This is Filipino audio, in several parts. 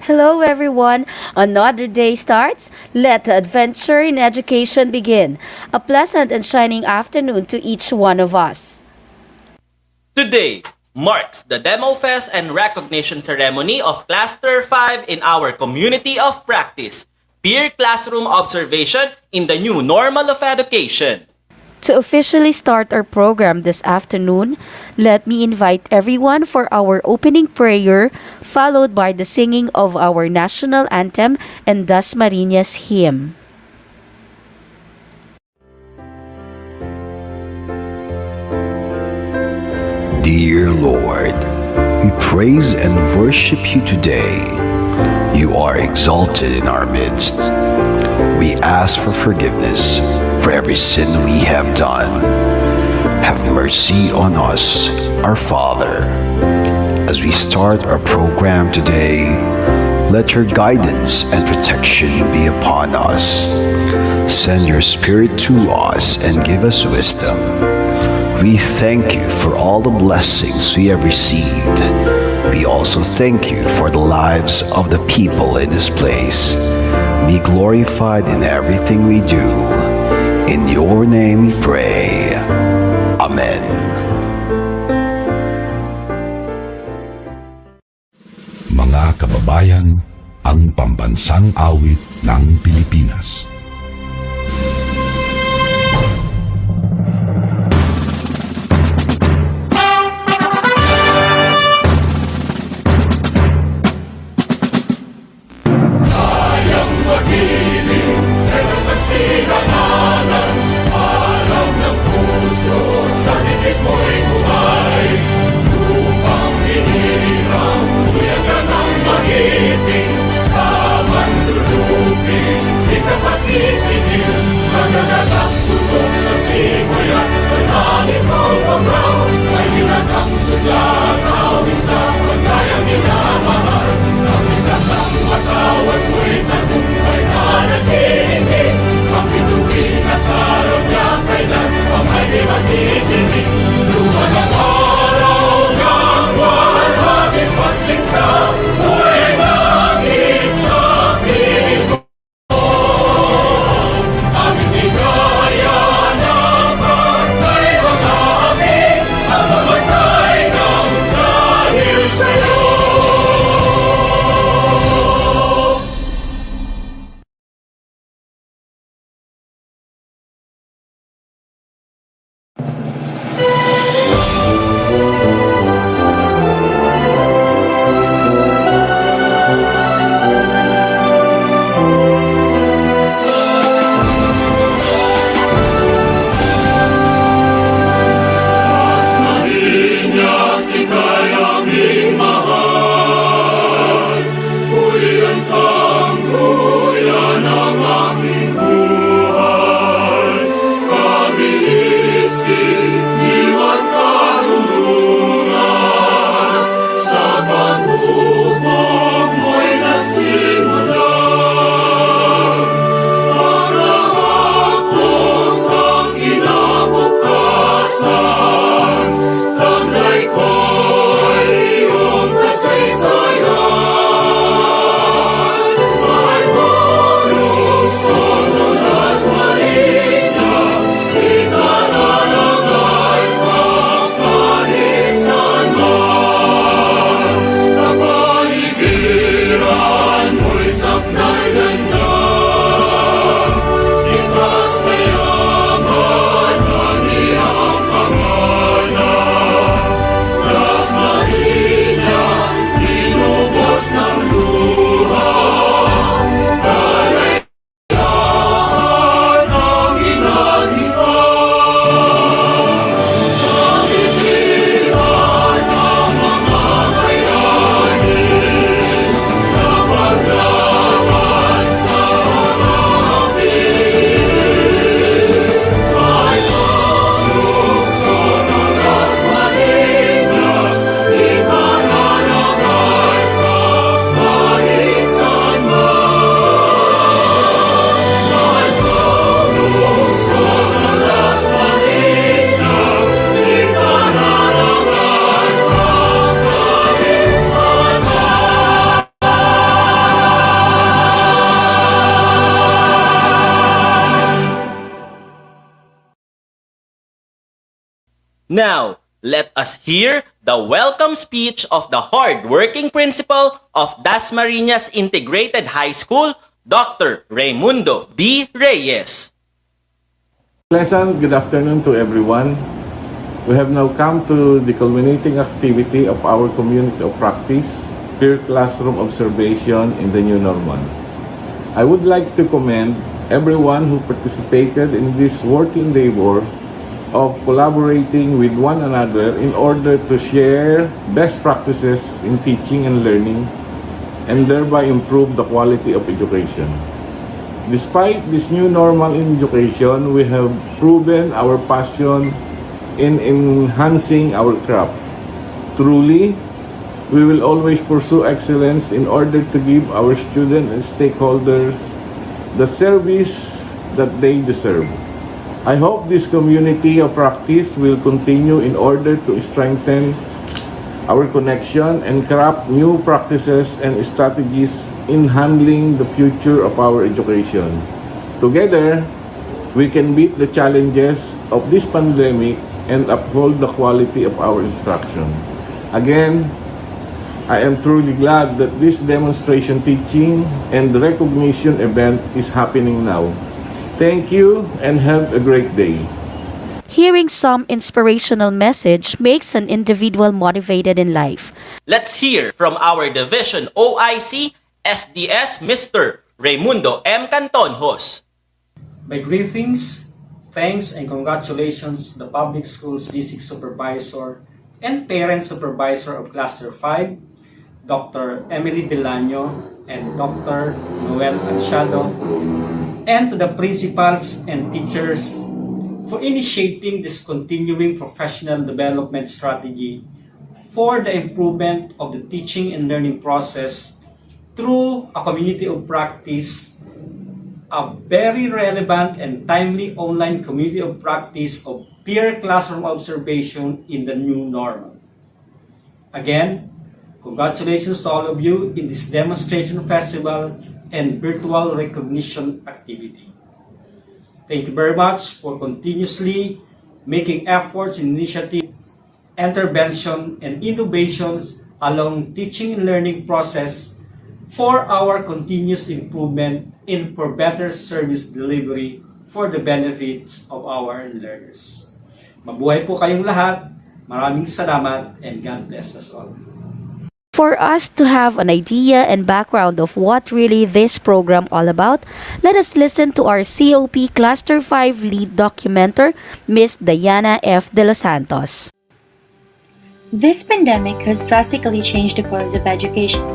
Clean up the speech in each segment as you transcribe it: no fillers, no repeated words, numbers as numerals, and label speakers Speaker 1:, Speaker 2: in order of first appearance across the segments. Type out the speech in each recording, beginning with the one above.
Speaker 1: Hello, everyone. Another day starts. Let the adventure in education begin. A pleasant and shining afternoon to each one of us.
Speaker 2: Today marks the Demo Fest and recognition ceremony of Cluster 5 in our community of practice, peer classroom observation in the new normal of education.
Speaker 1: To officially start our program this afternoon, let me invite everyone for our opening prayer, followed by the singing of our national anthem and Das Marinas hymn.
Speaker 3: Dear Lord, we praise and worship you today. You are exalted in our midst. We ask for forgiveness for every sin we have done. Have mercy on us, our Father. As we start our program today, let your guidance and protection be upon us. Send your Spirit to us and give us wisdom. We thank you for all the blessings we have received. We also thank you for the lives of the people in this place. Be glorified in everything we do. In your name we pray. Amen.
Speaker 4: Mga kababayan, ang pambansang awit ng Pilipinas.
Speaker 2: Now, let us hear the welcome speech of the hard-working principal of Dasmariñas Integrated High School, Dr. Raimundo B. Reyes.
Speaker 5: Pleasant good afternoon to everyone. We have now come to the culminating activity of our community of practice, peer classroom observation in the new normal. I would like to commend everyone who participated in this working labor of collaborating with one another in order to share best practices in teaching and learning and thereby improve the quality of education. Despite this new normal in education, we have proven our passion in enhancing our craft. Truly, we will always pursue excellence in order to give our students and stakeholders the service that they deserve. I hope this community of practice will continue in order to strengthen our connection and craft new practices and strategies in handling the future of our education. Together, we can beat the challenges of this pandemic and uphold the quality of our instruction. Again, I am truly glad that this demonstration teaching and recognition event is happening now. Thank you and have a great day.
Speaker 1: Hearing some inspirational message makes an individual motivated in life.
Speaker 2: Let's hear from our Division OIC SDS Mr. Raimundo M. Cantonjos.
Speaker 6: My greetings, thanks, and congratulations to the Public Schools District Supervisor and Parent Supervisor of Cluster 5, Dr. Emily Belaño and Dr. Noel Ansiado, and to the principals and teachers for initiating this continuing professional development strategy for the improvement of the teaching and learning process through a community of practice, a very relevant and timely online community of practice of peer classroom observation in the new normal. Again, congratulations to all of you in this demonstration festival and virtual recognition activity. Thank you very much for continuously making efforts in initiative, intervention, and innovations along teaching and learning process for our continuous improvement in for better service delivery for the benefits of our learners. Mabuhay po kayong lahat. Maraming salamat and God bless us all.
Speaker 1: For us to have an idea and background of what really this program all about, let us listen to our COP Cluster 5 lead documenter, Ms. Diana F. De Los Santos.
Speaker 7: This pandemic has drastically changed the course of education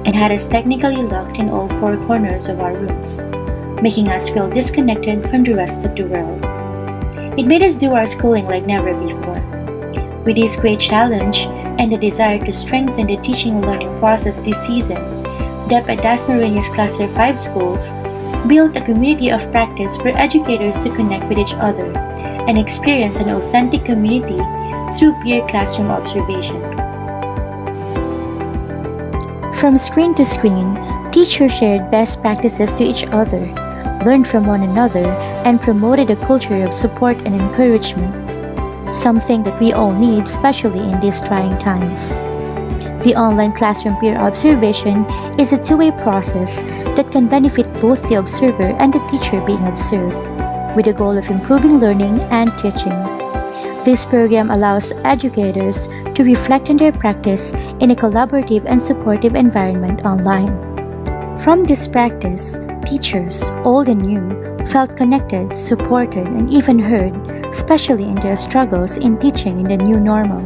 Speaker 7: and had us technically locked in all four corners of our rooms, making us feel disconnected from the rest of the world. It made us do our schooling like never before. With this great challenge and the desire to strengthen the teaching and learning process this season, DEP at Dasmariñas Cluster 5 schools built a community of practice for educators to connect with each other and experience an authentic community through peer classroom observation. From screen to screen, teachers shared best practices to each other, learned from one another, and promoted a culture of support and encouragement, something that we all need, especially in these trying times. The online classroom peer observation is a two-way process that can benefit both the observer and the teacher being observed, with the goal of improving learning and teaching. This program allows educators to reflect on their practice in a collaborative and supportive environment online. From this practice, teachers, old and new, felt connected, supported, and even heard, especially in their struggles in teaching in the new normal.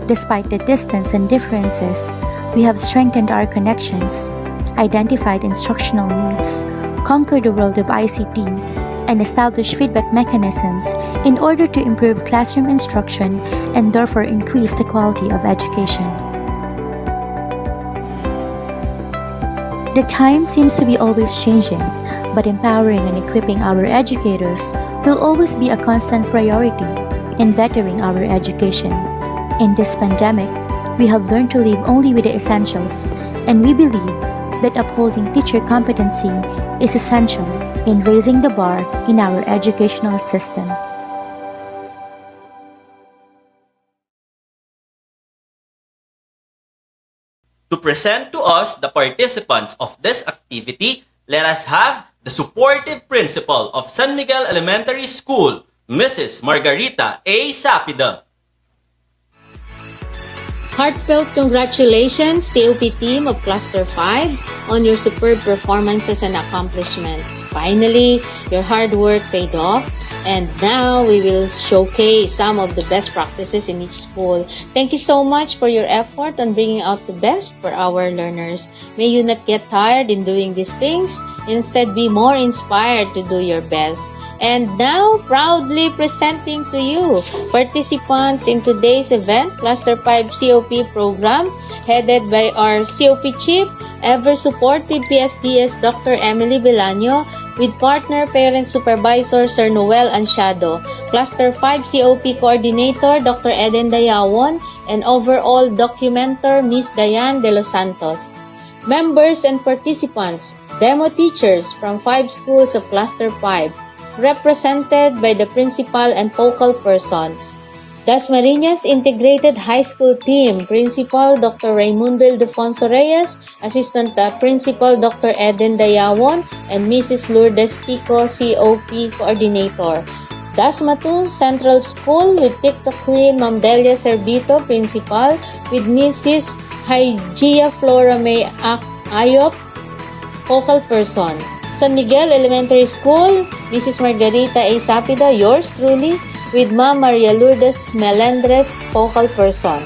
Speaker 7: Despite the distance and differences, we have strengthened our connections, identified instructional needs, conquered the world of ICT, and established feedback mechanisms in order to improve classroom instruction and therefore increase the quality of education. The time seems to be always changing, but empowering and equipping our educators will always be a constant priority in bettering our education. In this pandemic, we have learned to live only with the essentials, and we believe that upholding teacher competency is essential in raising the bar in our educational system.
Speaker 2: To present to us the participants of this activity, let us have the supportive principal of San Miguel Elementary School, Mrs. Margarita A. Sapida.
Speaker 8: Heartfelt congratulations, COP team of Cluster 5, on your superb performances and accomplishments. Finally, your hard work paid off, and now we will showcase some of the best practices in each school. Thank you so much for your effort on bringing out the best for our learners. May you not get tired in doing these things, instead be more inspired to do your best. And now, proudly presenting to you participants in today's event, Cluster 5 COP program, headed by our COP Chief, ever supportive PSDS Dr. Emily Belaño, with partner Parent Supervisor Sir Noel Ansiado, Cluster 5 COP Coordinator Dr. Eden Dayawon, and overall documenter Ms. Diane De Los Santos. Members and participants, demo teachers from 5 schools of Cluster 5, represented by the principal and focal person, Dasmariñas Integrated High School Team, Principal Dr. Raimundo Ildefonso Reyes, Assistant Principal Dr. Eden Dayawon, and Mrs. Lourdes Tico, COP Coordinator. Dasmatu Central School with TikTok Queen Ma'am Delia Servito, Principal, with Mrs. Hygia Flora May Ayop, Focal Person. San Miguel Elementary School, Mrs. Margarita A. Sapida, yours truly, with Ma'am Maria Lourdes Melendres, Focal Person.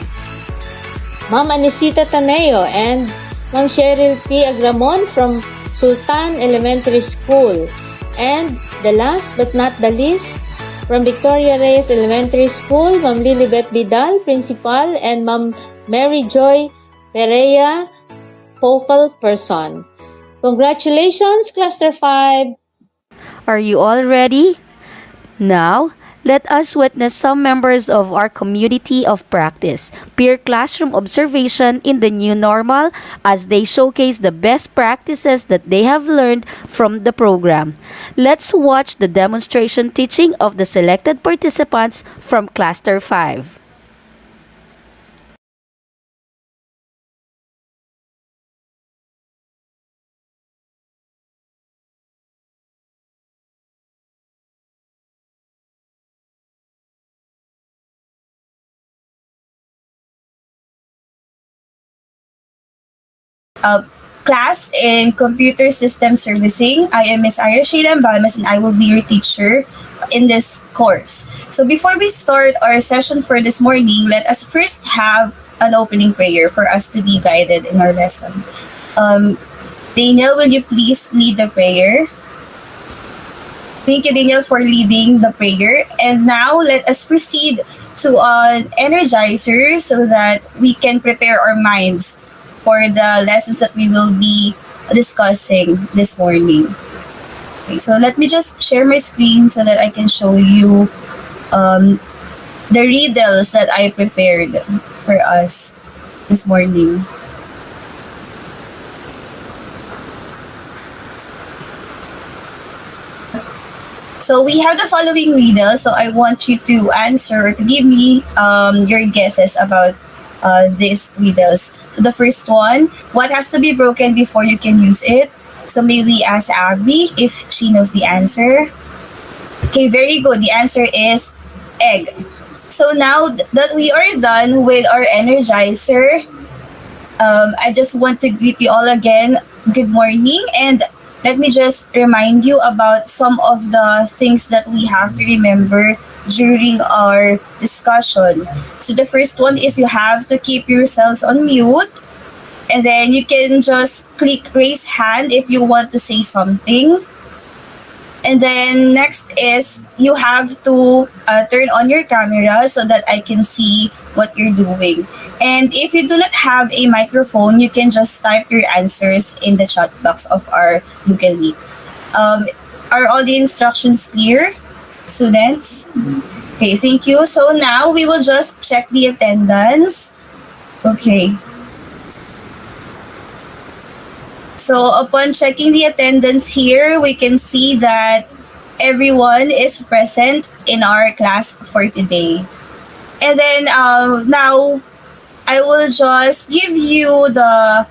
Speaker 8: Ma'am Anisita Taneo and Ma'am Cheryl T. Agramon from Sultan Elementary School. And the last but not the least, from Victoria Reyes Elementary School, Ma'am Lilibet Vidal, Principal, and Ma'am Mary Joy Pereira, Focal Person. Congratulations, Cluster 5!
Speaker 1: Are you all ready? Now, let us witness some members of our community of practice, peer classroom observation in the new normal, as they showcase the best practices that they have learned from the program. Let's watch the demonstration teaching of the selected participants from Cluster 5.
Speaker 9: Class in Computer System Servicing. I am Ms. Ira Sheila Balmas, and I will be your teacher in this course. So before we start our session for this morning, let us first have an opening prayer for us to be guided in our lesson. Daniel, will you please lead the prayer? Thank you, Daniel, for leading the prayer. And now let us proceed to an energizer so that we can prepare our minds for the lessons that we will be discussing this morning. Okay, so let me just share my screen so that I can show you the riddles that I prepared for us this morning. So we have the following riddle. So I want you to answer or to give me your guesses about these riddles. So the first one, what has to be broken before you can use it? So may we ask Abby if she knows the answer? Okay, very good. The answer is egg. So now that we are done with our energizer, I just want to greet you all again. Good morning, and let me just remind you about some of the things that we have to remember during our discussion. So the first one is you have to keep yourselves on mute, and then you can just click raise hand if you want to say something. And then next is you have to turn on your camera so that I can see what you're doing. And if you do not have a microphone, you can just type your answers in the chat box of our Google Meet. Are all the instructions clear, students? Okay, thank you. So now we will just check the attendance. Okay. So upon checking the attendance here, we can see that everyone is present in our class for today. And then now, I will just give you the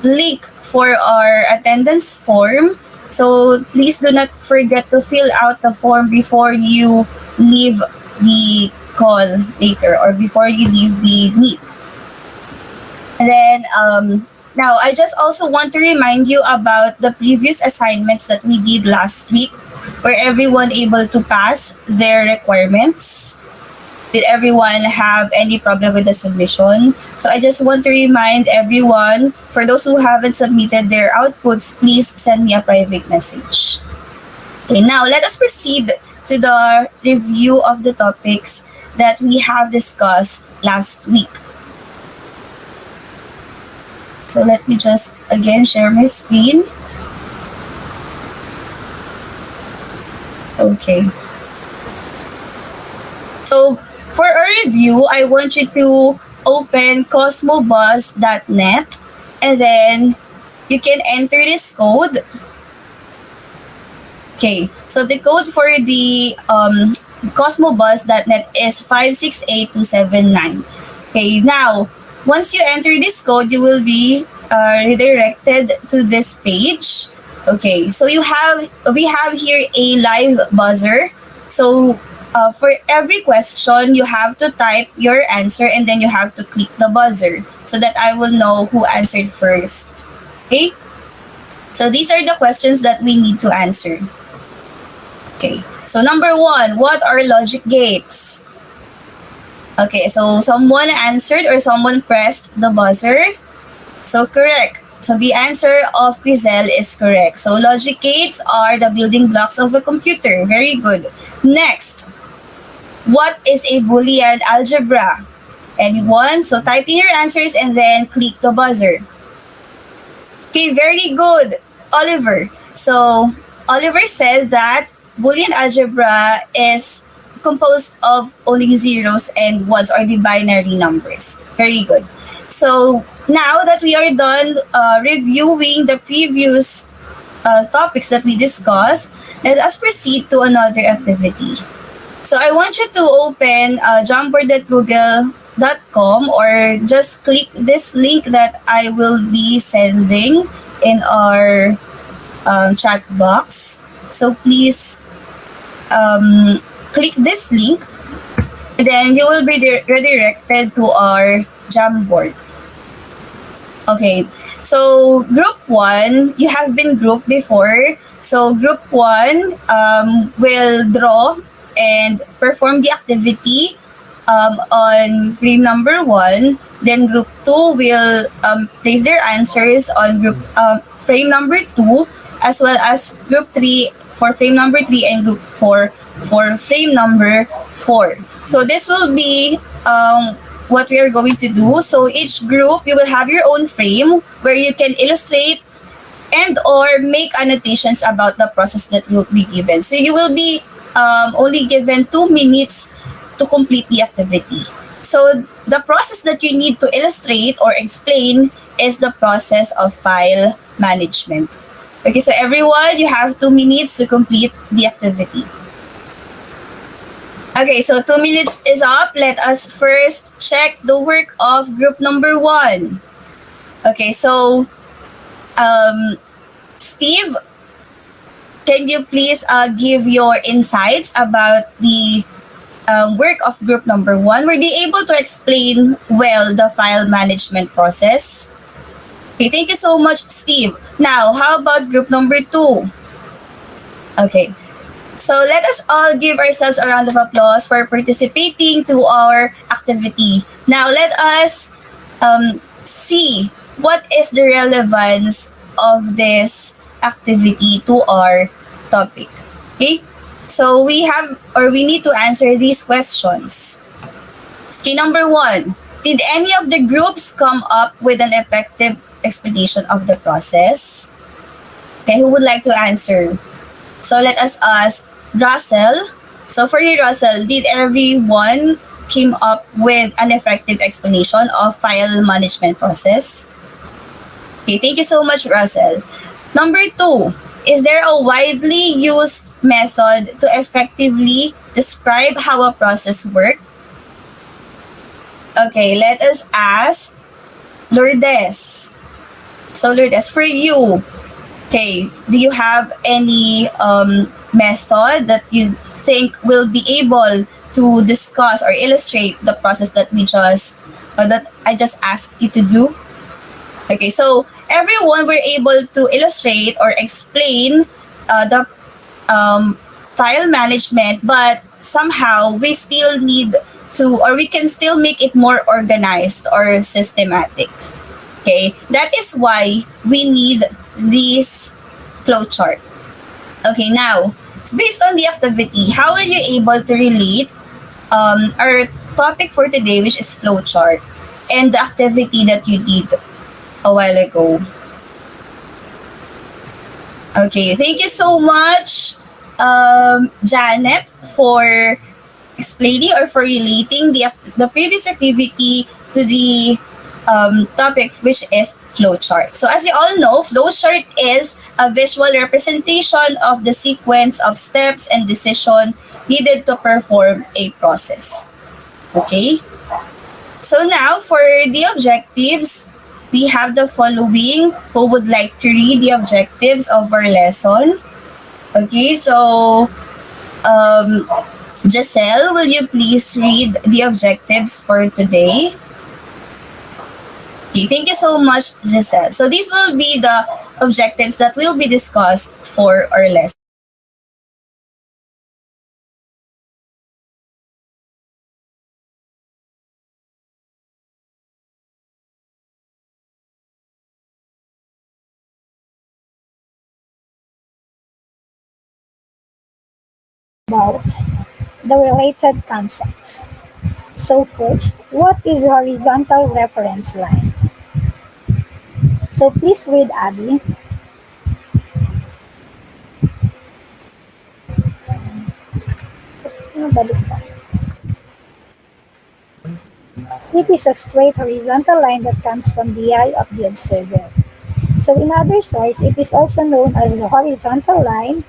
Speaker 9: link for our attendance form. So please do not forget to fill out the form before you leave the call later or before you leave the meet. And then now I just also want to remind you about the previous assignments that we did last week. Were everyone able to pass their requirements? Did everyone have any problem with the submission? So I just want to remind everyone, for those who haven't submitted their outputs, please send me a private message. Okay, now let us proceed to the review of the topics that we have discussed last week. So let me just again share my screen. Okay. So for a review, I want you to open cosmobus.net and then you can enter this code. Okay, so the code for the cosmobus.net is 568279. Okay, now once you enter this code, you will be redirected to this page. Okay, so we have here a live buzzer. So for every question, you have to type your answer and then you have to click the buzzer so that I will know who answered first. Okay, so these are the questions that we need to answer. Okay, so number 1, what are logic gates? Okay, so someone answered or someone pressed the buzzer. So correct. So the answer of Crizel is correct. So logic gates are the building blocks of a computer. Very good. Next, what is a Boolean algebra? Anyone? So type in your answers and then click the buzzer. Okay, very good. Oliver. So Oliver said that Boolean algebra is composed of only zeros and ones, or the binary numbers. Very good. So now that we are done reviewing the previous topics that we discussed, let us proceed to another activity. So I want you to open jamboard.google.com or just click this link that I will be sending in our chat box. So please click this link and then you will be redirected to our Jamboard. Okay, so group 1, you have been grouped before. So group 1 will draw and perform the activity on frame number 1. Then group 2 will place their answers on group frame number 2, as well as group 3 for frame number 3 and group 4 for frame number 4. So this will be what we are going to do. So each group, you will have your own frame where you can illustrate and or make annotations about the process that will be given. So you will be only given 2 minutes to complete the activity. So the process that you need to illustrate or explain is the process of file management. Okay, so everyone, you have 2 minutes to complete the activity. Okay, so 2 minutes is up. Let us first check the work of group number 1. Okay, so Steve, can you please give your insights about the work of group number 1? Were they able to explain well the file management process? Okay, thank you so much, Steve. Now, how about group number 2? Okay, so let us all give ourselves a round of applause for participating to our activity. Now, let us see what is the relevance of this activity to our topic. Okay, so we need to answer these questions. Okay, number 1, did any of the groups come up with an effective explanation of the process? Okay, who would like to answer? So let us ask Russell. So for you, Russell, did everyone came up with an effective explanation of file management process? Okay, thank you so much, Russell. Number 2, is there a widely used method to effectively describe how a process works? Okay, let us ask Lourdes. So Lourdes, for you, okay, do you have any method that you think will be able to discuss or illustrate the process that that I just asked you to do? Okay, so everyone were able to illustrate or explain the file management, but somehow we still need to, or we can still make it more organized or systematic. Okay, that is why we need this flowchart. Okay, now, so based on the activity, how are you able to relate our topic for today, which is flowchart, and the activity that you did a while ago? Okay, thank you so much, Janet, for explaining or for relating the previous activity to the topic, which is flowchart. So as you all know, flowchart is a visual representation of the sequence of steps and decision needed to perform a process. Okay? So now for the objectives, we have the following. Who would like to read the objectives of our lesson? Okay, so Giselle, will you please read the objectives for today? Okay, thank you so much, Giselle. So these will be the objectives that will be discussed for our lesson.
Speaker 10: About the related concepts. So first, what is horizontal reference line? So please read, Abby. It is a straight horizontal line that comes from the eye of the observer. So in other sources, it is also known as the horizontal line,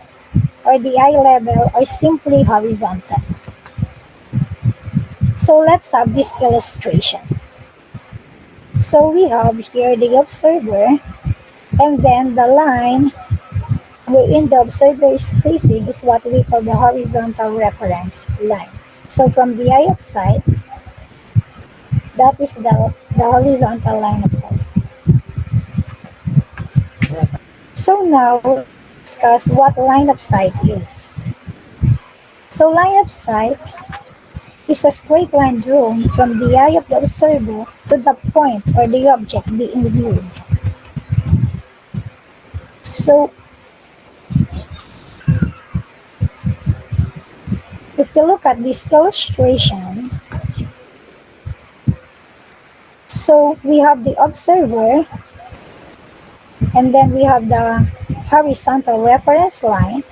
Speaker 10: or the eye level, or simply horizontal. So let's have this illustration. So we have here the observer, and then the line wherein the observer is facing is what we call the horizontal reference line. So from the eye of sight, that is the horizontal line of sight. So now, let's discuss what line of sight is. So line of sight is a straight line drawn from the eye of the observer to the point or the object being viewed. So, if you look at this illustration, so we have the observer, and then we have the horizontal reference line,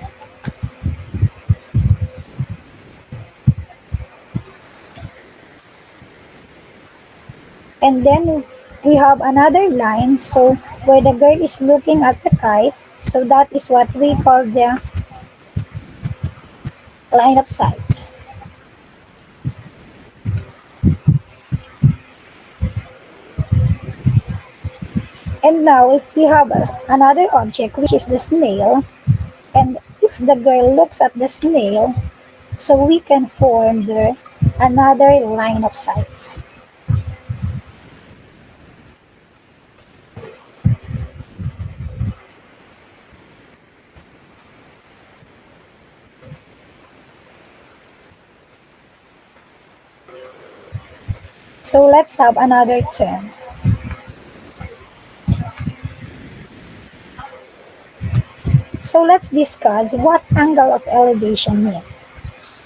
Speaker 10: and then we have another line, so where the girl is looking at the kite, so that is what we call the line of sight. And now if we have another object, which is the snail, and if the girl looks at the snail, so we can form there another line of sight. So let's have another term. So let's discuss what angle of elevation means.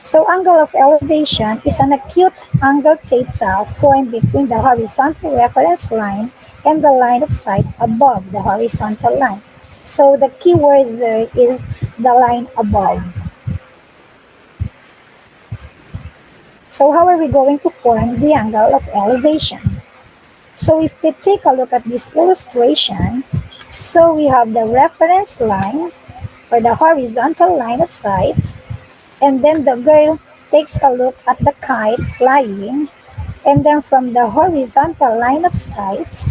Speaker 10: So angle of elevation is an acute angle theta formed between the horizontal reference line and the line of sight above the horizontal line. So the key word there is the line above. So how are we going to form the angle of elevation? So if we take a look at this illustration, so we have the reference line or the horizontal line of sight, and then the girl takes a look at the kite flying, And then from the horizontal line of sight,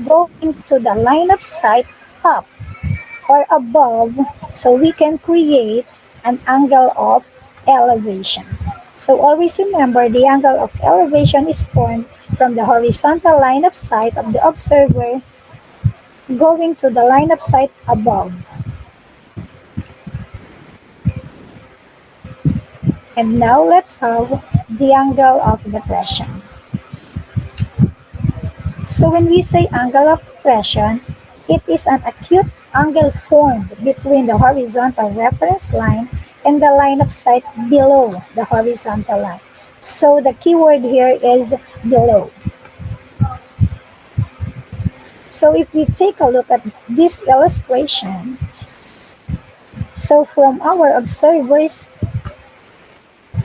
Speaker 10: going to the line of sight up or above, so we can create an angle of elevation. So always remember, the angle of elevation is formed from the horizontal line of sight of the observer going to the line of sight above. And now let's have the angle of depression. So when we say angle of depression, it is an acute angle formed between the horizontal reference line and the line of sight below the horizontal line. So the keyword here is below. So if we take a look at this illustration, so from our observer's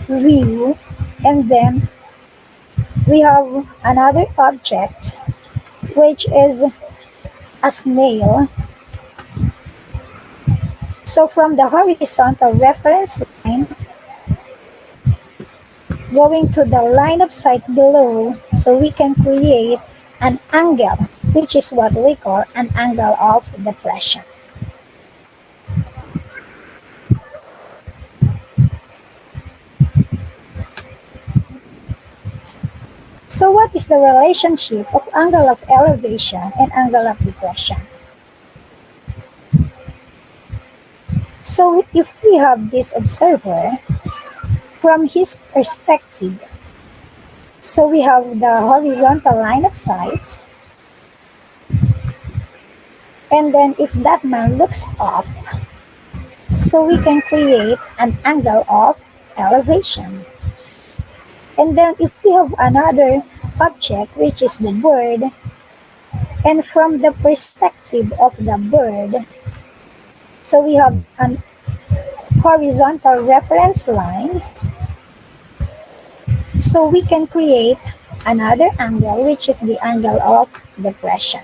Speaker 10: view, and then we have another object which is a snail. So from the horizontal reference line going to the line of sight below, so we can create an angle, which is what we call an angle of depression. So what is the relationship of angle of elevation and angle of depression? So if we have this observer, from his perspective, so we have the horizontal line of sight, and then if that man looks up, so we can create an angle of elevation. And then if we have another object, which is the bird, and from the perspective of the bird, so we have an horizontal reference line, so we can create another angle, which is the angle of depression.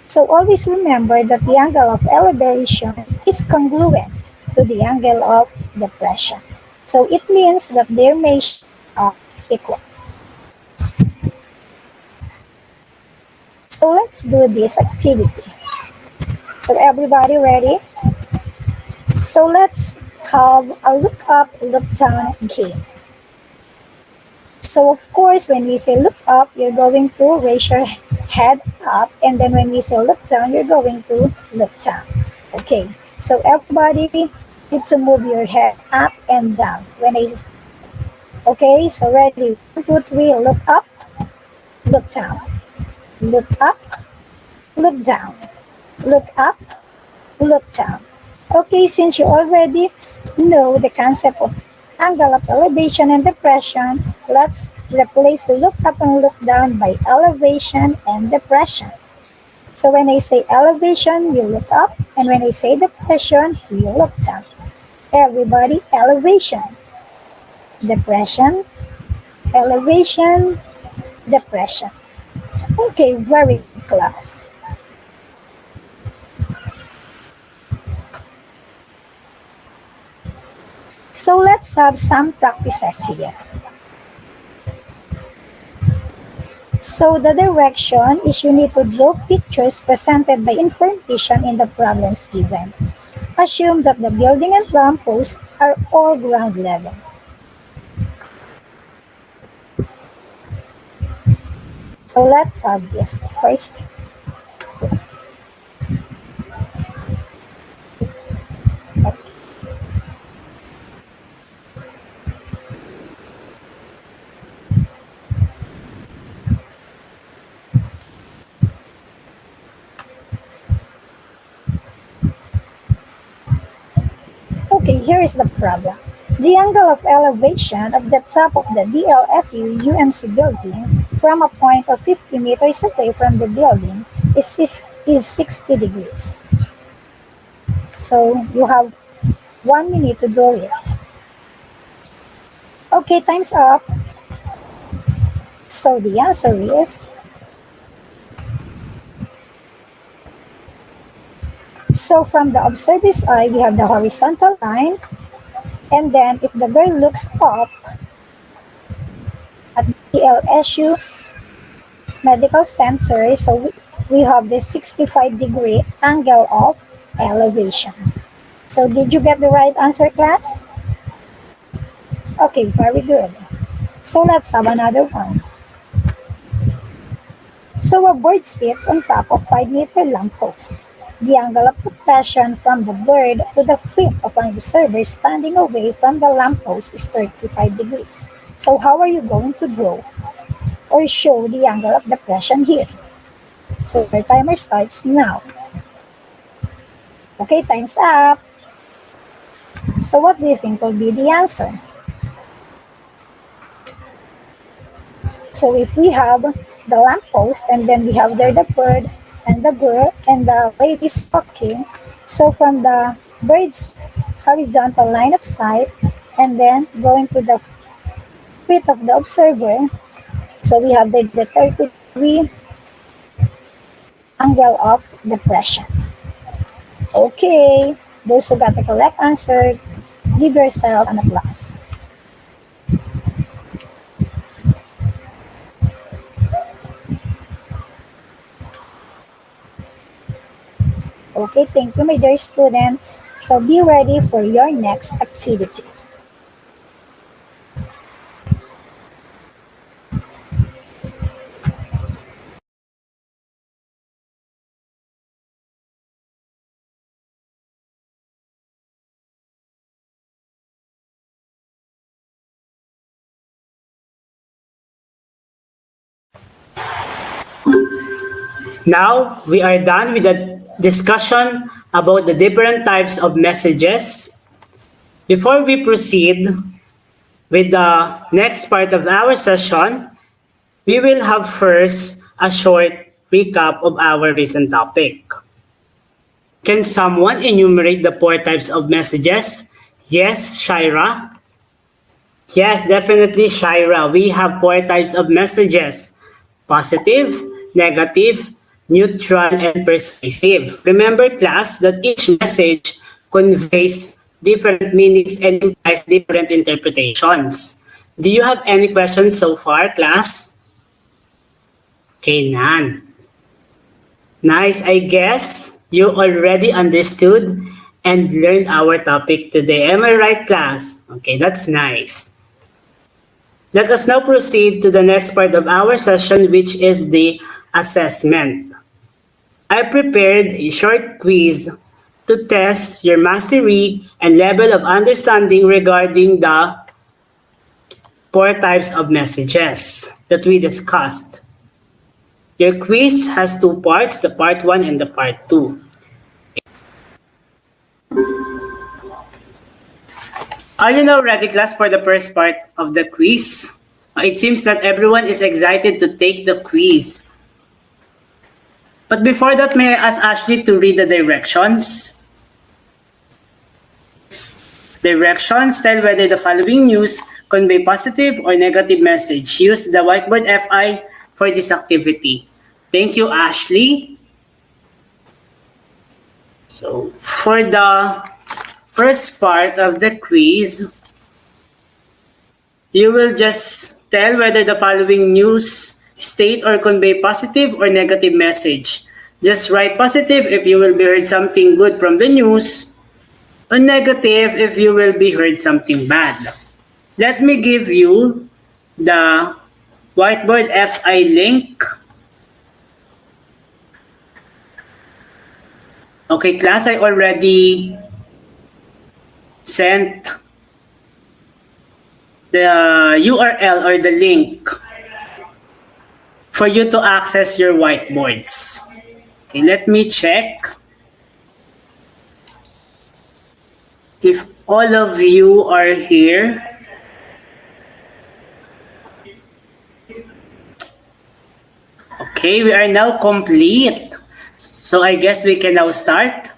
Speaker 10: So always remember that the angle of elevation is congruent to the angle of depression. So it means that their measures are equal. So let's do this activity. So everybody ready? So let's have a look up, look down game. So of course, when we say look up, you're going to raise your head up, and then when we say look down, you're going to look down. Okay, so everybody need to move your head up and down. Okay, so ready? 1, 2, 3, look up, look down. Look up, look down. Look up, look down. Okay, since you already know the concept of angle of elevation and depression, let's replace the look up and look down by elevation and depression. So when I say elevation, you look up, and when I say depression, you look down. Everybody, elevation, depression, elevation, depression. Okay, very good, class. So let's have some practices here. So the direction is you need to draw pictures presented by information in the problems given. Assume that the building and lamppost are all ground level. So let's have this first. Okay, here is the problem. The angle of elevation of the top of the DLSU UMC building from a point of 50 meters away from the building is 60 degrees. So you have 1 minute to draw it. Okay, time's up. So the answer is, so from the observer's eye, we have the horizontal line, and then if the girl looks up, at LSU Medical Center. So we have this 65-degree angle of elevation. So did you get the right answer, class? Okay, very good. So let's have another one. So a bird sits on top of 5-meter lamppost. The angle of depression from the bird to the feet of an observer standing away from the lamppost is 35 degrees. So how are you going to draw or show the angle of depression here? So your timer starts now. Okay, time's up. So what do you think will be the answer? So if we have the lamppost and then we have there the bird and the girl and the lady walking, so from the bird's horizontal line of sight and then going to the feet of the observer, so we have the 30-degree angle of depression. Okay, those who got the correct answer, give yourself an applause. Okay, thank you, my dear students. So be ready for your next activity.
Speaker 11: Now, we are done with the discussion about the different types of messages. Before we proceed with the next part of our session, we will have first a short recap of our recent topic. Can someone enumerate the 4 types of messages? Yes, Shaira? Yes, definitely, Shaira. We have 4 types of messages: positive, negative, neutral, and persuasive. Remember, class, that each message conveys different meanings and implies different interpretations. Do you have any questions so far, class? Okay, none. Nice. I guess you already understood and learned our topic today. Am I right, class? Okay, that's nice. Let us now proceed to the next part of our session, which is the assessment. I prepared a short quiz to test your mastery and level of understanding regarding the 4 types of messages that we discussed. Your quiz has 2 parts, the part 1 and the part 2. Are you now ready, class, for the first part of the quiz? It seems that everyone is excited to take the quiz. But before that, may I ask Ashley to read the directions? Directions tell whether the following news convey positive or negative message. Use the whiteboard FI for this activity. Thank you, Ashley. So, for the first part of the quiz, you will just tell whether the following news state or convey positive or negative message. Just write positive if you will be heard something good from the news, or negative if you will be heard something bad. Let me give you the whiteboard FI link. Okay, class, I already sent the URL or the link for you to access your whiteboards. Okay, let me check if all of you are here. Okay, we are now complete. So I guess we can now start.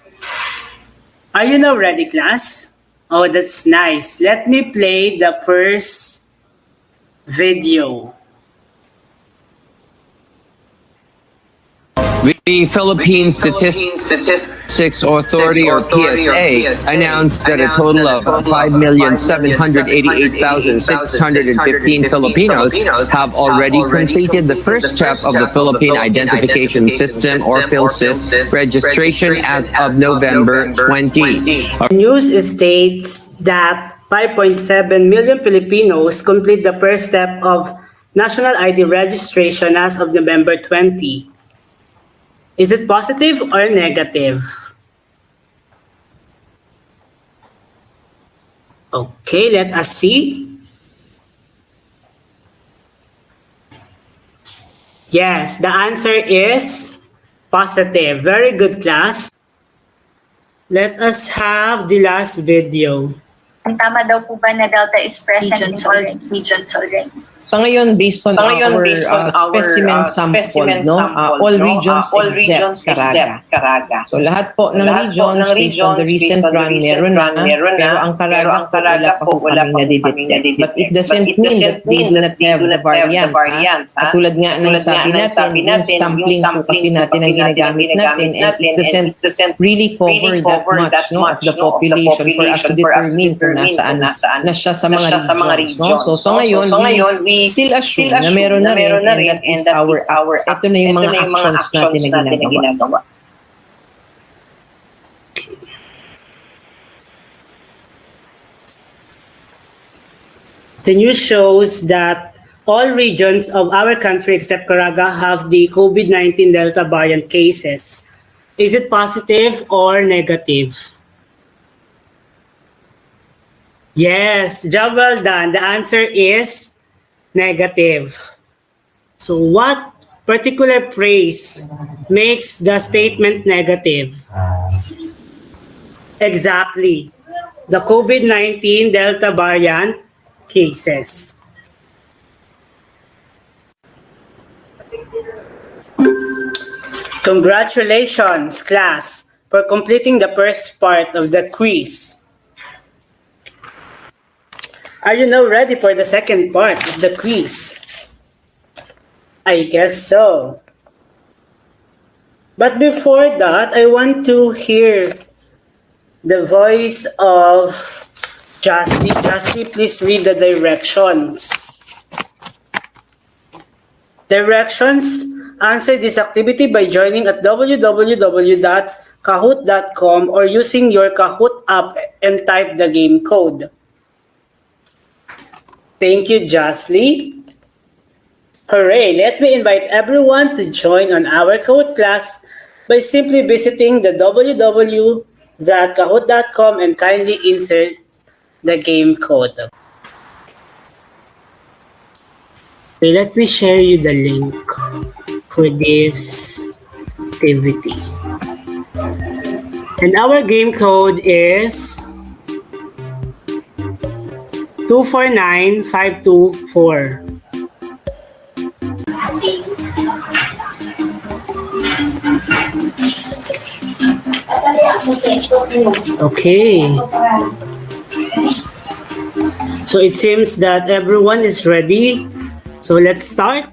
Speaker 11: Are you now ready, class? Oh, that's nice. Let me play the first video.
Speaker 12: The Philippine Statistics Authority, or PSA, announced that a total of 5,788,615 Filipinos have already completed the first step of the Philippine Identification System, or PhilSys, registration as of November 20.
Speaker 11: News states that 5.7 million Filipinos complete the first step of national ID registration as of November 20. Is it positive or negative? Okay, let us see. Yes, the answer is positive. Very good, class. Let us have the last video.
Speaker 13: Ang tama daw po ba na Delta is present in all regions already?
Speaker 14: Sa ngayon, based on our specimen sample, all regions except Caraga. So lahat po ng regions, based on the recent run, meron na, pero ang Caraga po wala pa po kaming nadidetect. But it doesn't mean that they do not have the variant. Katulad nga ng sabi natin, yung sampling po kasi natin ang ginagamit natin, and it doesn't really cover that much of the population for us to determine kung nasaan na siya sa mga regions. So ngayon, we still assume na meron na rin, and that is ito na yung mga actions natin na ginagawa.
Speaker 11: The news shows that all regions of our country except Caraga have the COVID-19 Delta variant cases. Is it positive or negative? Yes, job well done. The answer is negative. So what particular phrase makes the statement negative? Exactly. The COVID-19 Delta variant cases. Congratulations, class, for completing the first part of the quiz. Are you now ready for the second part of the quiz? I guess so. But before that, I want to hear the voice of Justy. Justy, please read the directions. Directions: answer this activity by joining at www.kahoot.com or using your Kahoot app and type the game code. Thank you, Jocelyn. Hooray! Let me invite everyone to join on our Kahoot class by simply visiting the www.kahoot.com and kindly insert the game code. Okay, let me share you the link for this activity. And our game code is 249524. Okay. So it seems that everyone is ready. So let's start.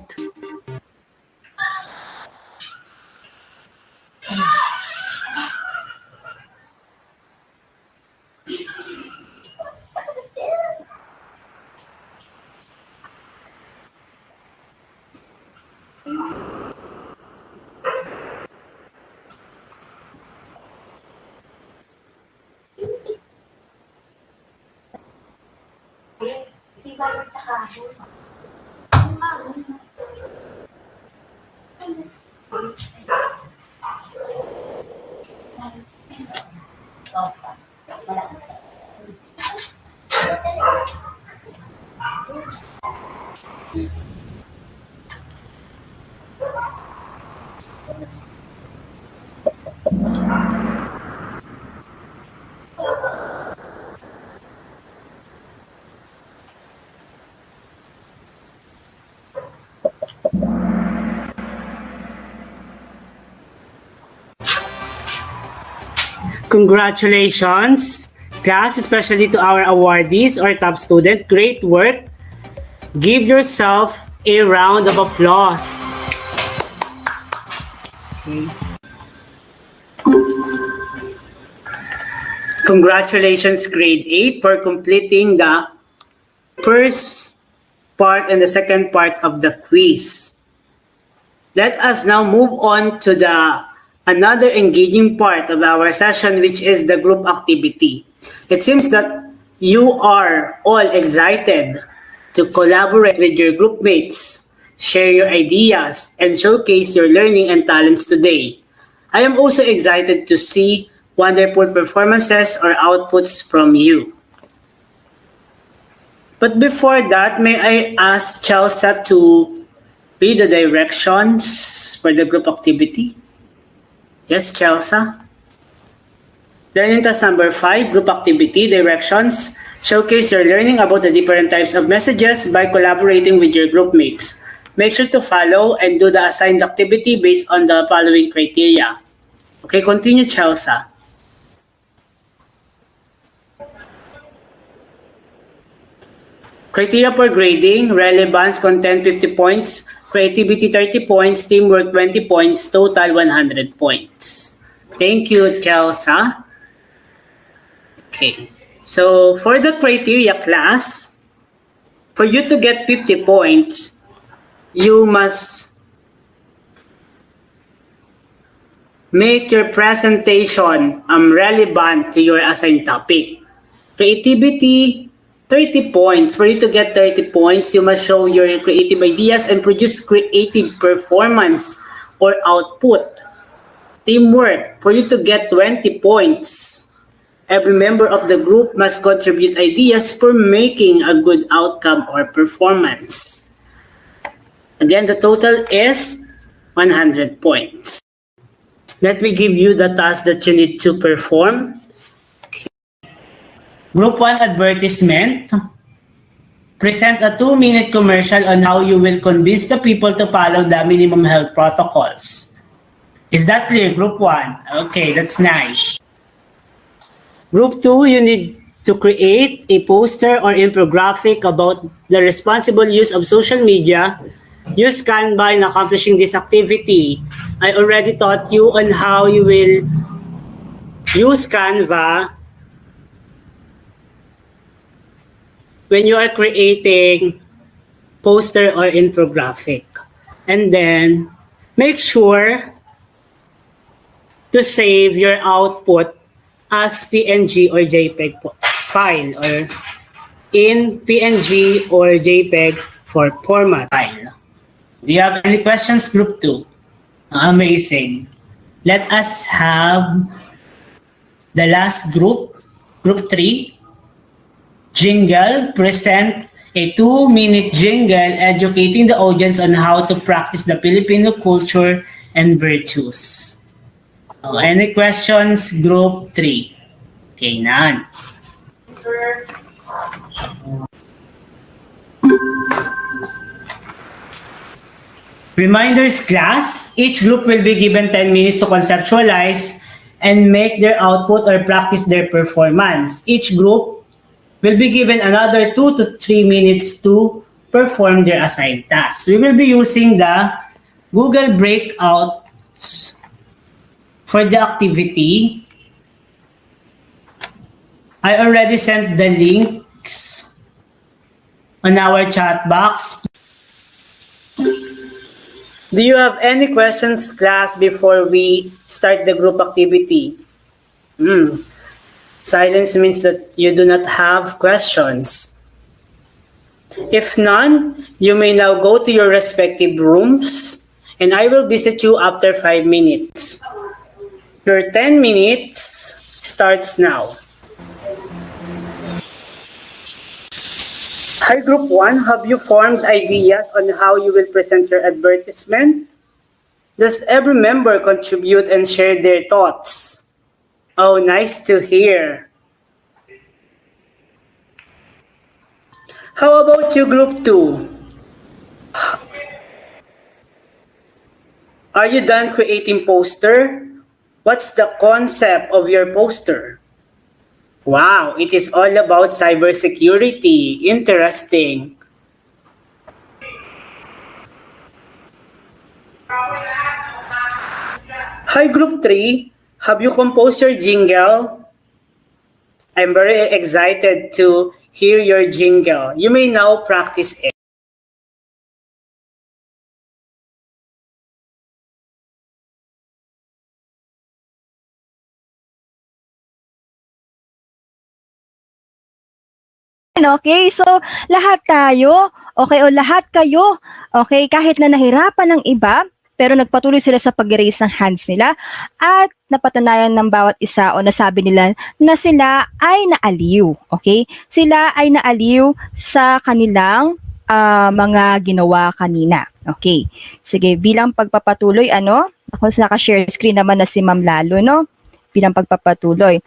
Speaker 11: Congratulations, class, especially to our awardees or top student. Great work. Give yourself a round of applause. Okay. Congratulations, grade 8, for completing the first part and the second part of the quiz. Let us now move on to another engaging part of our session, which is the group activity. It seems that you are all excited to collaborate with your group mates, share your ideas, and showcase your learning and talents today. I am also excited to see wonderful performances or outputs from you. But before that, may I ask Chelsea to read the directions for the group activity? Yes, Chelsea? Learning task number 5, group activity, directions. Showcase your learning about the different types of messages by collaborating with your group mates. Make sure to follow and do the assigned activity based on the following criteria. Okay, continue, Chelsea. Criteria for grading: relevance, content 50 points, creativity 30 points, teamwork 20 points, total 100 points. Thank you, Chelsea. Okay, so for the criteria class, for you to get 50 points, you must make your presentation relevant to your assigned topic. Creativity, 30 points. For you to get 30 points, you must show your creative ideas and produce creative performance or output. Teamwork, for you to get 20 points. Every member of the group must contribute ideas for making a good outcome or performance. Again, the total is 100 points. Let me give you the task that you need to perform. Group 1 advertisement. Present a 2-minute commercial on how you will convince the people to follow the minimum health protocols. Is that clear, Group 1? Okay, that's nice. Group 2, you need to create a poster or infographic about the responsible use of social media. Use Canva in accomplishing this activity. I already taught you on how you will use Canva when you are creating poster or infographic. And then make sure to save your output as PNG or JPEG file, or in PNG or JPEG for format file. Do you have any questions, Group 2? Amazing. Let us have the last group, Group 3. Jingle. Present a 2-minute jingle educating the audience on how to practice the Filipino culture and virtues. Any questions, Group 3? Okay, none. Reminders class, each group will be given 10 minutes to conceptualize and make their output or practice their performance. Each group will be given another 2 to 3 minutes to perform their assigned tasks. We will be using the Google Breakouts for the activity. I already sent the links on our chat box. Do you have any questions, class, before we start the group activity? Silence means that you do not have questions. If none, you may now go to your respective rooms, and I will visit you after 5 minutes. Your 10 minutes starts now. Hi, Group 1. Have you formed ideas on how you will present your advertisement? Does every member contribute and share their thoughts? Oh, nice to hear. How about you, Group 2? Are you done creating poster? What's the concept of your poster? Wow, it is all about cybersecurity. Interesting. Hi, Group 3. Have you composed your jingle? I'm very excited to hear your jingle. You may now practice it.
Speaker 15: Okay, so lahat tayo, okay, o lahat kayo, okay, kahit na nahirapan ng iba, pero nagpatuloy sila sa pag-raise ng hands nila at napatunayan ng bawat isa o nasabi nila na sila ay naaliw, okay? Sila ay naaliw sa kanilang mga ginawa kanina. Okay, sige, bilang pagpapatuloy, ako naka-share screen naman na si Ma'am Lalo, no? Bilang pagpapatuloy.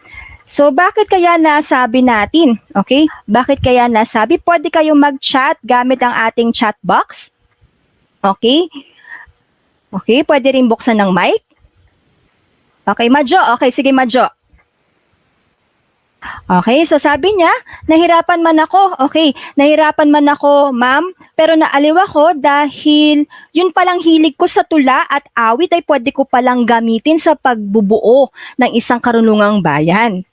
Speaker 15: So, bakit kaya nasabi natin? Okay? Bakit kaya nasabi? Pwede kayong mag-chat gamit ang ating chat box. Okay? Okay, pwede rin buksan ng mic. Okay, Majo. Okay, sige, Majo. Okay, so sabi niya, nahirapan man ako. Okay, nahirapan man ako, ma'am, pero naaliw ako dahil yun palang hilig ko sa tula at awit ay pwede ko palang gamitin sa pagbubuo ng isang karunungang bayan.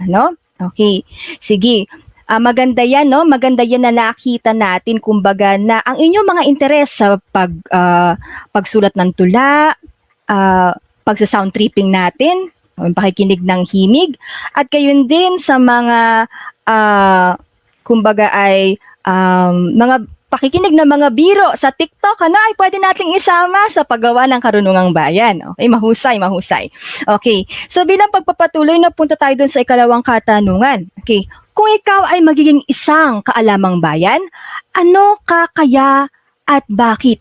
Speaker 15: Ano? Okay. Sige. Maganda yan, no? Maganda yan na nakita natin, kumbaga, na ang inyong mga interes sa pagsulat ng tula, pagsa-sound tripping natin, pakikinig ng himig, at gayon din sa mga, kumbaga ay, mga pakikinig ng mga biro sa TikTok, ay pwede nating isama sa paggawa ng karunungang bayan. Okay, mahusay, mahusay. Okay, so bilang pagpapatuloy, napunta tayo dun sa ikalawang katanungan. Okay, kung ikaw ay magiging isang kaalamang bayan, ano ka kaya at bakit?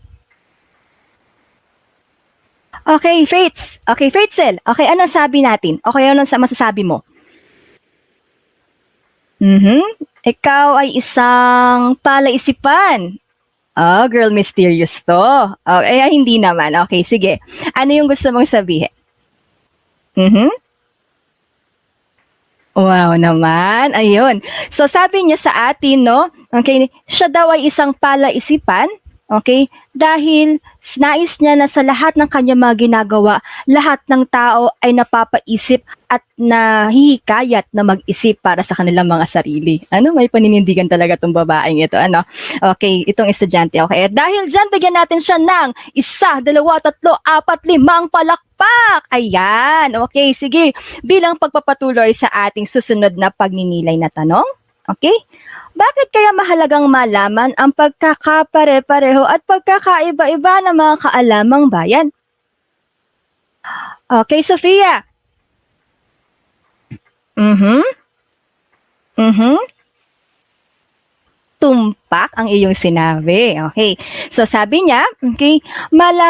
Speaker 15: Okay, Fates. Okay, Fatesel. Okay, ano sabi natin? Okay, ano masasabi mo? Ikaw ay isang palaisipan. Oh, girl, mysterious to. Okay, hindi naman. Okay, sige. Ano yung gusto mong sabihin? Wow naman. Ayun. So, sabi niya sa atin, no? Okay, siya daw ay isang palaisipan. Okay? Dahil nais niya na sa lahat ng kanya mga ginagawa, lahat ng tao ay napapaisip at nahihikayat na mag-isip para sa kanilang mga sarili. May paninindigan talaga itong babaeng ito. Okay, itong estudyante. Okay, at dahil dyan, bigyan natin siya ng 1, 2, 3, 4, 5 palakpak. Ayan. Okay, sige. Bilang pagpapatuloy sa ating susunod na pagninilay na tanong. Okay? Bakit kaya mahalagang malaman ang pagkakapare-pareho at pagkakaiba-iba ng mga kaalamang bayan? Okay, Sofia. Tumpak ang iyong sinabi. Okay. So sabi niya, okay,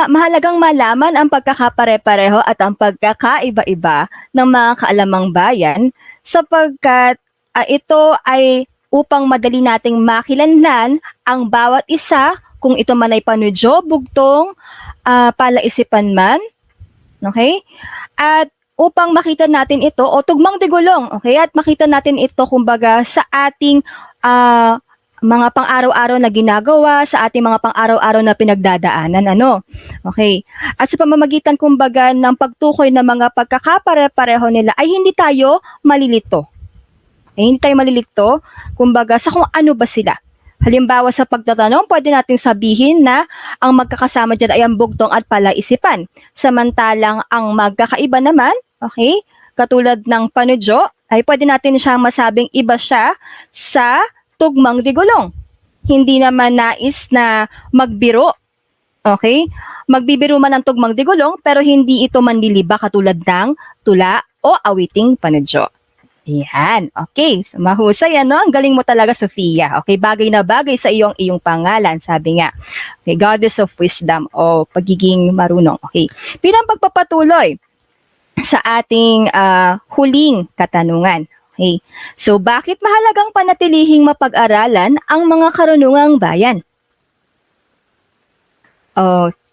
Speaker 15: mahalagang malaman ang pagkakapare-pareho at ang pagkakaiba-iba ng mga kaalamang bayan sapagkat ito ay upang madali nating makilanlan ang bawat isa, kung ito man ay panudyo, bugtong, palaisipan man, okay? At upang makita natin ito, o tugmang digulong, okay? At makita natin ito, kumbaga, sa ating mga pang-araw-araw na ginagawa, sa ating mga pang-araw-araw na pinagdadaanan, Okay? At sa pamamagitan, kumbaga, ng pagtukoy ng mga pagkakapare-pareho nila, ay hindi tayo malilito. Hindi tayo malilito, kumbaga, sa kung ano ba sila. Halimbawa sa pagtatanong, pwede natin sabihin na ang magkakasama dyan ay ang bugtong at palaisipan. Samantalang ang magkakaiba naman, okay, katulad ng panudyo, ay pwede natin siyang masabing iba siya sa tugmang digulong. Hindi naman nais na magbiro, okay? Magbibiro man ang tugmang digulong, pero hindi ito manliliba katulad ng tula o awiting panudyo. Yan. Okay. So, mahusay, Ang galing mo talaga, Sofia. Okay. Bagay na bagay sa iyong pangalan, sabi nga. Okay. Goddess of Wisdom o pagiging marunong. Okay. Bilang pagpapatuloy sa ating huling katanungan. Okay. So, bakit mahalagang panatilihing mapag-aralan ang mga karunungang bayan?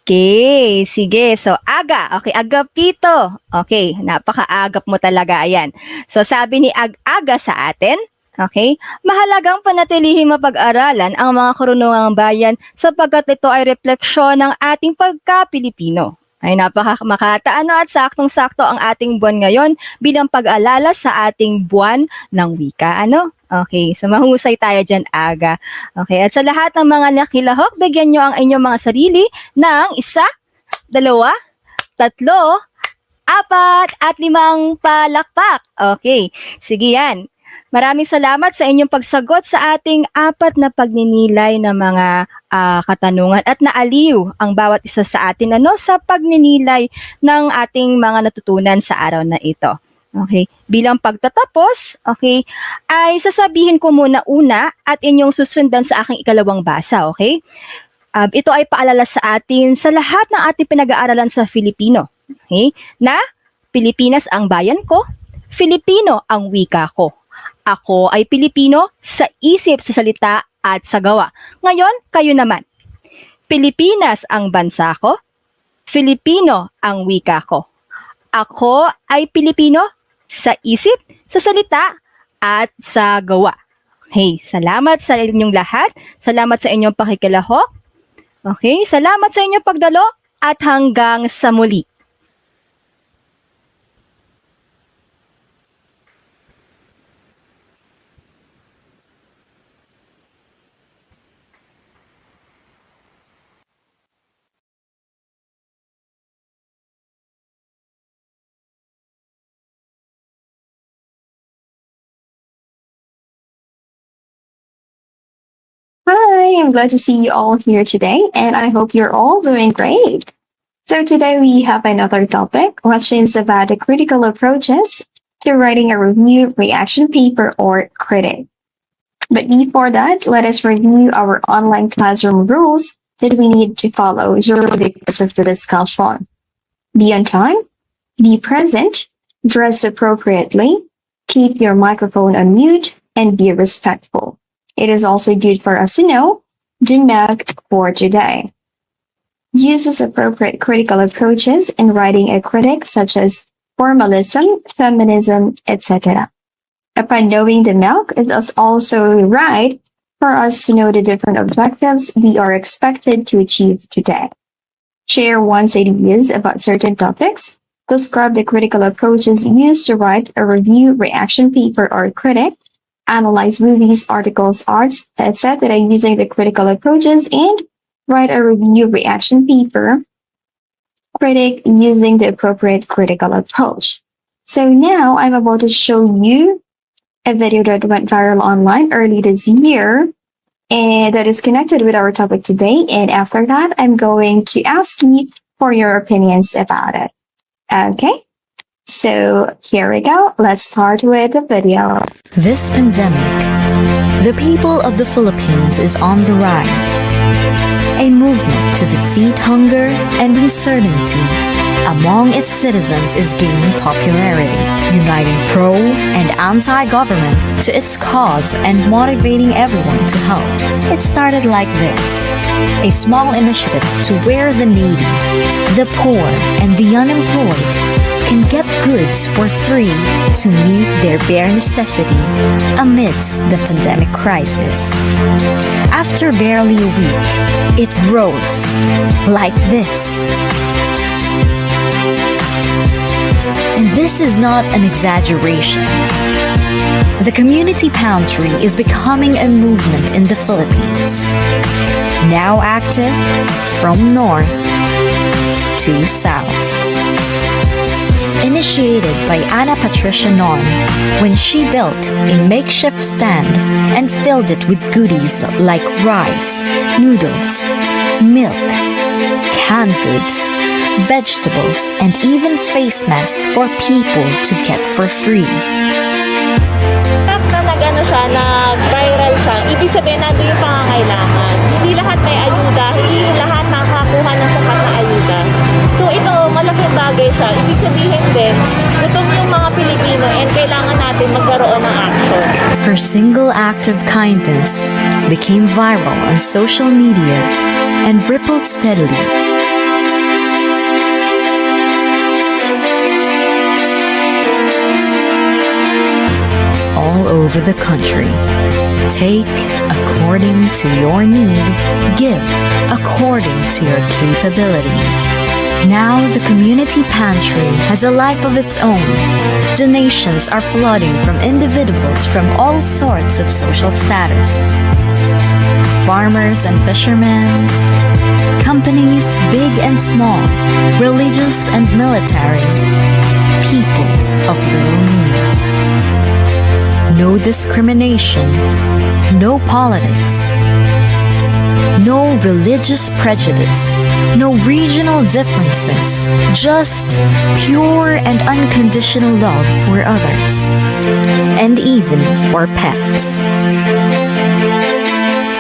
Speaker 15: Okay, sige. So, aga. Okay, agapito. Okay, napaka-agap mo talaga. Ayan. So, sabi ni aga sa atin, okay, mahalagang panatilihing mapag-aralan ang mga karunungang bayan sapagkat ito ay refleksyon ng ating pagka-Pilipino. Ay makataano at saktong-sakto ang ating buwan ngayon bilang pag-alala sa ating buwan ng wika. Ano? Okay, so mahusay tayo dyan, Aga. Okay, at sa lahat ng mga nakilahok, bigyan nyo ang inyong mga sarili ng 1, 2, 3, 4, at 5 palakpak. Okay, sige yan. Maraming salamat sa inyong pagsagot sa ating 4 na pagninilay ng mga katanungan at naaliw ang bawat isa sa atin sa pagninilay ng ating mga natutunan sa araw na ito. Okay, bilang pagtatapos, okay, ay sasabihin ko muna una at inyong susundan sa aking ikalawang basa, okay? Ito ay paalala sa atin sa lahat ng ating pinag-aaralan sa Filipino, okay? Na Pilipinas ang bayan ko, Filipino ang wika ko. Ako ay Pilipino sa isip, sa salita at sa gawa. Ngayon, kayo naman. Pilipinas ang bansa ko, Filipino ang wika ko. Ako ay Pilipino sa isip, sa salita at sa gawa. Hey, salamat sa inyong lahat. Salamat sa inyong pakikilahok. Okay, salamat sa inyong pagdalo at hanggang sa muli.
Speaker 16: Hi, I'm glad to see you all here today, and I hope you're all doing great. So today we have another topic, which is about the critical approaches to writing a review, reaction paper, or critic. But before that, let us review our online classroom rules that we need to follow during the course of the discussion. Be on time, be present, dress appropriately, keep your microphone on mute, and be respectful. It is also good for us to know the math for today. Uses appropriate critical approaches in writing a critic, such as formalism, feminism, etc. Upon knowing the math, it is also right for us to know the different objectives we are expected to achieve today. Share one's ideas about certain topics. Describe the critical approaches used to write a review, reaction paper, or critic. Analyze movies, articles, arts, etc. using the critical approaches, and write a review, reaction paper, critic using the appropriate critical approach. So now I'm about to show you a video that went viral online early this year, and that is connected with our topic today. And after that, I'm going to ask you for your opinions about it. Okay? So here we go. Let's start with the video.
Speaker 17: This pandemic, the people of the Philippines is on the rise. A movement to defeat hunger and uncertainty among its citizens is gaining popularity, uniting pro and anti-government to its cause and motivating everyone to help. It started like this: a small initiative to where the needy, the poor, and the unemployed can get goods for free to meet their bare necessity amidst the pandemic crisis. After barely a week, it grows like this. And this is not an exaggeration. The community pantry is becoming a movement in the Philippines, now active from north to south. Initiated by Ana Patricia Norm when she built a makeshift stand and filled it with goodies like rice, noodles, milk, canned goods, vegetables, and even face masks for people to get for free.
Speaker 8: Nag-viral siya, ibig sabihin nandun yung pangangailangan. Hindi lahat may ayuda, hindi lahat nakakuha ng sapat na ayuda. So ito, malaking bagay siya. Ibig sabihin din, gutom yung mga Pilipino and kailangan natin magkaroon ng action.
Speaker 17: Her single act of kindness became viral on social media and rippled steadily. All over the country. Take according to your need, give according to your capabilities. Now the community pantry has a life of its own. Donations are flooding from individuals from all sorts of social status. Farmers and fishermen, companies big and small, religious and military, people of little means. No discrimination, no politics, no religious prejudice, no regional differences, just pure and unconditional love for others, and even for pets.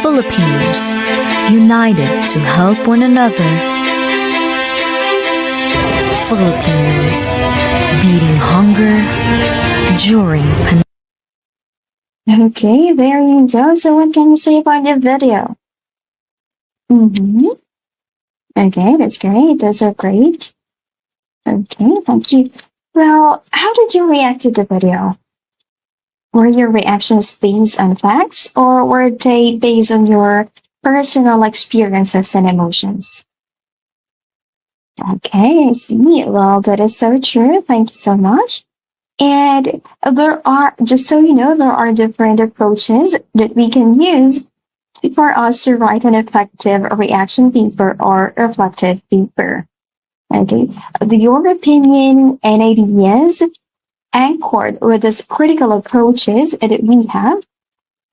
Speaker 17: Filipinos, united to help one another. Filipinos, beating hunger during pandemic.
Speaker 16: Okay, there you go. So what can you say about the video? Okay, that's great. Those are great. Okay, thank you. Well, how did you react to the video? Were your reactions based on facts, or were they based on your personal experiences and emotions? Okay, I see. Well, that is so true. Thank you so much. And there are, just so you know, there are different approaches that we can use for us to write an effective reaction paper or reflective paper. Okay, your opinion and ideas anchored with these critical approaches that we have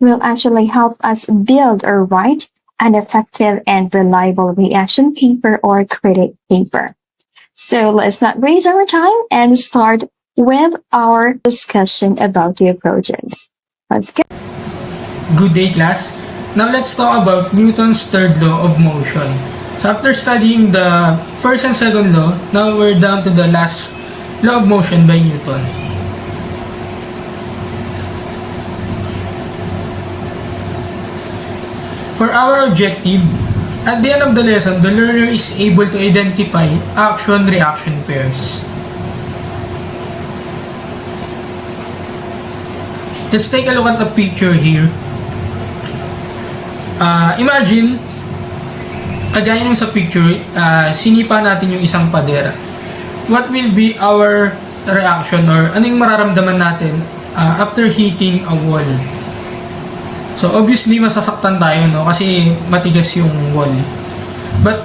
Speaker 16: will actually help us build or write an effective and reliable reaction paper or critic paper. So let's not waste our time and start with our discussion about the approaches. Let's go.
Speaker 18: Good day, class. Now let's talk about Newton's third law of motion. So after studying the first and second law, now we're down to the last law of motion by Newton. For our objective, at the end of the lesson, the learner is able to identify action-reaction pairs. Let's take a look at the picture here. Imagine, kagaya nung sa picture, sinipa natin yung isang padera. What will be our reaction or ano yung mararamdaman natin after hitting a wall? So obviously masasaktan tayo, no, kasi matigas yung wall. But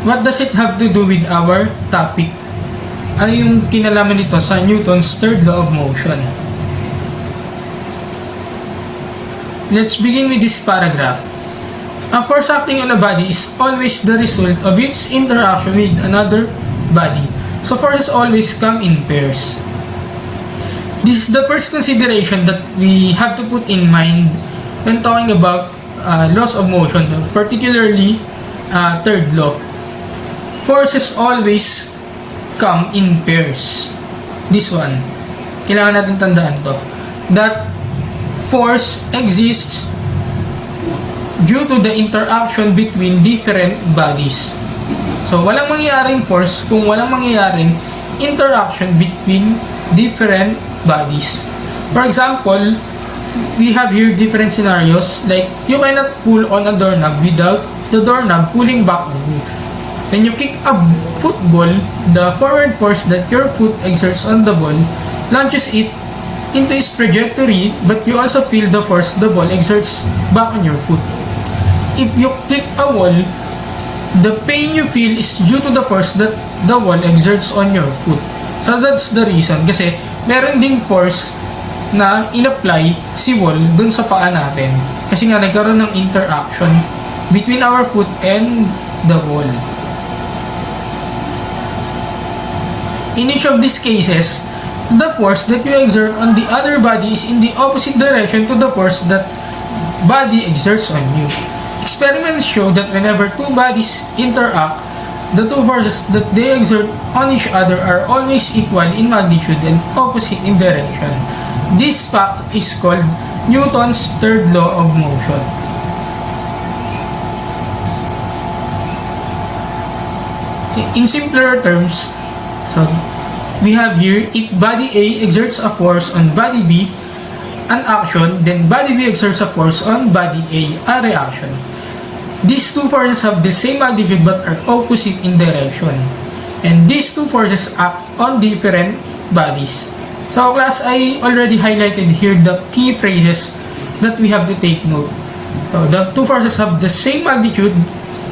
Speaker 18: what does it have to do with our topic? Ano yung kinalaman nito sa Newton's third law of motion? Let's begin with this paragraph. A force acting on a body is always the result of its interaction with another body. So forces always come in pairs. This is the first consideration that we have to put in mind when talking about laws of motion, particularly third law. Forces always come in pairs. This one, kailangan natin tandaan to. That force exists due to the interaction between different bodies. So, walang mangyayaring force kung walang mangyayaring interaction between different bodies. For example, we have here different scenarios, like you cannot pull on a doorknob without the doorknob pulling back on you. When you kick a football, the forward force that your foot exerts on the ball launches it into its trajectory, but you also feel the force the ball exerts back on your foot. If you kick a wall, the pain you feel is due to the force that the wall exerts on your foot. So that's the reason. Kasi meron ding force na in-apply si wall dun sa paa natin. Kasi nga nagkaroon ng interaction between our foot and the wall. In each of these cases, the force that you exert on the other body is in the opposite direction to the force that body exerts on you. Experiments show that whenever two bodies interact, the two forces that they exert on each other are always equal in magnitude and opposite in direction. This fact is called Newton's third law of motion. In simpler terms, so we have here, if body A exerts a force on body B, an action, then body B exerts a force on body A reaction. These two forces have the same magnitude but are opposite in direction. And these two forces act on different bodies. So class, I already highlighted here the key phrases that we have to take note. So the two forces have the same magnitude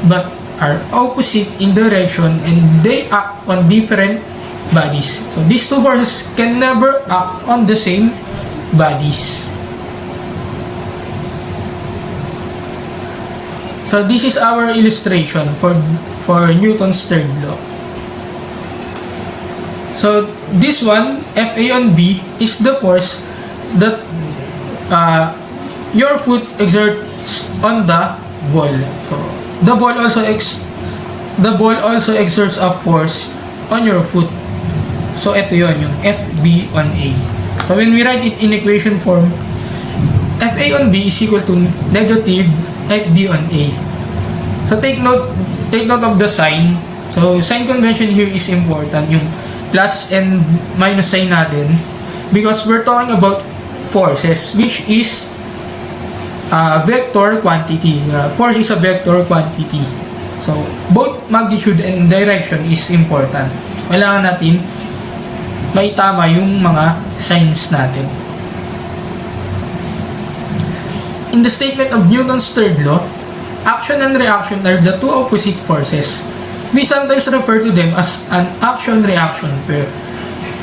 Speaker 18: but are opposite in direction and they act on different bodies. So these two forces can never act on the same bodies. So this is our illustration for Newton's third law. So this one, Fa on B, is the force that your foot exerts on the ball. So the ball also exerts a force on your foot. So ito yun, yung Fb on A. So when we write it in equation form, Fa on B is equal to negative Fb on A. So take note of the sign. So sign convention here is important, yung plus and minus sign natin, because we're talking about forces, which is vector quantity. Force is a vector quantity. So both magnitude and direction is important. Kailangan natin maitama yung mga signs natin. In the statement of Newton's third law, action and reaction are the two opposite forces. We sometimes refer to them as an action-reaction pair.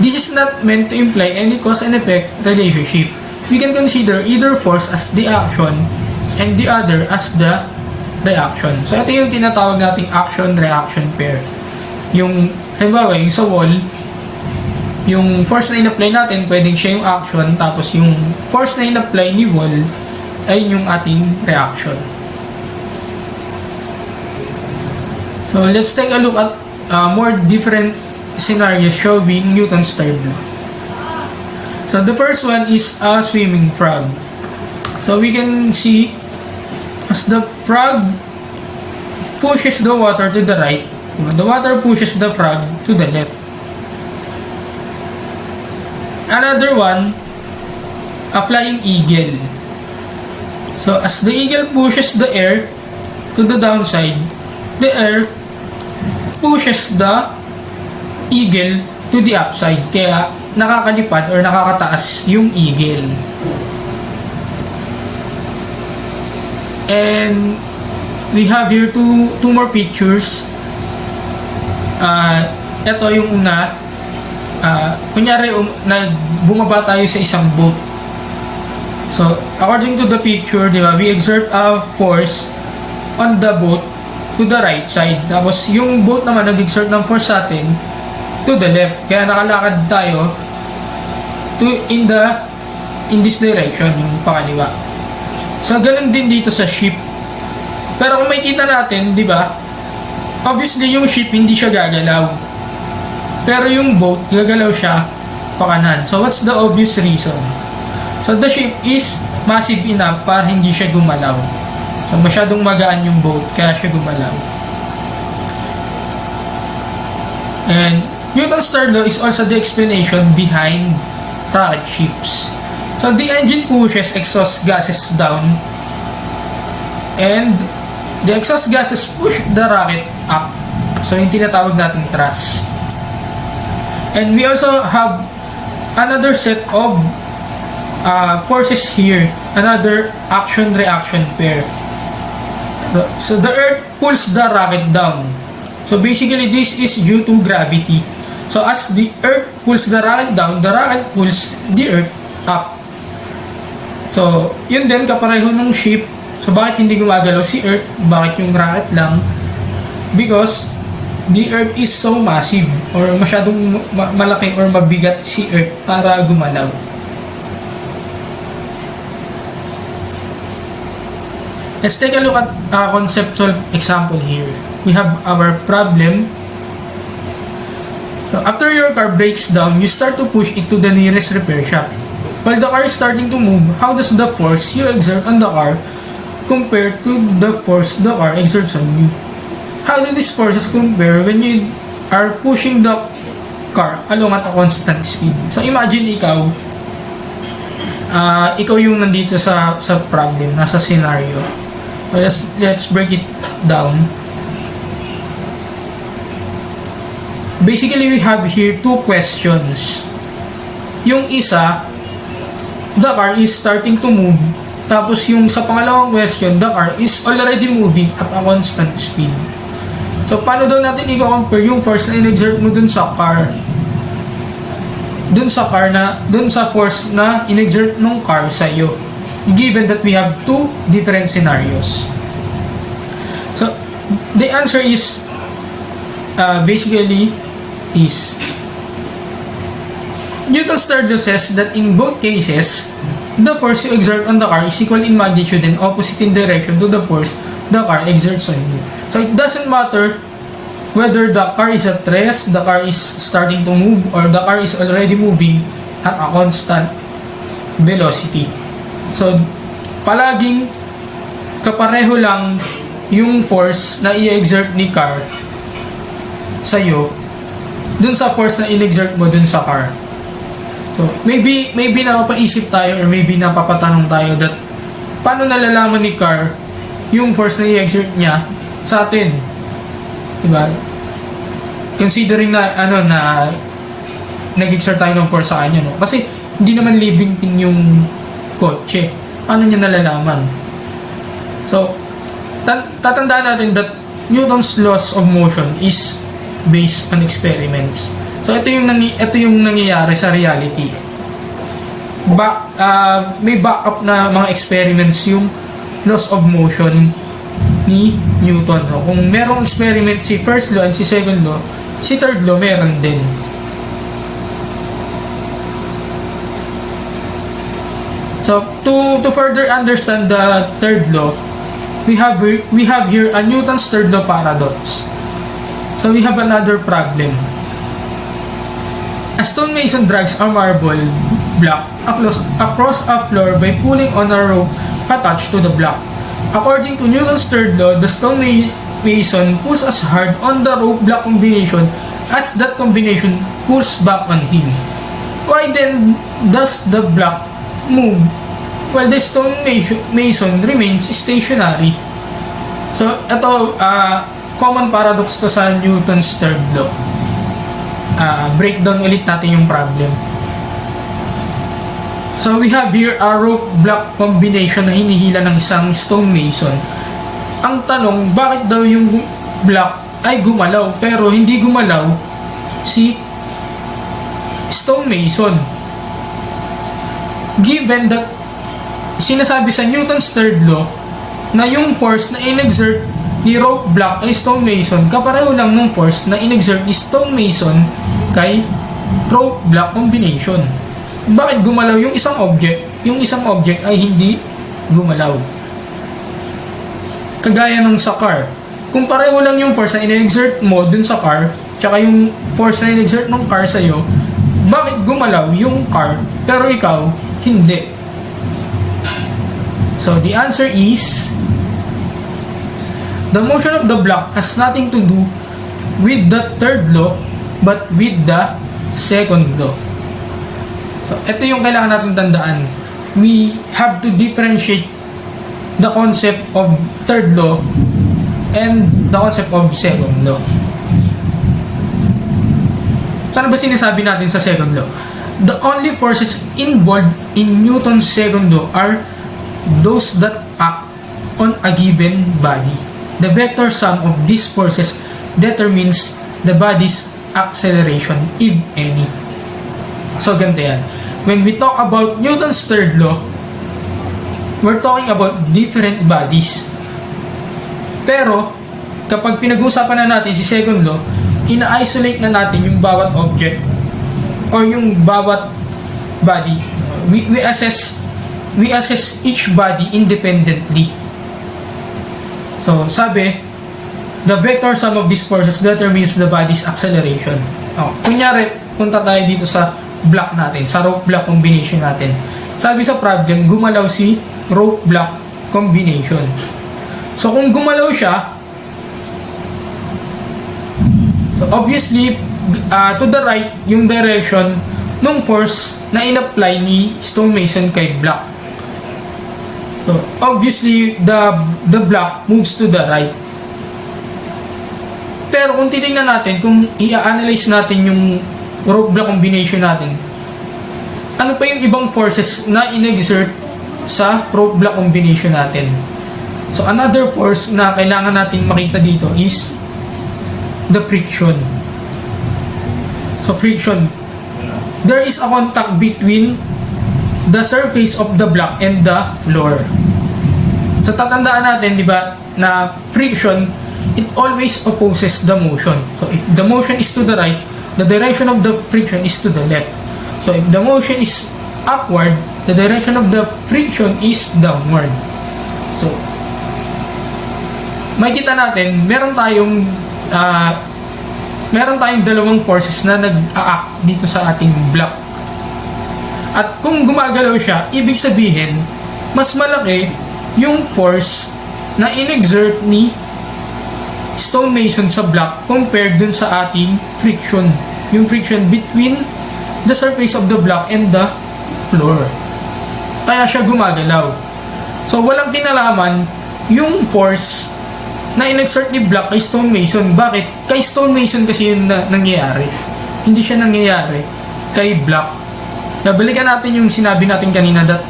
Speaker 18: This is not meant to imply any cause and effect relationship. We can consider either force as the action and the other as the reaction. So ito yung tinatawag nating action-reaction pair. Yung, halimbawa, yung sa wall, yung force na in-apply natin, pwedeng siya yung action, tapos yung force na in-apply ni wall ay yung ating reaction. So let's take a look at more different scenarios showing Newton's third law. So the first one is a swimming frog. So we can see as the frog pushes the water to the right, the water pushes the frog to the left. Another one, a flying eagle. So as the eagle pushes the air to the downside, the air pushes the eagle to the upside. Kaya nakakalipad or nakakataas yung eagle. And we have here two more pictures. Ito yung una. Kunyari, bumaba tayo sa isang boat. So, according to the picture, di ba, we exert a force on the boat to the right side. Tapos, yung boat naman nag-exert ng force sa atin to the left. Kaya nakalakad tayo in this direction, yung pakaliwa. So, ganun din dito sa ship. Pero kung makikita natin, di ba, obviously yung ship hindi siya gagalaw. Pero yung boat, gagalaw siya pakanan. So, what's the obvious reason? So, the ship is massive enough para hindi siya gumalaw. So, masyadong magaan yung boat, kaya siya gumalaw. And Newton's third law is also the explanation behind rocket ships. So, the engine pushes exhaust gases down and the exhaust gases push the rocket up. So, yung tinatawag nating thrust. And we also have another set of forces here, another action-reaction pair. So the earth pulls the rocket down. So basically this is due to gravity. So as the earth pulls the rocket down, the rocket pulls the earth up. So yun din, kapareho ng ship. So bakit hindi gumagalaw si earth? Bakit yung rocket lang? Because the earth is so massive or masyadong malaki or mabigat si earth para gumalaw. Let's take a look at a conceptual example here. We have our problem. So after your car breaks down, you start to push it to the nearest repair shop. While the car is starting to move, how does the force you exert on the car compare to the force the car exerts on you? How do these forces compare when you are pushing the car along at a constant speed? So imagine ikaw yung nandito sa problem, nasa scenario. Let's break it down. Basically, we have here two questions. Yung isa, the car is starting to move. Tapos yung sa pangalawang question, the car is already moving at a constant speed. So, paano daw natin i-compare yung force na in-exert mo dun sa car? Dun sa force na in-exert ng car sa'yo. Given that we have two different scenarios. So, the answer is basically is Newton's third law says that in both cases, the force you exert on the car is equal in magnitude and opposite in direction to the force the car exerts on you. So it doesn't matter whether the car is at rest, the car is starting to move, or the car is already moving at a constant velocity. So, palaging kapareho lang yung force na i-exert ni car sa'yo dun sa force na in-exert mo dun sa car. So, maybe napapaisip tayo or maybe napapatanong tayo that paano nalalaman ni car yung force na i-exert niya sa atin? Diba? Considering na nag-exert tayo ng force sa kanya, no? Kasi hindi naman living thing yung kotse. Paano niya nalalaman? So, tatandaan natin that Newton's laws of motion is based on experiments. So, ito yung nangyayari sa reality. May backup na mga experiments yung laws of motion ni Newton. So, kung merong experiment si first law and si second law, si third law meron din. So, to further understand the third law, we have here a Newton's third law paradox. So, we have another problem. A stonemason drags a marble block across a floor by pulling on a rope attached to the block. According to Newton's third law, the stonemason pulls as hard on the rope block combination as that combination pulls back on him. Why then does the block move while the stonemason remains stationary? So, ito, common paradox to sa Newton's third law. Breakdown ulit natin yung problem. So, we have here a rope block combination na hinihila ng isang stonemason. Ang tanong, bakit daw yung block ay gumalaw pero hindi gumalaw si stonemason? Given that sinasabi sa Newton's third law na yung force na in-exert ni rope block ay stonemason, kapareho lang ng force na in-exert ni stonemason kay rope block combination. Bakit gumalaw yung isang object? Yung isang object ay hindi gumalaw. Kagaya nung sa car. Kung pareho lang yung force na in-exert mo dun sa car, tsaka yung force na in-exert ng car sa'yo, bakit gumalaw yung car pero ikaw hindi? So the answer is the motion of the block has nothing to do with the third law but with the second law. So, ito yung kailangan natin tandaan. We have to differentiate the concept of third law and the concept of second law. So, ano ba sinasabi natin sa second law? The only forces involved in Newton's second law are those that act on a given body. The vector sum of these forces determines the body's acceleration, if any. So, ganito yan. When we talk about Newton's third law, we're talking about different bodies. Pero, kapag pinag-uusapan na natin si second law, ina-isolate na natin yung bawat object or yung bawat body. We assess each body independently. So, sabi, the vector sum of these forces determines the body's acceleration. Kunyari, punta tayo dito sa block natin, sa rope block combination natin. Sabi sa problem, gumalaw si rope block combination. So, kung gumalaw siya, so obviously, to the right, yung direction ng force na in-apply ni stonemason kay block. So, obviously, the block moves to the right. Pero kung titingnan natin, kung i-analyze natin yung rope block combination natin, ano pa yung ibang forces na in-exert sa rope block combination natin? So, another force na kailangan natin makita dito is the friction. So, friction. There is a contact between the surface of the block and the floor. So, tatandaan natin, di ba, na friction, it always opposes the motion. So, if the motion is to the right, the direction of the friction is to the left. So, if the motion is upward, the direction of the friction is downward. So, makikita natin, meron tayong dalawang forces na nag-a-act dito sa ating block. At kung gumagalaw siya, ibig sabihin, mas malaki yung force na in-exert ni stonemason sa block compared dun sa ating friction. Yung friction between the surface of the block and the floor. Kaya siya gumagalaw. So, walang kinalaman yung force na in-exert ni block kay stonemason. Bakit? Kay stonemason kasi yun na nangyayari. Hindi siya nangyayari kay block. Nabalikan natin yung sinabi natin kanina that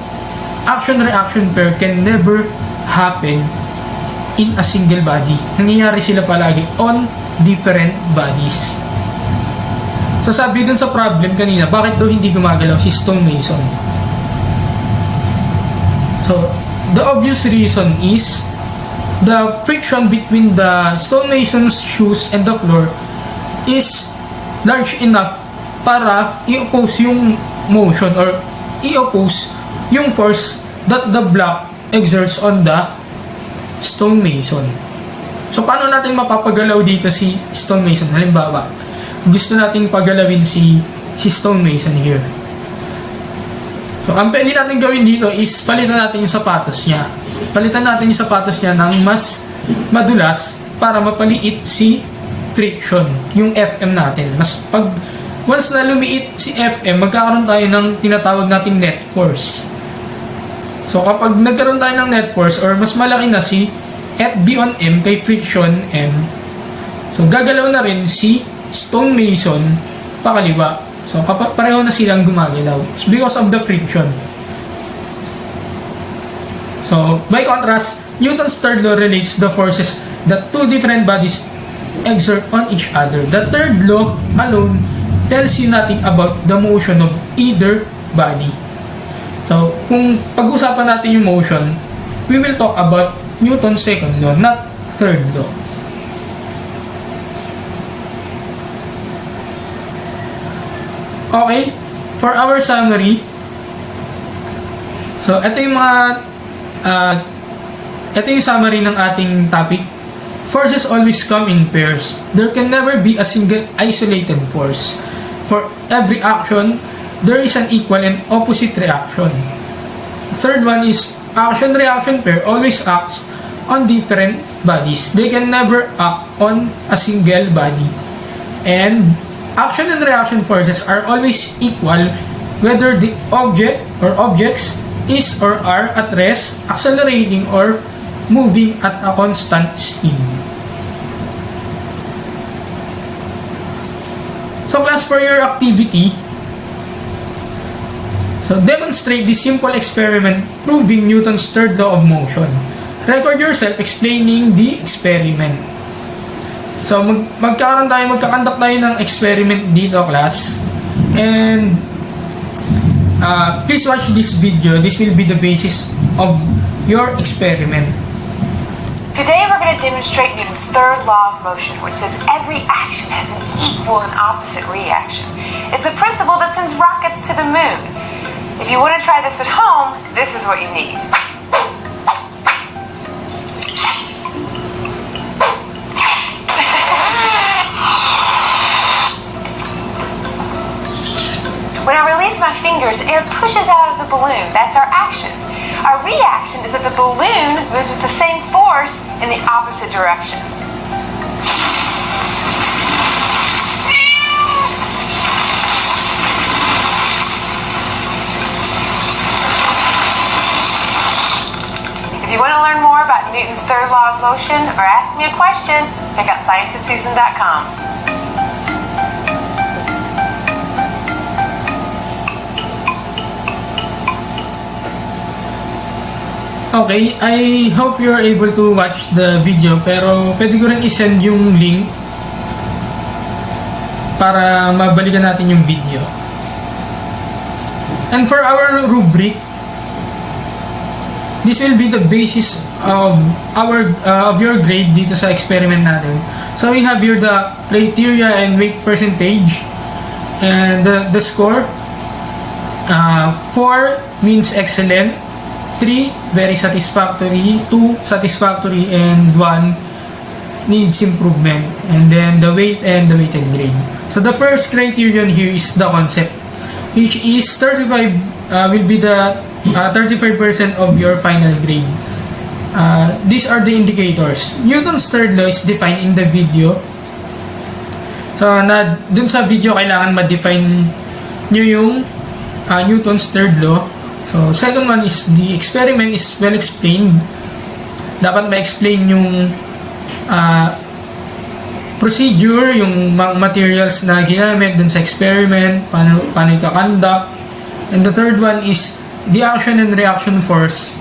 Speaker 18: action-reaction pair can never happen in a single body. Nangyayari sila palagi on different bodies. So sabi dun sa problem kanina, bakit daw hindi gumagalaw si stonemason? So, the obvious reason is the friction between the stonemason's shoes and the floor is large enough para i-oppose yung motion or i-oppose yung force that the block exerts on the stonemason. So, paano natin mapapagalaw dito si stonemason? Halimbawa, gusto natin pagalawin si stonemason here. So, ang pwede natin gawin dito is palitan natin yung sapatos niya. Palitan natin yung sapatos niya ng mas madulas para mapaliit si friction, yung FM natin. Once na lumiit si FM, magkakaroon tayo ng tinatawag nating net force. So, kapag nagkaroon tayo ng net force or mas malaki na si FB on M kay friction M, so gagalaw na rin si stonemason pakaliwa. So, pareho na silang gumagalaw. It's because of the friction. So, by contrast, Newton's third law relates the forces that two different bodies exert on each other. The third law alone tells you nothing about the motion of either body. So, kung pag-usapan natin yung motion, we will talk about Newton's second law, not third law. Okay, for our summary, so ito yung summary ng ating topic. Forces always come in pairs. There can never be a single isolated force. For every action, there is an equal and opposite reaction. Third one is action-reaction pair always acts on different bodies. They can never act on a single body. And action and reaction forces are always equal whether the object or objects is or are at rest, accelerating, or moving at a constant speed. So class, for your activity, so demonstrate this simple experiment proving Newton's third law of motion. Record yourself explaining the experiment. So magkakandak tayo ng experiment dito, class. And please watch this video. This will be the basis of your experiment.
Speaker 19: Today we're going to demonstrate Newton's third law of motion, which says every action has an equal and opposite reaction. It's the principle that sends rockets to the moon. If you want to try this at home, this is what you need. When I release my fingers, air pushes out of the balloon. That's our action. Our reaction is that the balloon moves with the same force in the opposite direction. Newton's third law of motion or ask me a question, check out scientistsusan.com.
Speaker 18: Okay, I hope you're able to watch the video, pero pwede ko rin isend yung link para mabalikan natin yung video. And for our rubric, this will be the basis of your grade dito sa experiment natin. So we have here the criteria and weight percentage and the score. 4 means excellent, 3 very satisfactory, 2 satisfactory, and 1 needs improvement. And then the weight and the weighted grade. So the first criterion here is the concept, which is 35 will be the 35% of your final grade. These are the indicators. Newton's third law is defined in the video. So dun sa video kailangan ma-define nyo yung Newton's third law. So second one is the experiment is well explained. Dapat ma-explain yung procedure, yung materials na ginamit dun sa experiment, paano i-conduct. And the third one is the action and reaction force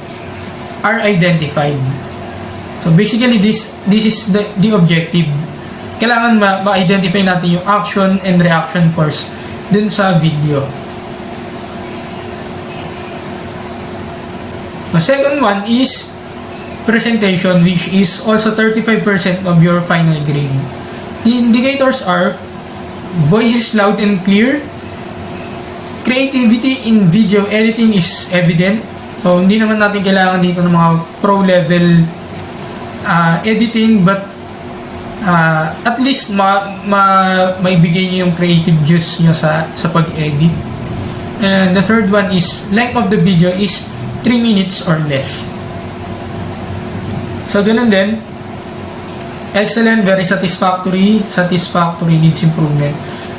Speaker 18: are identified. So basically this is the objective. Kailangan ma-identify natin yung action and reaction force dun sa video. The second one is presentation, which is also 35% of your final grade. The indicators are voice is loud and clear, creativity in video editing is evident. So hindi naman natin kailangan dito ng mga pro level editing, but at least maibigay niyo yung creative juice niyo sa pag-edit. And the third one is length of the video is 3 minutes or less. So ganun din, excellent, very satisfactory, satisfactory needs improvement.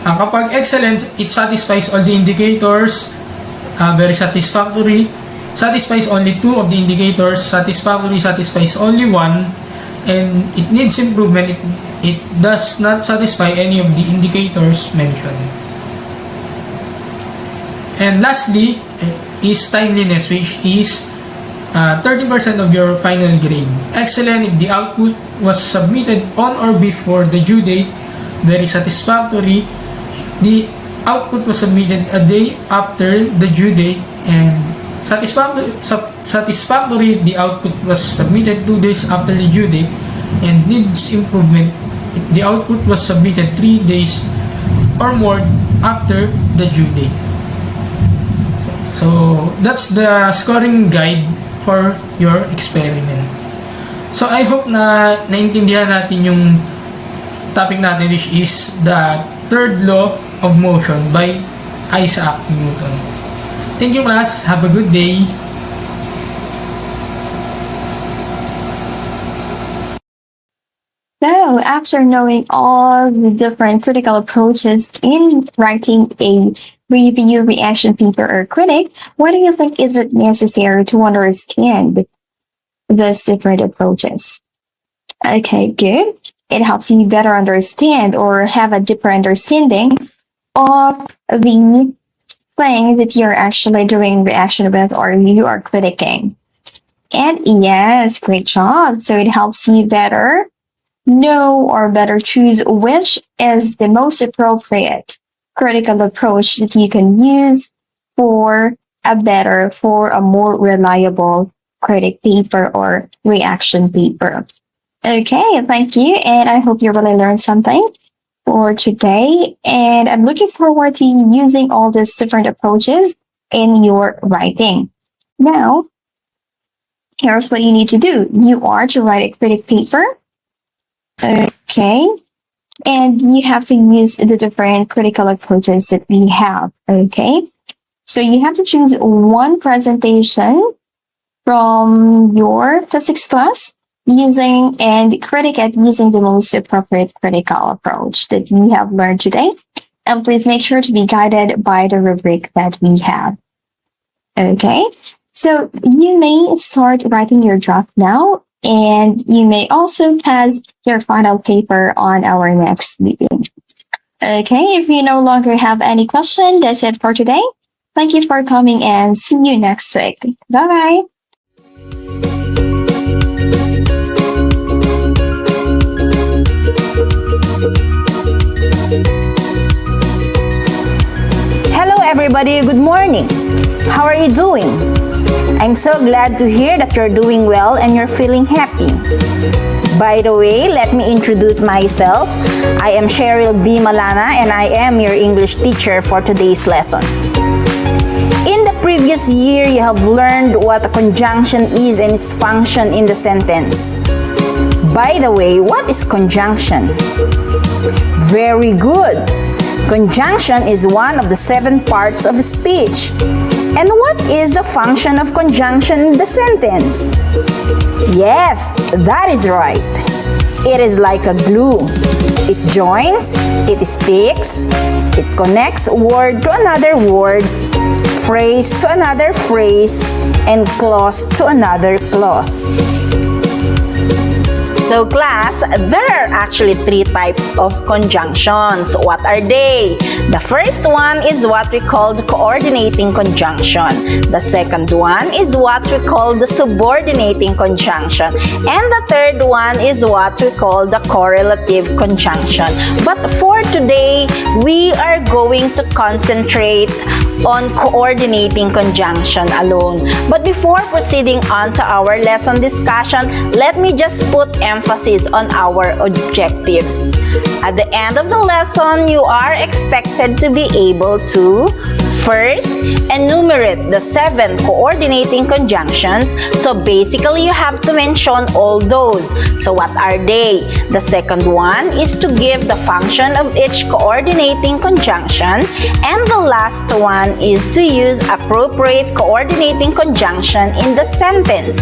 Speaker 18: Kapag excellent, it satisfies all the indicators, very satisfactory, satisfies only 2 of the indicators, satisfactory satisfies only 1, and it needs improvement, it does not satisfy any of the indicators mentioned. And lastly is timeliness, which is 30% of your final grade. Excellent if the output was submitted on or before the due date. Very satisfactory, the output was submitted a day after the due date. And satisfactory, the output was submitted 2 days after the due date. And needs improvement if the output was submitted 3 days or more after the due date. So that's the scoring guide for your experiment. So I hope na naintindihan natin yung topic natin, which is the third law of motion by Isaac Newton. Thank you, class. Have a good day.
Speaker 16: So, after knowing all the different critical approaches in writing a review, reaction paper, or critic, what do you think is it necessary to understand these different approaches? Okay, good. It helps you better understand or have a deeper understanding of the thing that you're actually doing reaction with or you are critiquing. And yes, great job. So it helps you better know or better choose which is the most appropriate critical approach that you can use for a more reliable critic paper or reaction paper. Okay, thank you, and I hope you really learned something for today, and I'm looking forward to using all these different approaches in your writing. Now, here's what you need to do. You are to write a critic paper. Okay. And you have to use the different critical approaches that we have. Okay. So you have to choose one presentation from your physics class and critic it using the most appropriate critical approach that we have learned today. And please make sure to be guided by the rubric that we have. Okay. So you may start writing your draft now. and you may also pass your final paper on our next meeting. Okay, if you no longer have any question, that's it for today. Thank you for coming and see you next week. Bye-bye.
Speaker 20: Hello everybody, good morning. How are you doing? I'm so glad to hear that you're doing well and you're feeling happy. By the way, let me introduce myself. I am Cheryl B. Malana and I am your English teacher for today's lesson. In the previous year, you have learned what a conjunction is and its function in the sentence. By the way, what is conjunction? Very good! Conjunction is one of the 7 parts of speech. And what is the function of conjunction in the sentence? Yes, that is right. It is like a glue. It joins, it sticks, it connects word to another word, phrase to another phrase, and clause to another clause.
Speaker 21: So class, there are actually 3 types of conjunctions. What are they? The first one is what we call the coordinating conjunction. The second one is what we call the subordinating conjunction. And the third one is what we call the correlative conjunction. But for today, we are going to concentrate on coordinating conjunction alone. But before proceeding on to our lesson discussion, let me just put emphasis on our objectives. At the end of the lesson, you are expected to be able to first, enumerate the 7 coordinating conjunctions. So basically, you have to mention all those. So what are they? The second one is to give the function of each coordinating conjunction. And the last one is to use appropriate coordinating conjunction in the sentence.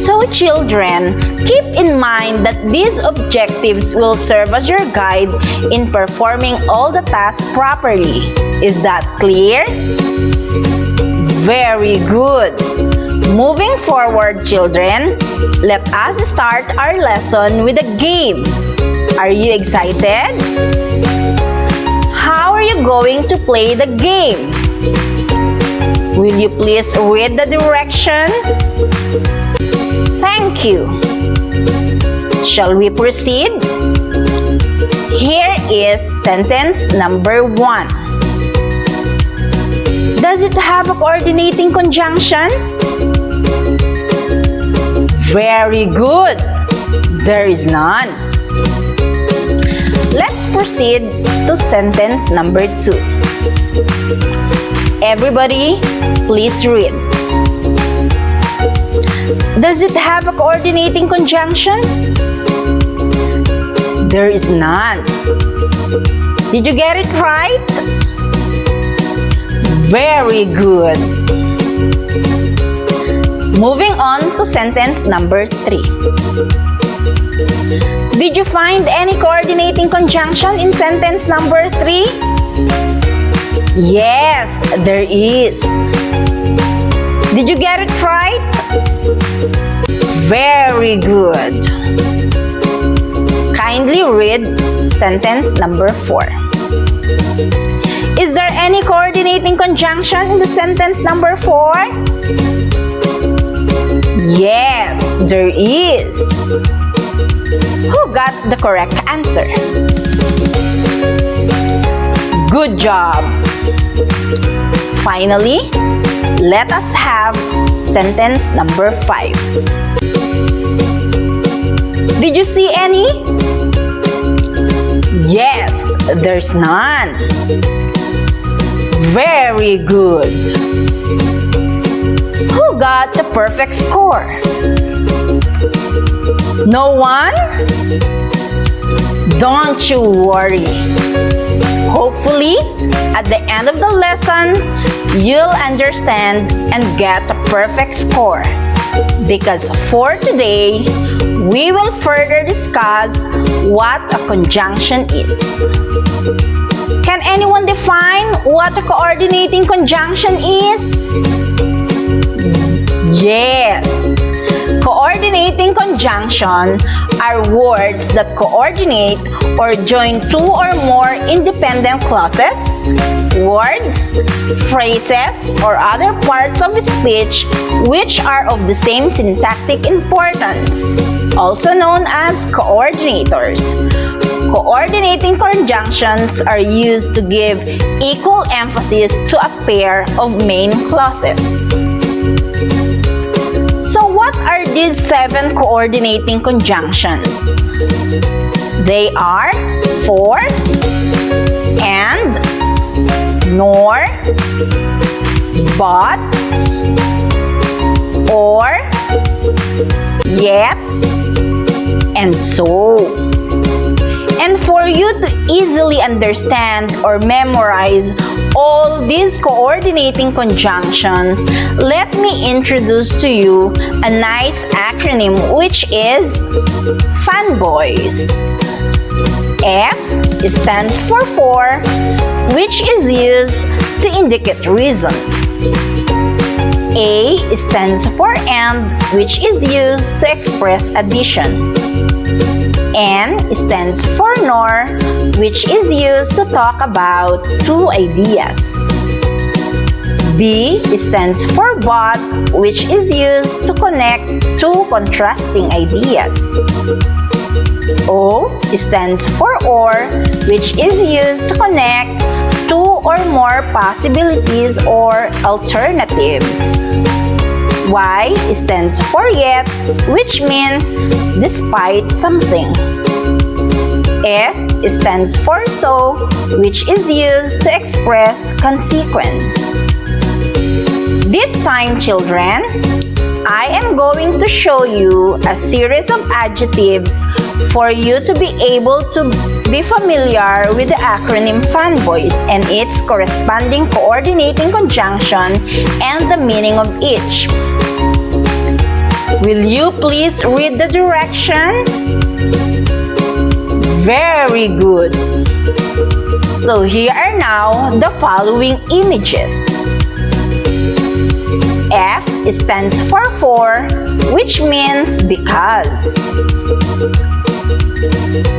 Speaker 21: So children, keep in mind that these objectives will serve as your guide in performing all the tasks properly. Is that clear? Very good. Moving forward, children, let us start our lesson with a game. Are you excited? How are you going to play the game? Will you please read the direction? Thank you. Shall we proceed? Here is sentence number 1. Does it have a coordinating conjunction? Very good. There is none. Let's proceed to sentence number 2. Everybody, please read. Does it have a coordinating conjunction? There is none. Did you get it right? Very good. Moving on to sentence number 3. Did you find any coordinating conjunction in sentence number 3? Yes, there is. Did you get it right? Very good. Kindly read sentence number 4. Is there any coordinating conjunction in the sentence number 4? Yes, there is. Who got the correct answer? Good job. Finally, let us have sentence number 5. Did you see any? Yes, there's none. Very good. Who got the perfect score? No one? Don't you worry. Hopefully, at the end of the lesson, you'll understand and get a perfect score. Because for today, we will further discuss what a conjunction is. Can anyone define what a coordinating conjunction is? Yes. Coordinating conjunction conjunction are words that coordinate or join two or more independent clauses, words, phrases, or other parts of speech which are of the same syntactic importance, also known as coordinators. Coordinating conjunctions are used to give equal emphasis to a pair of main clauses. So what are these 7 coordinating conjunctions? They are for, and, nor, but, or, yet, and so. And for you to easily understand or memorize all these coordinating conjunctions, let me introduce to you a nice acronym which is FANBOYS. F stands for, which is used to indicate reasons. A stands for and, which is used to express addition. N stands for nor, which is used to talk about two ideas. B stands for but, which is used to connect two contrasting ideas. O stands for or, which is used to connect two or more possibilities or alternatives. Y stands for yet, which means despite something. S stands for so, which is used to express consequence. This time, children, I am going to show you a series of adjectives for you to be able to be familiar with the acronym FANBOYS and its corresponding coordinating conjunction and the meaning of each. Will you please read the direction? Very good. So here are now the following images. F stands for, which means because.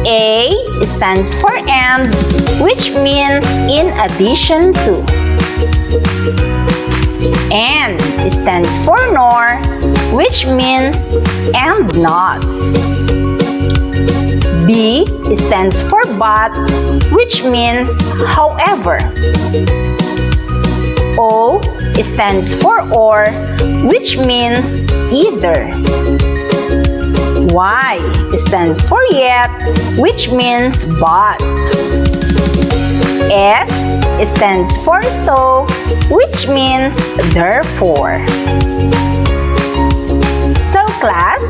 Speaker 21: A stands for and, which means in addition to. N stands for nor, which means and not. B stands for but, which means however. O stands for or, which means either. Y stands for yet, which means but. S stands for so, which means therefore. So class,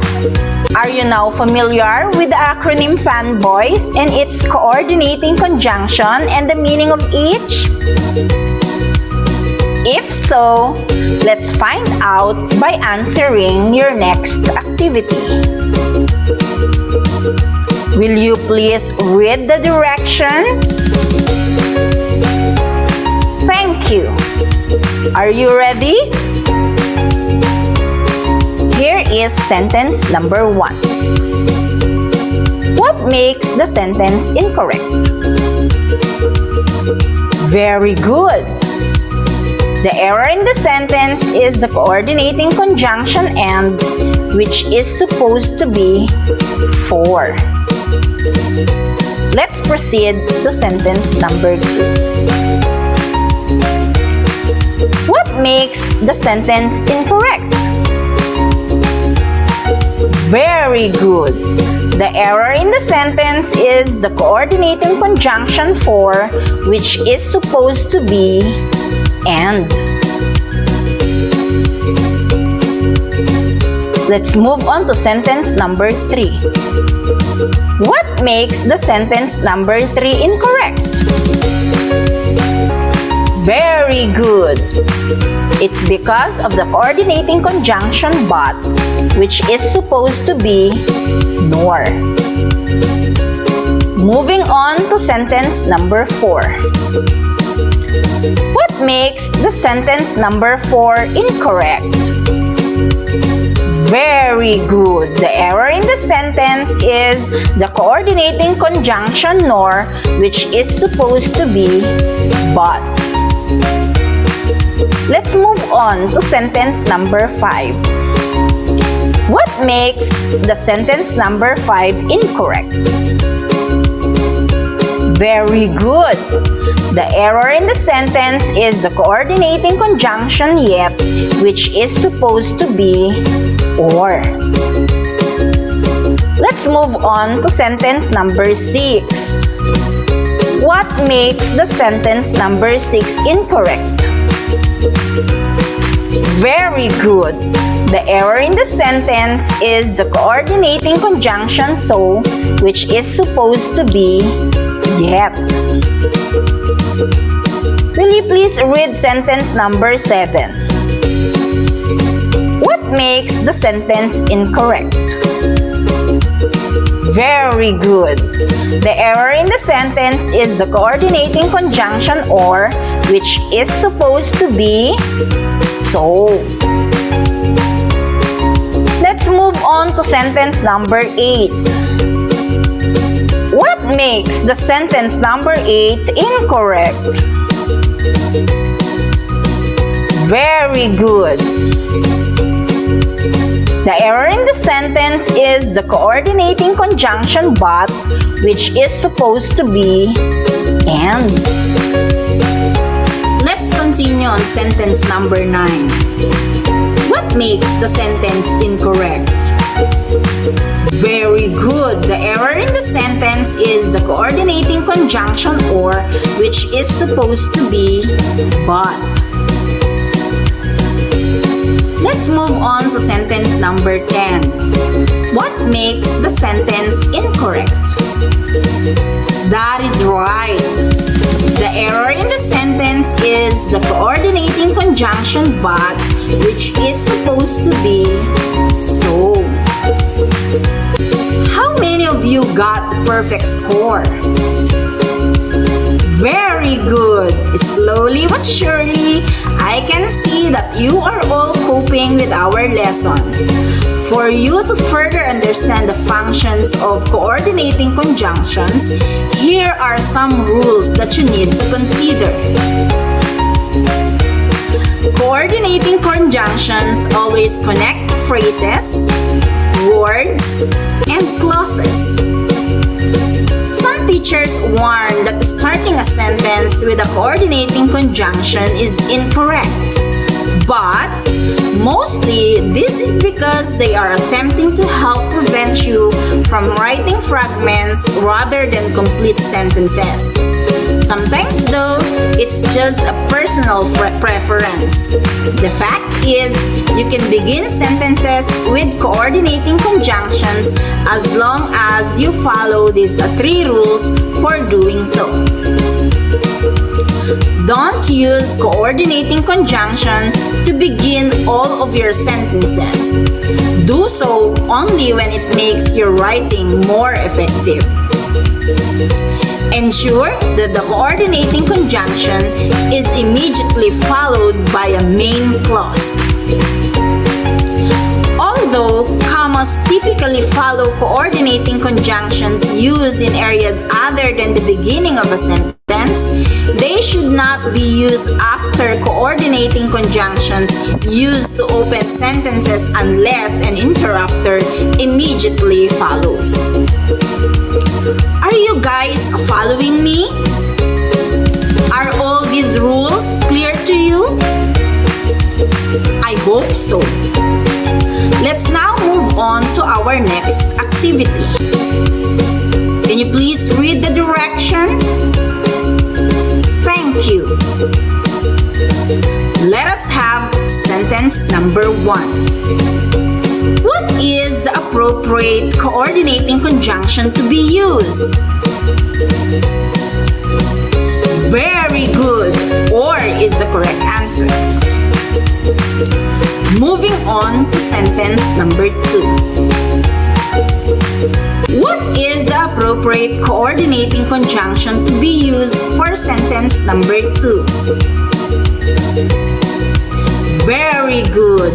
Speaker 21: are you now familiar with the acronym FANBOYS and its coordinating conjunction and the meaning of each? If so, let's find out by answering your next activity. Will you please read the direction? Thank you. Are you ready? Here is sentence number 1. What makes the sentence incorrect? Very good. The error in the sentence is the coordinating conjunction and, which is supposed to be for. Let's proceed to sentence number 2. What makes the sentence incorrect? Very good. The error in the sentence is the coordinating conjunction for, which is supposed to be and. Let's move on to sentence number 3. What makes the sentence number 3 incorrect? Very good. It's because of the coordinating conjunction but, which is supposed to be nor. Moving on to sentence number 4. What makes the sentence number 4 incorrect? Very Very good. The error in the sentence is the coordinating conjunction nor, which is supposed to be but. Let's move on to sentence number 5. What makes the sentence number 5 incorrect? Very good. The error in the sentence is the coordinating conjunction yet, which is supposed to be or. Let's move on to sentence number 6. What makes the sentence number 6 incorrect? Very good. The error in the sentence is the coordinating conjunction so, which is supposed to be yet. Will you please read sentence number 7? What makes the sentence incorrect? Very good. The error in the sentence is the coordinating conjunction or, which is supposed to be so. Let's move on to sentence number 8. What makes the sentence number 8 incorrect? Very good. The error in the sentence is the coordinating conjunction but, which is supposed to be and. Let's continue on sentence number 9. What makes the sentence incorrect? Very good. The error in the sentence is the coordinating conjunction or, which is supposed to be but. Let's move on to sentence number 10. What makes the sentence incorrect? That is right. The error in the sentence is the coordinating conjunction but, which is supposed to be so. How many of you got the perfect score? Very good. Slowly but surely, I can see that you are all coping with our lesson. For you to further understand the functions of coordinating conjunctions, here are some rules that you need to consider. Coordinating conjunctions always connect phrases, words, and clauses. Some teachers warn that starting a sentence with a coordinating conjunction is incorrect. But mostly this is because they are attempting to help prevent you from writing fragments rather than complete sentences. Sometimes though, it's just a personal preference. The fact is, you can begin sentences with coordinating conjunctions as long as you follow these 3 rules for doing so. Don't use coordinating conjunction to begin all of your sentences. Do so only when it makes your writing more effective. Ensure that the coordinating conjunction is immediately followed by a main clause. Although commas typically follow coordinating conjunctions used in areas other than the beginning of a sentence, they should not be used after coordinating conjunctions used to open sentences unless an interrupter immediately follows. Are you guys following me? Are all these rules clear to you? I hope so. Let's now move on to our next activity. Can you please read the direction? Thank you. Let us have sentence number 1. What is the appropriate coordinating conjunction to be used? Very good. Or is the correct answer. Moving on to sentence number 2. What is the appropriate coordinating conjunction to be used for sentence number 2? Very good.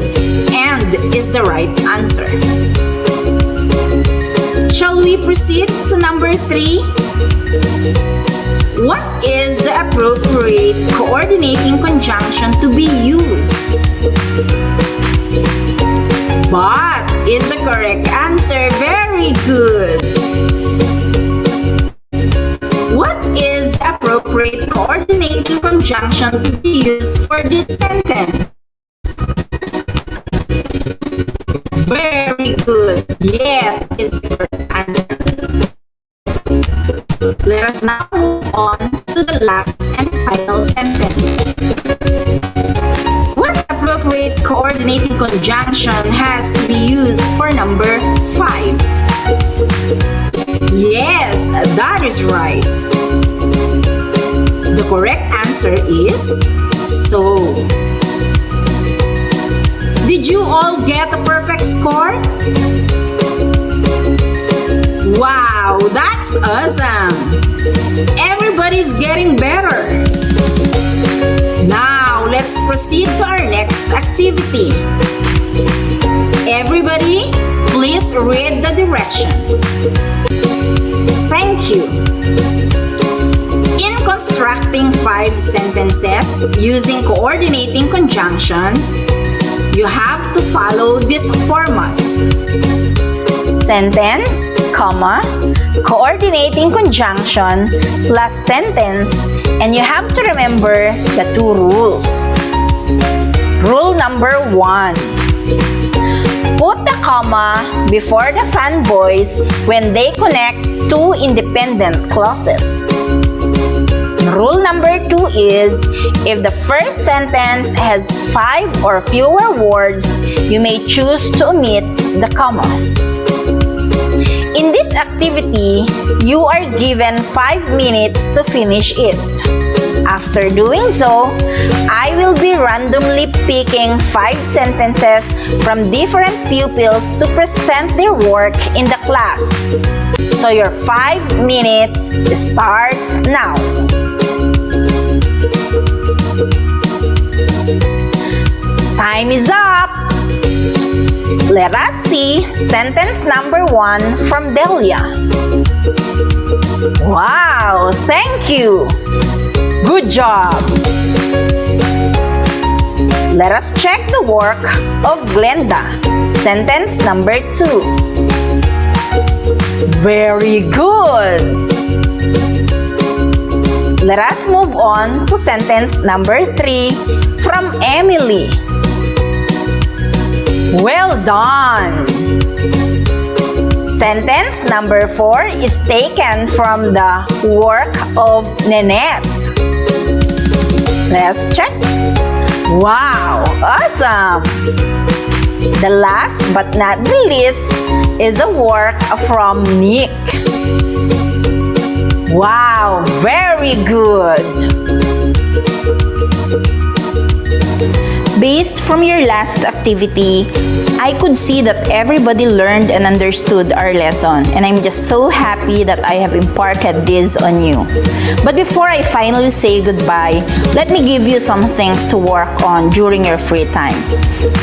Speaker 21: And is the right answer. Shall we proceed to number 3? What is the appropriate coordinating conjunction to be used? But is the correct answer. Very good. What is the appropriate coordinating conjunction to be used for this sentence? Very good. Yes, is the correct answer. Let us now move on to the last and final sentence. What appropriate coordinating conjunction has to be used for number 5? Yes, that is right. The correct answer is so. Did you all get a perfect score? Wow, that's awesome! Everybody's getting better. Now, let's proceed to our next activity. Everybody, please read the direction. Thank you. In constructing 5 sentences using coordinating conjunction, you have to follow this format. Sentence, comma, coordinating conjunction plus sentence, and you have to remember the 2 rules. Rule number 1. Put the comma before the fanboys when they connect 2 independent clauses. Rule number 2 is, if the first sentence has 5 or fewer words, you may choose to omit the comma. In this activity, you are given 5 minutes to finish it. After doing so, I will be randomly picking 5 sentences from different pupils to present their work in the class. So your 5 minutes starts now. Time is up! Let us see sentence number 1 from Delia. Wow, thank you! Good job! Let us check the work of Glenda. Sentence number 2. Very good! Let us move on to sentence number 3 from Emily. Well done! Sentence number 4 is taken from the work of Nenette. Let's check. Wow, awesome! The last but not the least is a work from Nick. Wow, very good! Based from your last activity, I could see that everybody learned and understood our lesson, and I'm just so happy that I have imparted this on you. But before I finally say goodbye, let me give you some things to work on during your free time.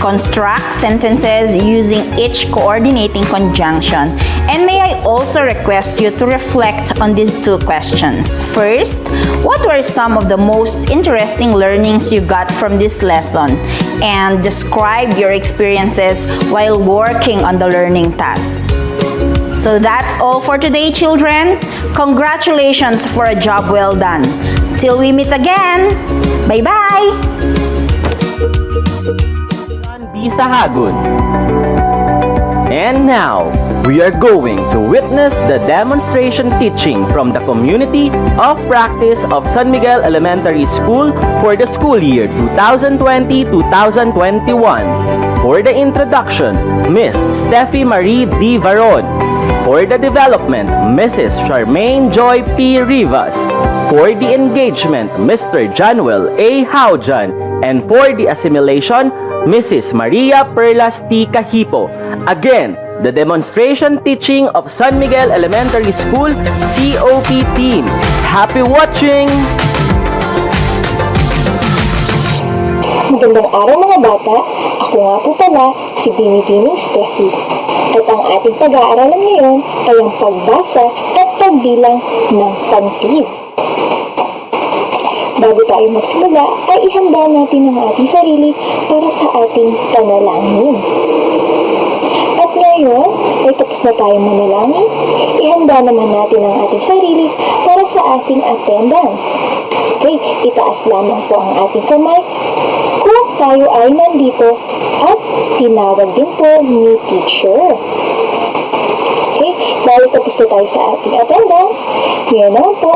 Speaker 21: Construct sentences using each coordinating conjunction, and may I also request you to reflect on these 2 questions. First, what were some of the most interesting learnings you got from this lesson? And describe your experiences while working on the learning task. So that's all for today, children. Congratulations for a job well done. Till we meet again. Bye-bye!
Speaker 3: Bisa Hagun. And now, we are going to witness the demonstration teaching from the community of practice of San Miguel Elementary School for the school year 2020-2021. For the introduction, Miss Steffi Marie D. Varon. For the development, Mrs. Charmaine Joy P. Rivas. For the engagement, Mr. Januel A. Haujan. And for the assimilation, Mrs. Maria Perlas T. Cahipo. Again, the demonstration teaching of San Miguel Elementary School COP team. Happy watching!
Speaker 10: Magandang araw mga bata, ako nga po pala si Bini-Bining Steffi. At ang ating pag-aaralan ngayon ay ang pagbasa at pagbilang ng pantig. Bago tayo magsimula, ay ihanda natin ang ating sarili para sa ating panalangin. At ngayon, ay tapos na tayong manalangin, ihanda naman natin ang ating sarili para sa ating attendance. Okay, itaas lamang po ang ating kamay kung tayo ay nandito at tinawag din po ni teacher. Okay, dahil tapos na tayo sa ating attendance, ngayon naman po,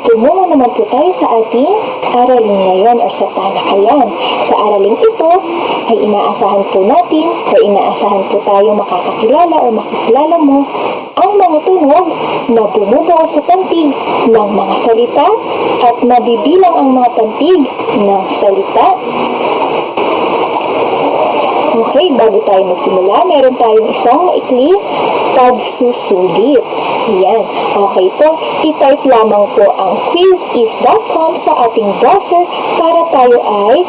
Speaker 10: tumungo naman po tayo sa ating aralin ngayon or sa talakayan. Sa aralin ito, ay inaasahan po natin o inaasahan po tayo makakakilala o makikilala mo ang mga tunog na bumubuo sa pantig ng mga salita at mabibilang ang mga pantig ng salita. Okay, bago tayo magsimula, meron tayong isang maikling pagsusulit. Yan. Okay po, i-type lamang po ang quizis.com sa ating browser para tayo ay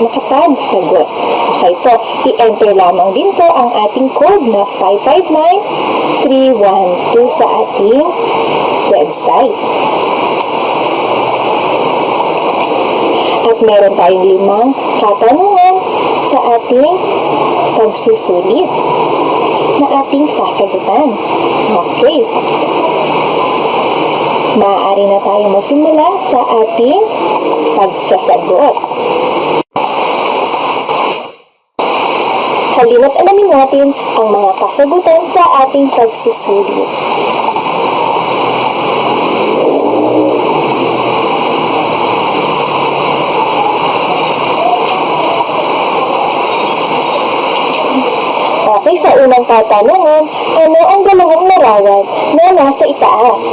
Speaker 10: makapagsagot. Okay po, i-enter lamang din po ang ating code na 559312 sa ating website. At meron tayong 5 katanungan sa ating pagsusulit na ating sasagutan. Okay. Maaari na tayong magsimula sa ating pagsasagot. Halina't alamin natin ang mga kasagutan sa ating pagsusulit. Okay, sa unang katanungan, ano ang dalawang larawan na nasa itaas?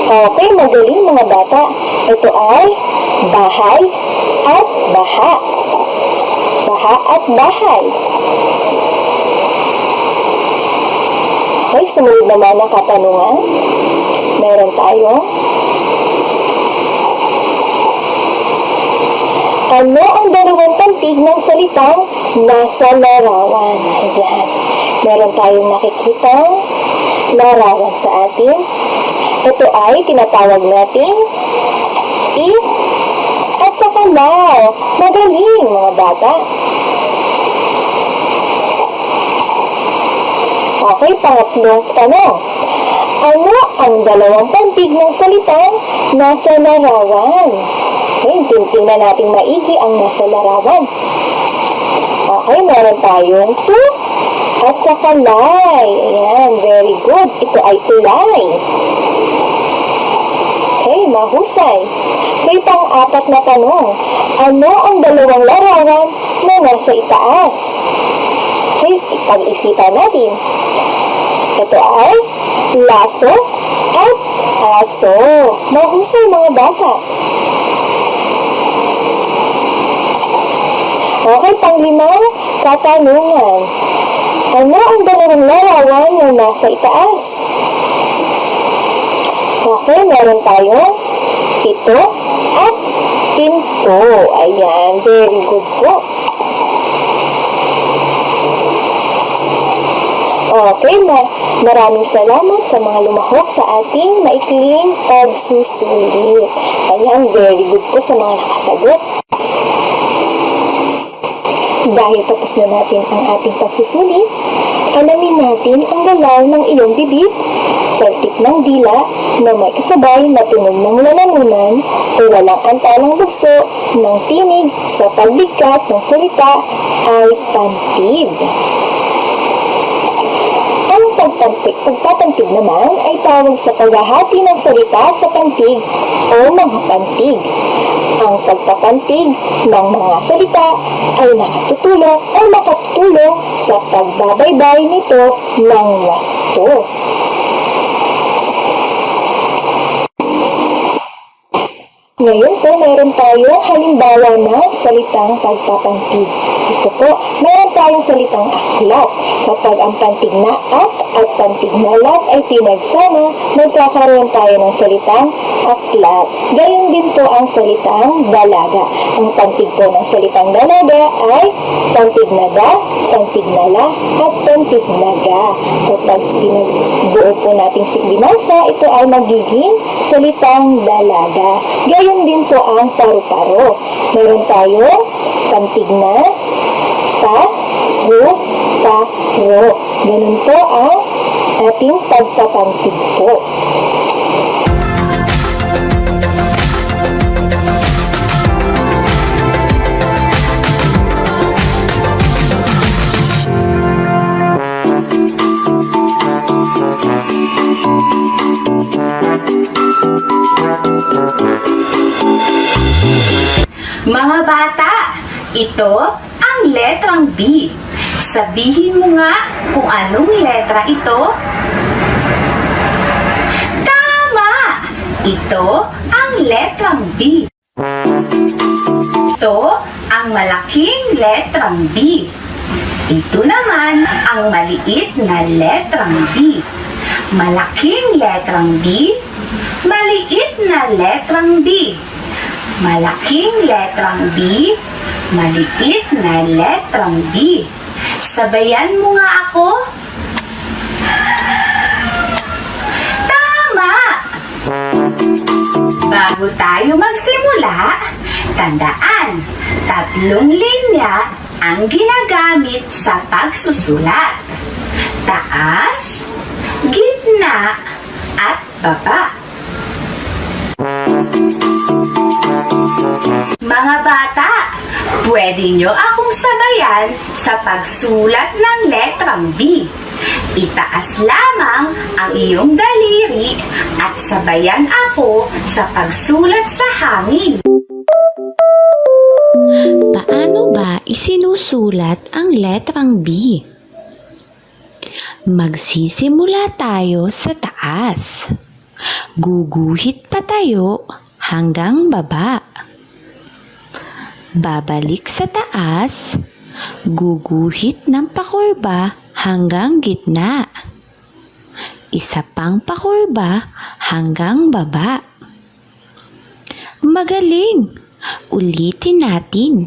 Speaker 10: Okay, magaling mga bata. Ito ay bahay at baha. Baha at bahay. Okay, sumunod naman ang katanungan. Meron tayong ano ang dalawang pantig ng salitang nasa larawan? Ayan. Meron tayong nakikitang larawan sa atin. Ito ay tinatawag natin I at saka law. Magaling mga bata. Okay, pangatlong tanong. Ano ang dalawang pantig ng salitang nasa larawan? Okay, tingnan natin maigi ang nasa larawan. Okay, meron tayong to at saka lay. Ayan, very good. Ito ay tulay. Okay, mahusay. May pang-apat na tanong. Ano ang dalawang larawan na nasa itaas? Okay, pag-isipan natin. Ito ay laso at aso. Mahusay mga bata. Okay, panglimang katanungan. Ano ang dalawang larawan na nasa itaas? Okay, meron tayong ito at pinto. Ayan, very good po. Okay, maraming salamat sa mga lumahok sa ating maikling pagsusulit. Ayan, very good po sa mga nakasagot. Dahil tapos na natin ang ating pagsusulit, alamin natin ang galaw ng iyong bibig, saltik ng dila na may kasabay na tunog ng lalamunan o walang antalang bugso ng tinig sa pagbigkas ng salita ay pantig. Ang pagpapantig naman ay tawag sa paghahati ng salita sa pantig o mga pantig. Ang pagpapantig ng mga salita ay nakatutulong o makatulong sa pagbabaybay nito ng wasto. Ngayon po, meron tayong halimbawa ng salitang pagpapantig. Ito po, meron tayong salitang aklat. Kapag ang pantig na at pantig na lat ay pinagsama, magkakaroon tayo ng salitang aklat. Gayon din po ang salitang dalaga. Ang pantig po ng salitang dalaga ay pantignaga, pantignala, at pantignaga. Kapag binuo po natin binasa, ito ay magiging salitang dalaga. Gayon din po ang paru-paro. Meron tayong pantigna, paro. Ganun po ang ating pagpapantig po.
Speaker 4: Mga bata, ito ang letrang B. Sabihin mo nga kung anong letra ito. Tama! Ito ang letrang B. Ito ang malaking letrang B. Ito naman ang maliit na letrang B. Malaking letrang B, maliit na letrang B. Malaking letrang B, maliit na letrang B. Sabayan mo nga ako. Tama! Bago tayo magsimula, tandaan, 3 linya ang ginagamit sa pagsusulat. Taas, gitna, at baba. Mga bata, pwede nyo akong sabayan sa pagsulat ng letrang B. Itaas lamang ang iyong daliri at sabayan ako sa pagsulat sa hangin.
Speaker 22: Paano ba isinusulat ang letrang B? Magsisimula tayo sa taas. Guguhit patayo hanggang baba. Babalik sa taas. Guguhit ng pakurba hanggang gitna. Isa pang pakurba hanggang baba. Magaling! Ulitin natin.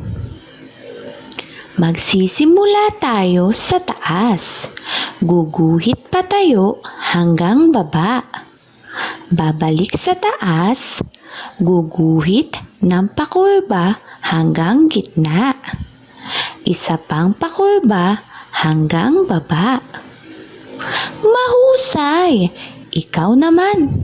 Speaker 22: Magsisimula tayo sa taas. Guguhit patayo hanggang baba. Babalik sa taas, guguhit ng pakurba hanggang gitna. Isa pang pakurba hanggang baba. Mahusay! Ikaw naman.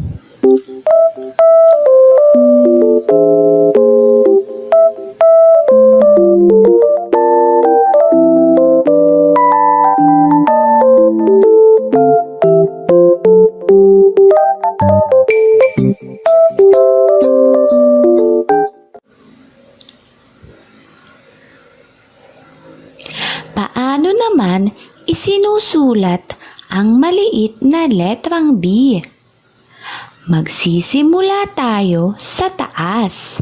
Speaker 22: Paano naman isinusulat ang maliit na letrang B? Magsisimula tayo sa taas.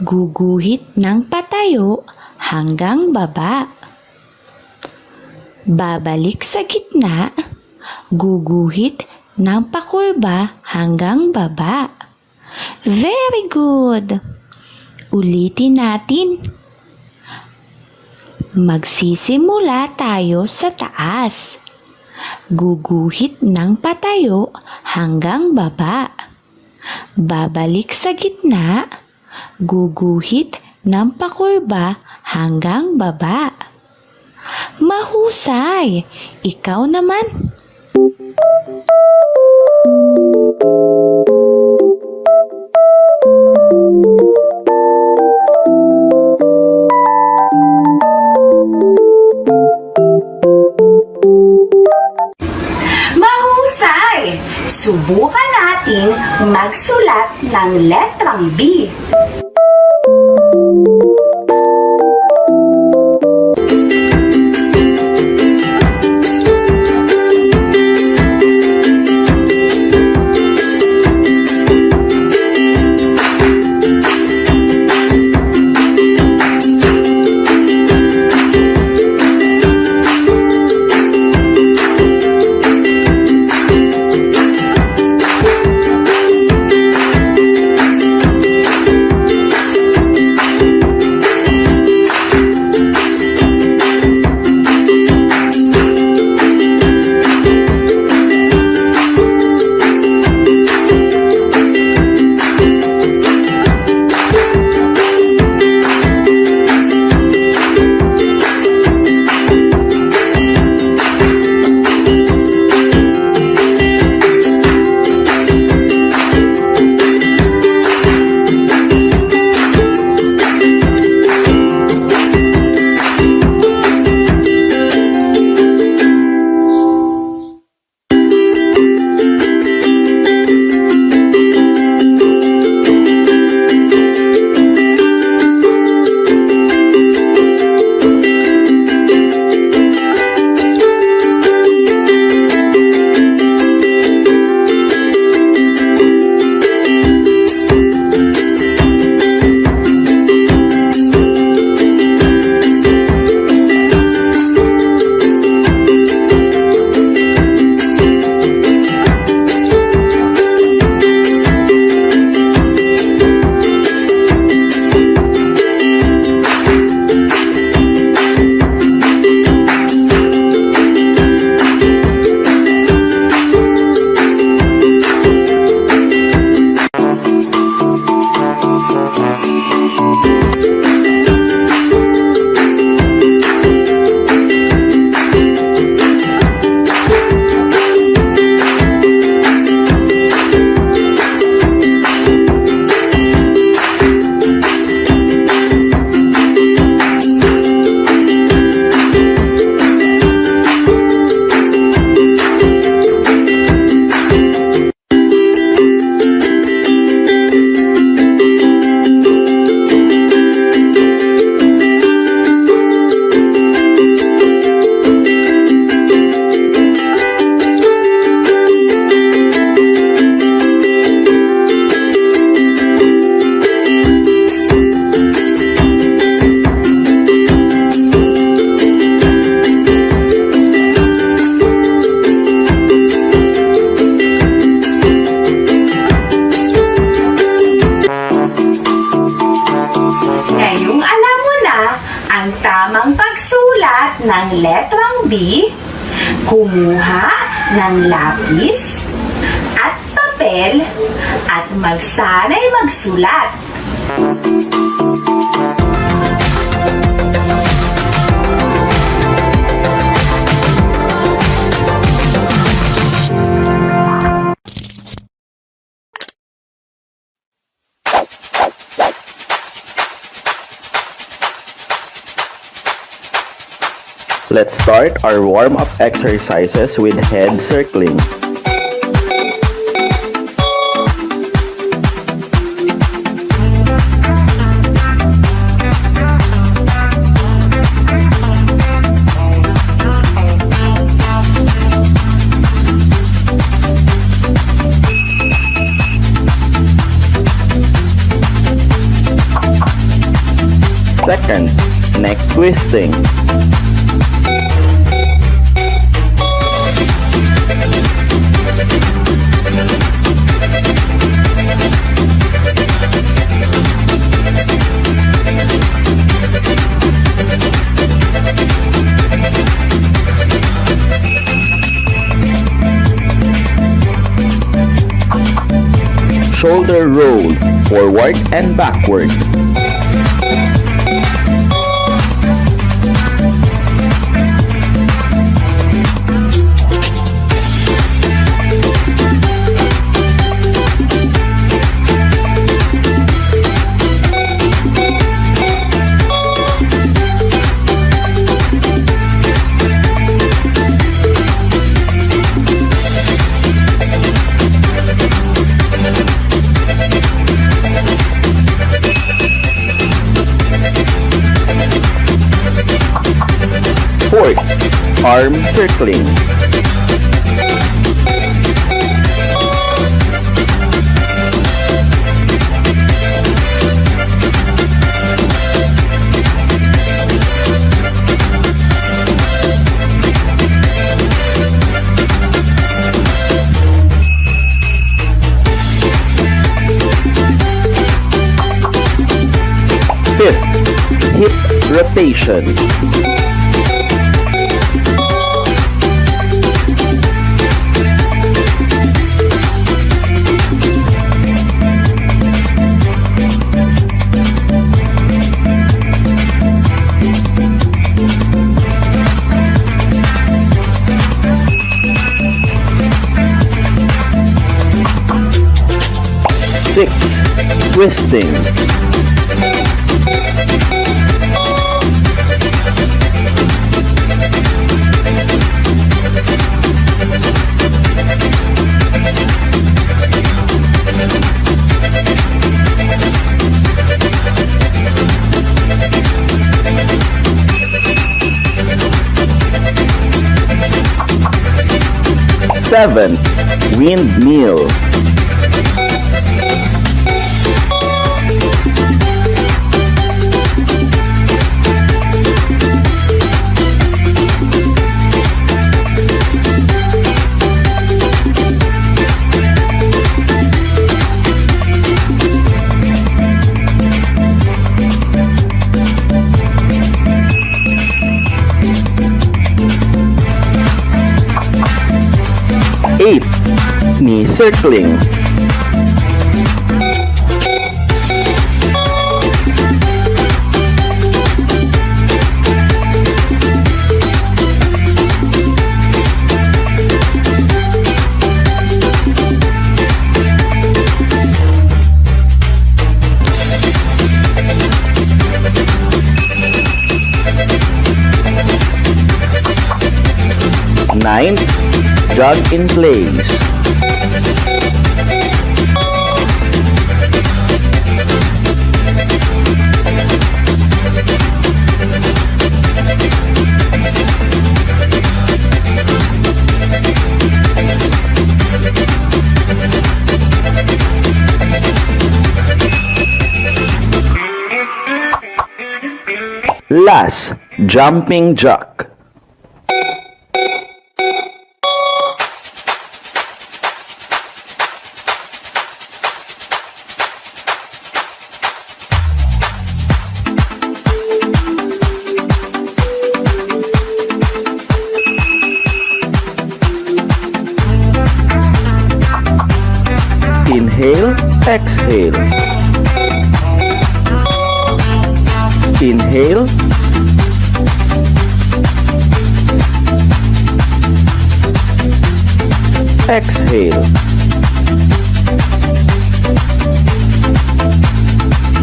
Speaker 22: Guguhit ng patayo hanggang baba. Babalik sa gitna. Guguhit ng pakurba hanggang baba. Very good! Ulitin natin. Magsisimula tayo sa taas. Guguhit ng patayo hanggang baba. Babalik sa gitna. Guguhit ng pakurba hanggang baba. Mahusay! Ikaw naman.
Speaker 4: Mahusay! Subukan natin magsulat ng letrang B. ang pagsulat ng letrang B, kumuha ng lapis at papel at magsanay magsulat.
Speaker 3: Let's start our warm-up exercises with head circling. Second, neck twisting. Shoulder roll, forward and backward. Fourth, arm circling. Fifth, hip rotation. Six, twisting. Seven, windmill. Eight, knee circling. Nine, jog in place. Last, jumping jack. Inhale, exhale. Inhale. Exhale.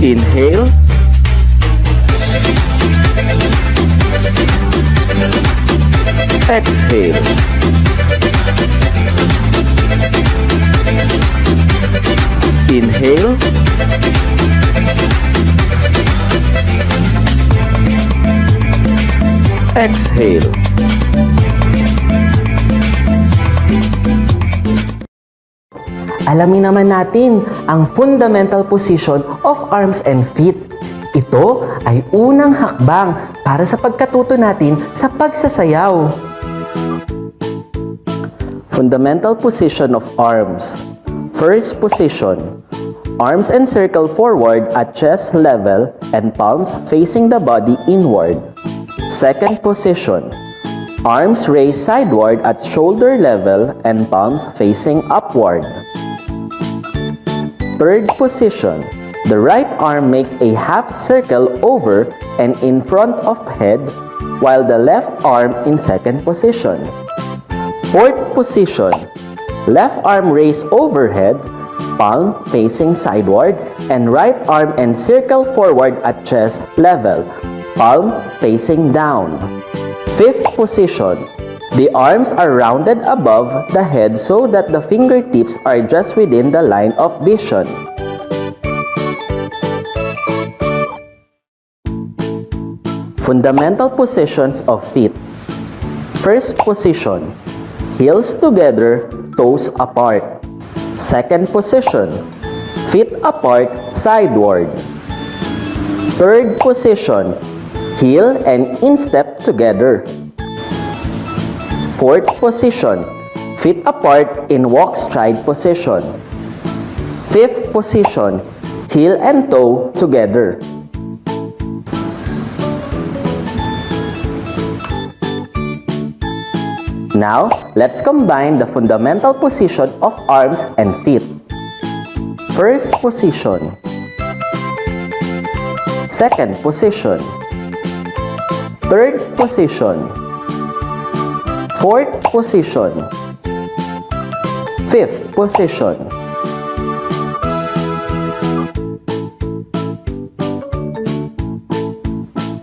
Speaker 3: Inhale. Exhale. Inhale. Exhale.
Speaker 5: Alamin naman natin ang fundamental position of arms and feet. Ito ay unang hakbang para sa pagkatuto natin sa pagsasayaw.
Speaker 3: Fundamental position of arms. First position. Arms encircle forward at chest level and palms facing the body inward. Second position. Arms raised sideward at shoulder level and palms facing upward. Third position. The right arm makes a half circle over and in front of head, while the left arm in second position. Fourth position. Left arm raised overhead, palm facing sideward, and right arm encircle forward at chest level, palm facing down. Fifth position. The arms are rounded above the head so that the fingertips are just within the line of vision. Fundamental positions of feet. First position. Heels together, toes apart. Second position. Feet apart, sideward. Third position. Heel and instep together. Fourth position. Feet apart in walk stride position. Fifth position. Heel and toe together. Now, let's combine the fundamental position of arms and feet. First position. Second position. Third position. Fourth position. Fifth position.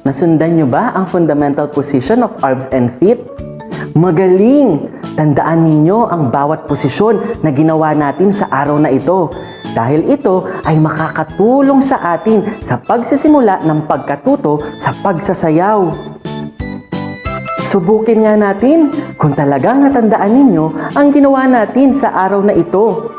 Speaker 5: Nasundan nyo ba ang fundamental position of arms and feet? Magaling! Tandaan ninyo ang bawat posisyon na ginawa natin sa araw na ito. Dahil ito ay makakatulong sa atin sa pagsisimula ng pagkatuto sa pagsasayaw. Subukin nga natin kung talagang natandaan ninyo ang ginawa natin sa araw na ito.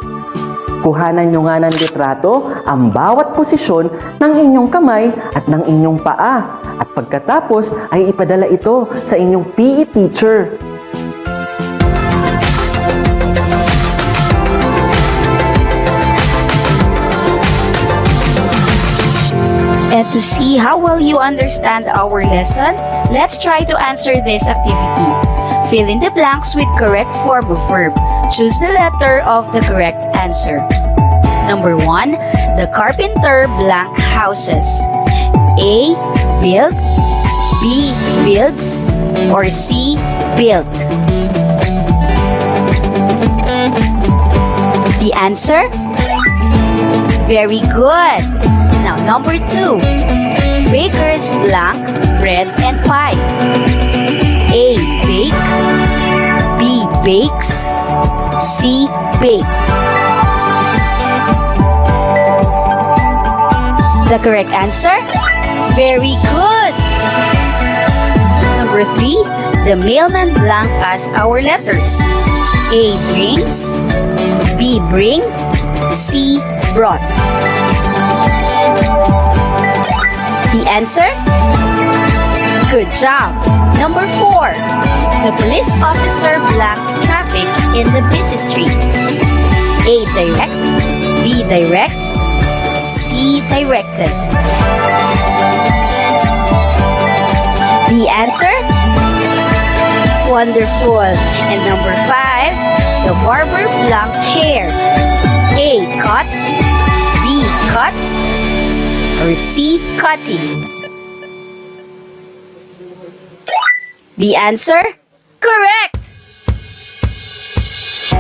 Speaker 5: Kuhanan nyo nga ng litrato ang bawat posisyon ng inyong kamay at ng inyong paa. At pagkatapos ay ipadala ito sa inyong PE teacher.
Speaker 22: And to see how well you understand our lesson, let's try to answer this activity. Fill in the blanks with correct form of verb. Choose the letter of the correct answer. Number 1, the carpenter blank houses. A. Built, B. Builds, or C. Built. The answer? Very good. Now, number 2, bakers blank bread and pies. A. Bake, B. Bakes, C. Baked. The correct answer? Very good. Number 3, the mailman blank as our letters. A. Brings, B. Bring, C. Brought. The answer? Good job. Number 4, the police officer blank traffic in the busy street. A. Direct, B. Directs, C. Directed. The answer? Wonderful. And number 5, the barber blank hair. A. Cut, B. Cuts, or C. Cutting? The answer? Correct!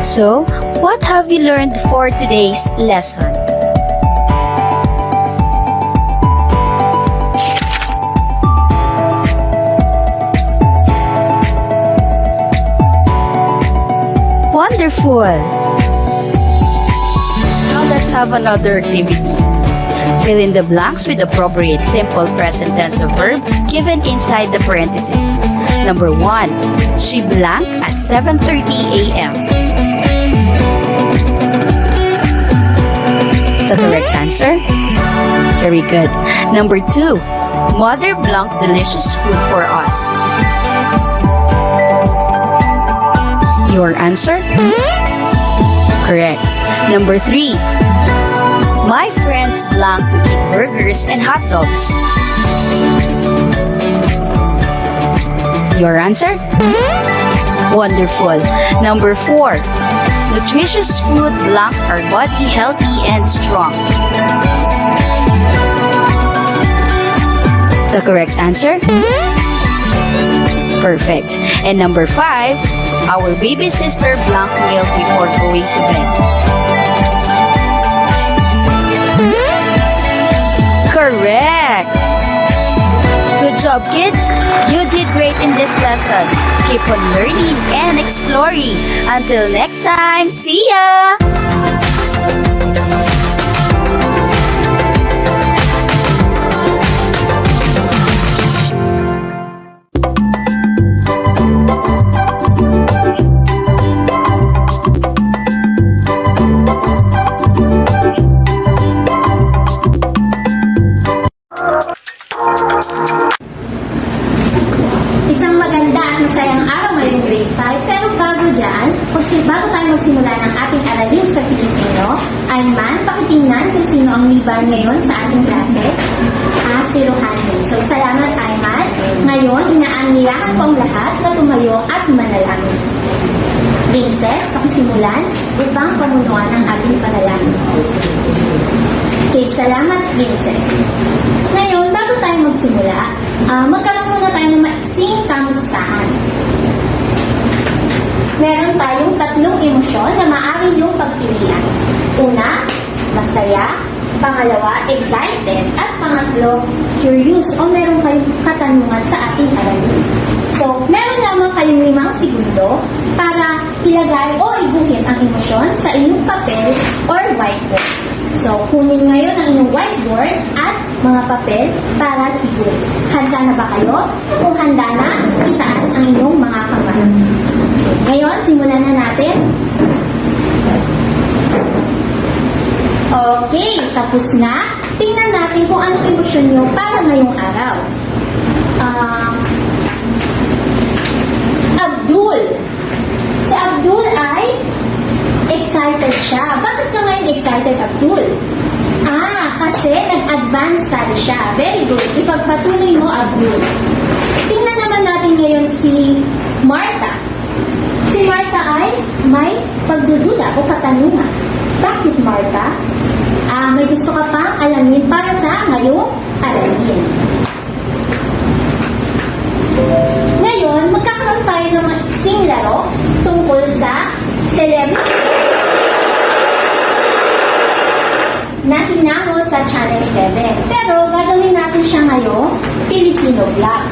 Speaker 22: So, what have you learned for today's lesson? Wonderful! Now let's have another activity. Fill in the blanks with appropriate simple present tense of verb given inside the parentheses. Number 1. She blank at 7:30 a.m. The correct answer? Very good. Number 2. Mother blank delicious food for us. Your answer? Correct. Number 3. My friends blank to eat burgers and hot dogs. Your answer? Wonderful. Number 4. Nutritious food blank our body healthy and strong. The correct answer? Perfect. And number 5. Our baby sister blank milk before going to bed. Correct! Good job, kids! You did great in this lesson. Keep on learning and exploring. Until next time, see ya!
Speaker 6: Isang maganda at masayang araw ngayong grade 5, pero bago dyan, bago tayo magsimula ng ating aralin sa Pilipino, Ayman, pakitingnan kung sino ang liban ngayon sa ating klase. Si Rohani. So, salamat Ayman. Ngayon, inaanyayahan ko ang lahat na tumayo at manalangin. Princess, pakisimulan upang pamunuan ang ating panalangin. Okay, salamat Princess. Ngayon, bago tayo magsimula, magkaroon muna tayo ng maiksing kamustahan. Meron tayong 3 emosyon na maaari niyong pagpilian. Una, masaya. Pangalawa, excited. At pangatlo, curious o meron kayong katanungan sa ating aralin. So, meron lamang kayong 5 segundo para ilagay o ibuhin ang emosyon sa inyong papel or whiteboard. So, kunin ngayon ang inyong whiteboard at mga papel para ibuhin. Handa na ba kayo? Kung handa na, itaas ang inyong mga kamay. Ngayon, simulan na natin. Okay, tapos na. Tingnan natin kung anong emosyon nyo para ngayong araw. Abdul. Si Abdul ay excited siya. Bakit ka ngayon excited, Abdul? Kasi nag-advance study siya. Very good. Ipagpatuloy mo, Abdul. Tingnan naman natin ngayon si Martha. Si Martha ay may pagdududa o katanungan. Bakit, Martha? May gusto ka pang alamin para sa ngayong aralin. Ngayon, magkakaroon tayo ng maiksing laro tungkol sa celebrity na hinango sa Channel 7. Pero gagawin natin siya ngayong Filipino vlog.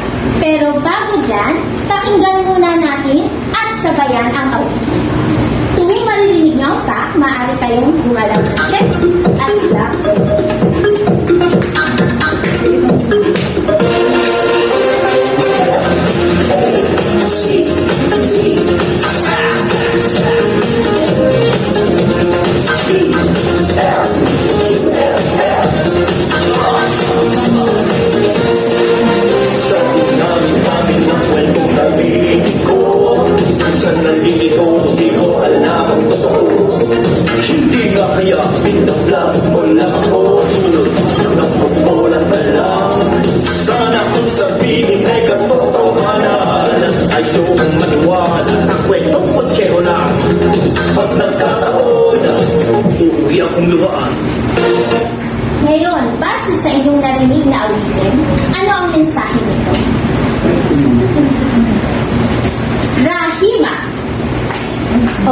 Speaker 6: Pero bago dyan, pakinggan muna natin at sabayan ang awitin. Tuwing maririnig niyo ang fact, maaari kayong gumalaw ng check at vlog.
Speaker 7: Hindi nga kaya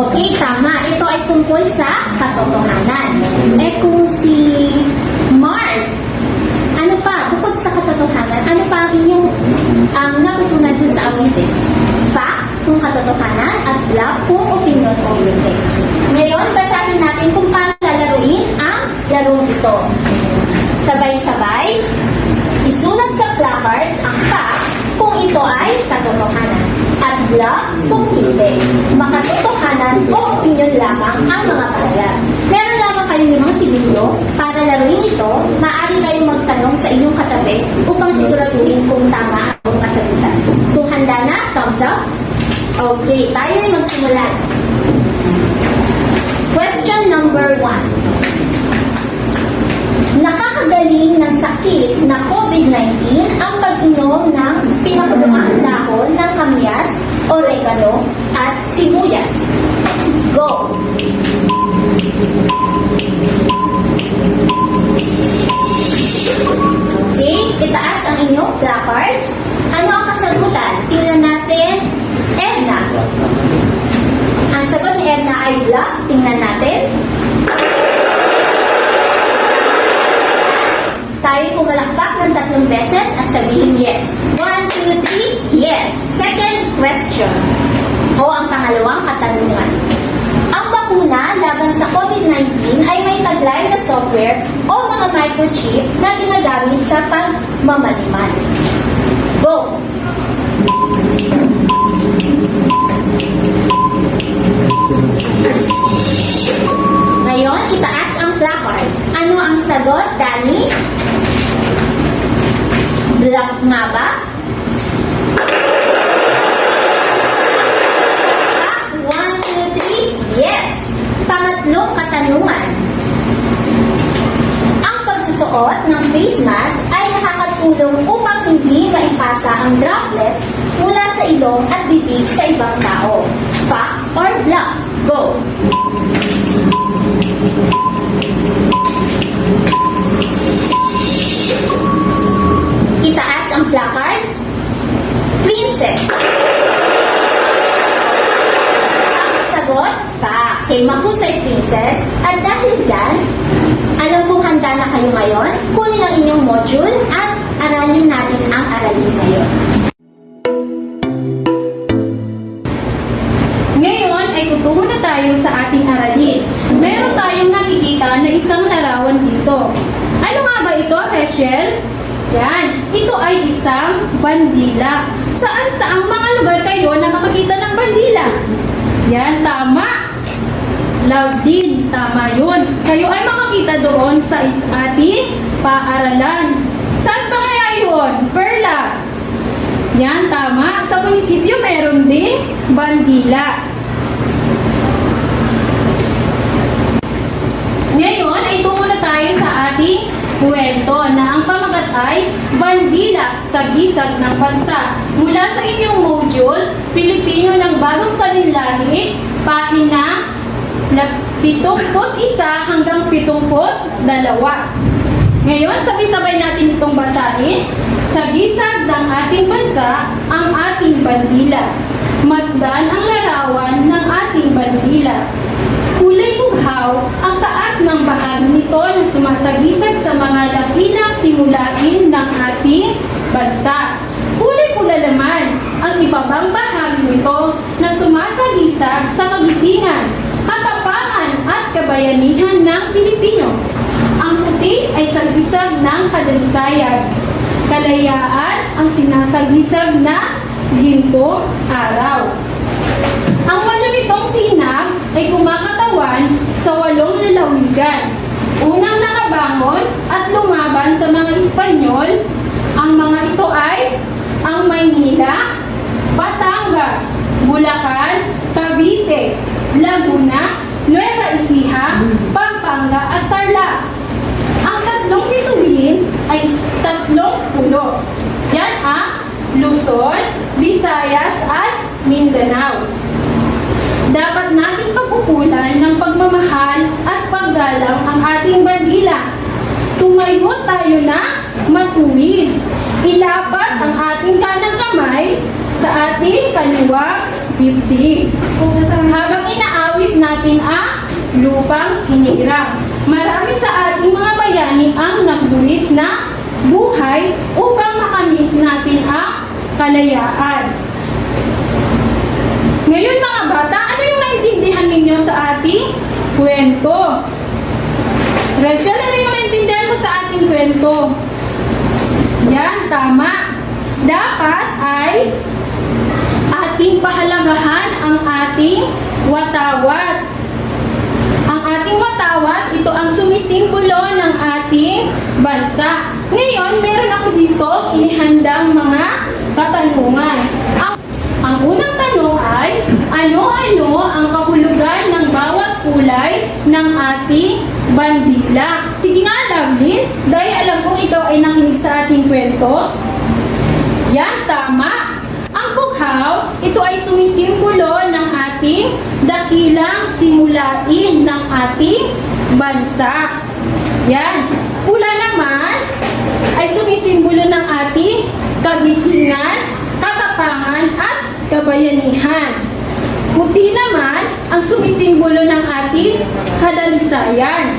Speaker 6: Okay, tama. Ito ay tungkol sa katotohanan. Kung si Mark, ano pa, bukod sa katotohanan, ano pa ang inyong natutunan dun sa awitin? Fact, kung katotohanan, at bluff, kung opinion o hindi. Ngayon, basahin natin kung paano lalaruin ang larong ito. Sabay-sabay, isulat sa placards ang fact kung ito ay katotohanan at bluff kung hindi. Makatotohanan o opinion lamang ang mga palala. Meron lamang kayo ng mga siguro para laruin ito, maaari kayong magtanong sa inyong katabi upang siguraduhin kung tama ang kasagutan. Kung handa na, thumbs up. Okay, tayo ay magsimula. Question number 1. Nakakagaling ng sakit na COVID-19 ang pag-inom ng pinakuluang dahon ng kamyas, oregano, at sibuyas. Go! Okay, itaas ang inyong placards. Ano ang kasagutan? Tingnan natin, Edna. Ang sagot ni Edna ay bluff. Tingnan natin. Tayo pumalakpak ng 3 beses at sabihin yes. 1, 2, 3, yes. Second question. O ang pangalawang katanungan. Ang bakuna laban sa COVID-19 ay may taglay na software o mga microchip na ginagamit sa pagmamaliman. Go! Ngayon, itaas ang placards. Ano ang sagot, Danny? Bluff nga ba? 1, 2, 3, yes! Pangatlong katanungan. Ang pagsusuot ng face mask ay nakakatulong upang hindi maipasa ang droplets mula sa ilong at bibig sa ibang tao. Fact or bluff? Go! Itaas ang placard. Princess. Ang sagot, fact. Kay mahusay, Princess. At dahil dyan, alam kong handa na kayo ngayon. Kunin ang inyong module at aralin natin ang aralin ngayon. Ngayon ay tutungo na tayo sa ating aralin. Meron tayong nakikita na isang larawan dito. Ano nga ba ito, Rachel? Yan, ito ay isang bandila. Saan-saang mga lugar kayo nakakakita ng bandila? Yan, tama. Loud din, tama yun. Kayo ay makakita doon sa ating paaralan. Saan pa kaya yun? Perla. Yan, tama. Sa munisipyo meron din bandila. Ngayon ay tungo na tayo sa ating kwento na ang pamagat ay bandila sa gisag ng bansa. Mula sa inyong module, Pilipino ng Bagong Salinlahi, pahina 71 hanggang 72. Ngayon, sabay-sabay natin itong basahin. Sa gisag ng ating bansa, ang ating bandila. Masdan ang larawan ng ating bandila. Kulay bughaw ang taas ng bahagi nito na sumasagisag sa mga dakilang simulain ng ating bansa. Kulay pula naman ang ibabang bahagi nito na sumasagisag sa kagitingan, katapangan at kabayanihan ng Pilipino. Ang puti ay sagisag ng kadansayan. Kalayaan ang sinasagisag na gintong araw. Ang walo nitong sinag ay kumakatawan sa 8 lalawigan. Unang nakabangon at lumaban sa mga Espanyol, ang mga ito ay ang Maynila, Batangas, Bulacan, Cavite, Laguna, Nueva Ecija, Pampanga at Tarlac. Ang 3 bituin ay 30. Yan ang Luzon, Visayas at Mindanao. Dapat nating pagkukulan ng pagmamahal at paggalang ang ating bandila. Tumayo tayo na matuwid. Ilapat ang ating kanang kamay sa ating kaliwang dibdib. Habang inaawit
Speaker 2: awit natin ang lupang hinirang. Marami sa ating mga bayani ang nagbuwis na buhay upang makamit natin ang kalayaan. Ngayon mga bata, ano yung naintindihan ninyo sa ating kwento? Rachel, ano yung naintindihan mo sa ating kwento? Yan, tama. Dapat ay ating pahalagahan ang ating watawat. Ang ating watawat, ito ang sumisimbolo ng ating bansa. Ngayon, meron ako dito inihandang mga katanungan. Ang unang tanong ay, ano-ano ang kahulugan ng bawat kulay ng ating bandila? Sige nga, Lovelyn, dahil alam kong ikaw ay nakinig sa ating kwento. Yan, tama. Ang bughaw, ito ay sumisimbolo ng ating dakilang simulain ng ating bansa. Yan. Pula naman ay sumisimbolo ng ating kagitingan, katapangan at kabayanihan. Puti naman ang sumisimbolo ng ating kadalisayan.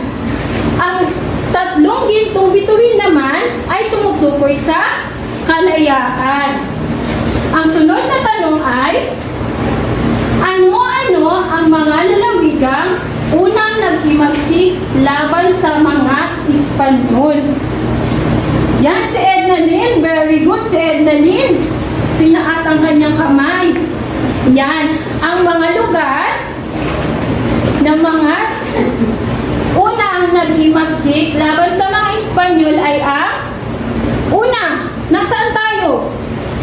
Speaker 2: Ang tatlong gintong bituin naman ay tumutukoy sa kalayaan. Ang sunod na tanong ay, ano-ano ang mga lalawigang unang naghimagsik laban sa mga Espanyol? Yan, si Edna Lynn. Very good, si Edna Lynn. Tinaas ang kanyang kamay. Yan, ang mga lugar ng mga unang naghimagsik laban sa mga Espanyol ay ang una, nasaan tayo?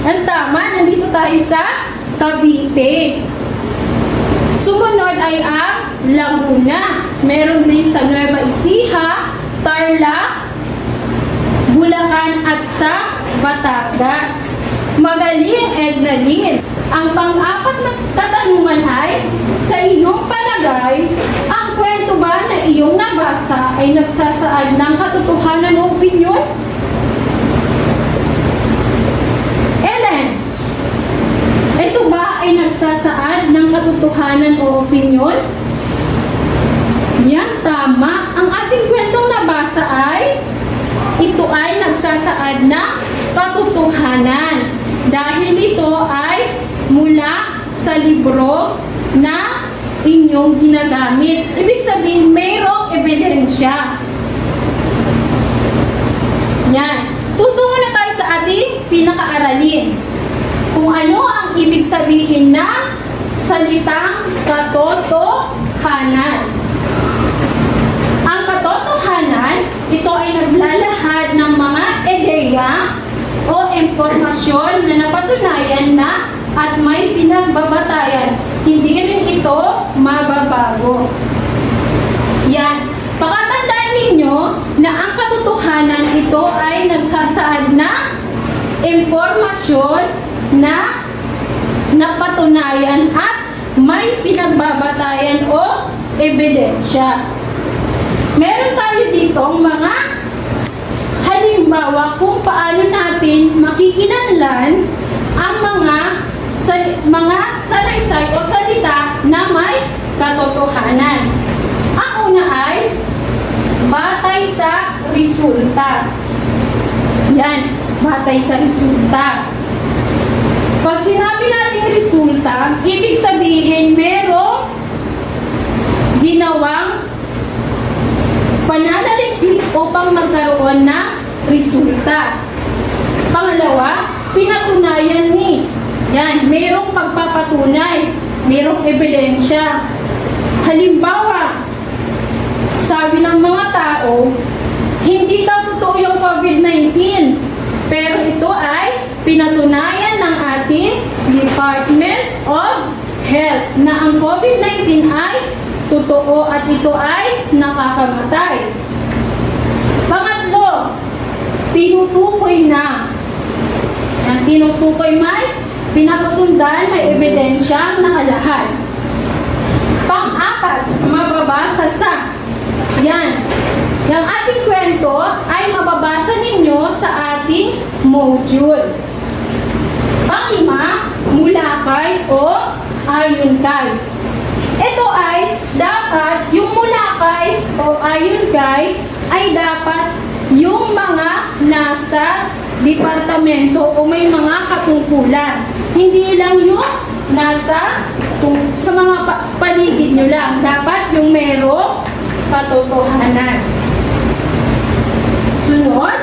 Speaker 2: Ang tama, nandito tayo sa Cavite. Sumunod ay ang Laguna. Meron din sa Nueva Ecija, Tarlac, Bulacan at sa Batangas. Magaling, Edna Lynn. Ang pang-apat na katanungan ay, sa iyong palagay, ang kwento ba na iyong nabasa ay nagsasaad ng katotohanan o opinyon? Ellen, ito ba ay nagsasaad ng katotohanan o opinyon? Yan, tama. Ang ating kwentong nabasa ay, ito ay nagsasaad ng katotohanan. Dahil ito ay mula sa libro na inyong ginagamit. Ibig sabihin, mayroong ebidensya. Yan. Tutungo na tayo sa ating pinakaaralin. Kung ano ang ibig sabihin ng salitang katotohanan. Ang katotohanan, ito ay naglalahad ng mga ideya o impormasyon na napatunayan na at may pinagbabatayan. Hindi rin ito mababago. Yan. Pakatandaan ninyo na ang katotohanan ito ay nagsasaad na impormasyon na napatunayan at may pinagbabatayan o ebidensya. Meron tayo ditong mga halimbawa kung paano natin makikinanlan ang mga salaysay o salita na may katotohanan. Ang una ay batay sa resulta. Yan, batay sa resulta. Pag sinabi natin resulta, ibig sabihin merong ginawang pananaliksik upang magkaroon ng resulta. Pangalawa, pinatunayan ni. Yan, mayroong pagpapatunay, mayroong ebidensya. Halimbawa, sabi ng mga tao, hindi daw totoo yung COVID-19, pero ito ay pinatunayan ng ating Department of Health na ang COVID-19 ay totoo at ito ay nakakamatay. Pangatlo, tinutukoy na. Ang tinutukoy may pinapasundan, may ebidensyang nakalahad. Pang-apat, mababasa sa. Yan. Yung ating kwento ay mababasa ninyo sa ating module. Pang-lima, mula kay o ayon kay. Ito ito ay dapat yung mula kay o ayon kay ay dapat yung mga nasa departamento o may mga katungkulan. Hindi lang yung nasa sa mga paligid nyo lang. Dapat yung merong katotohanan. Sunod,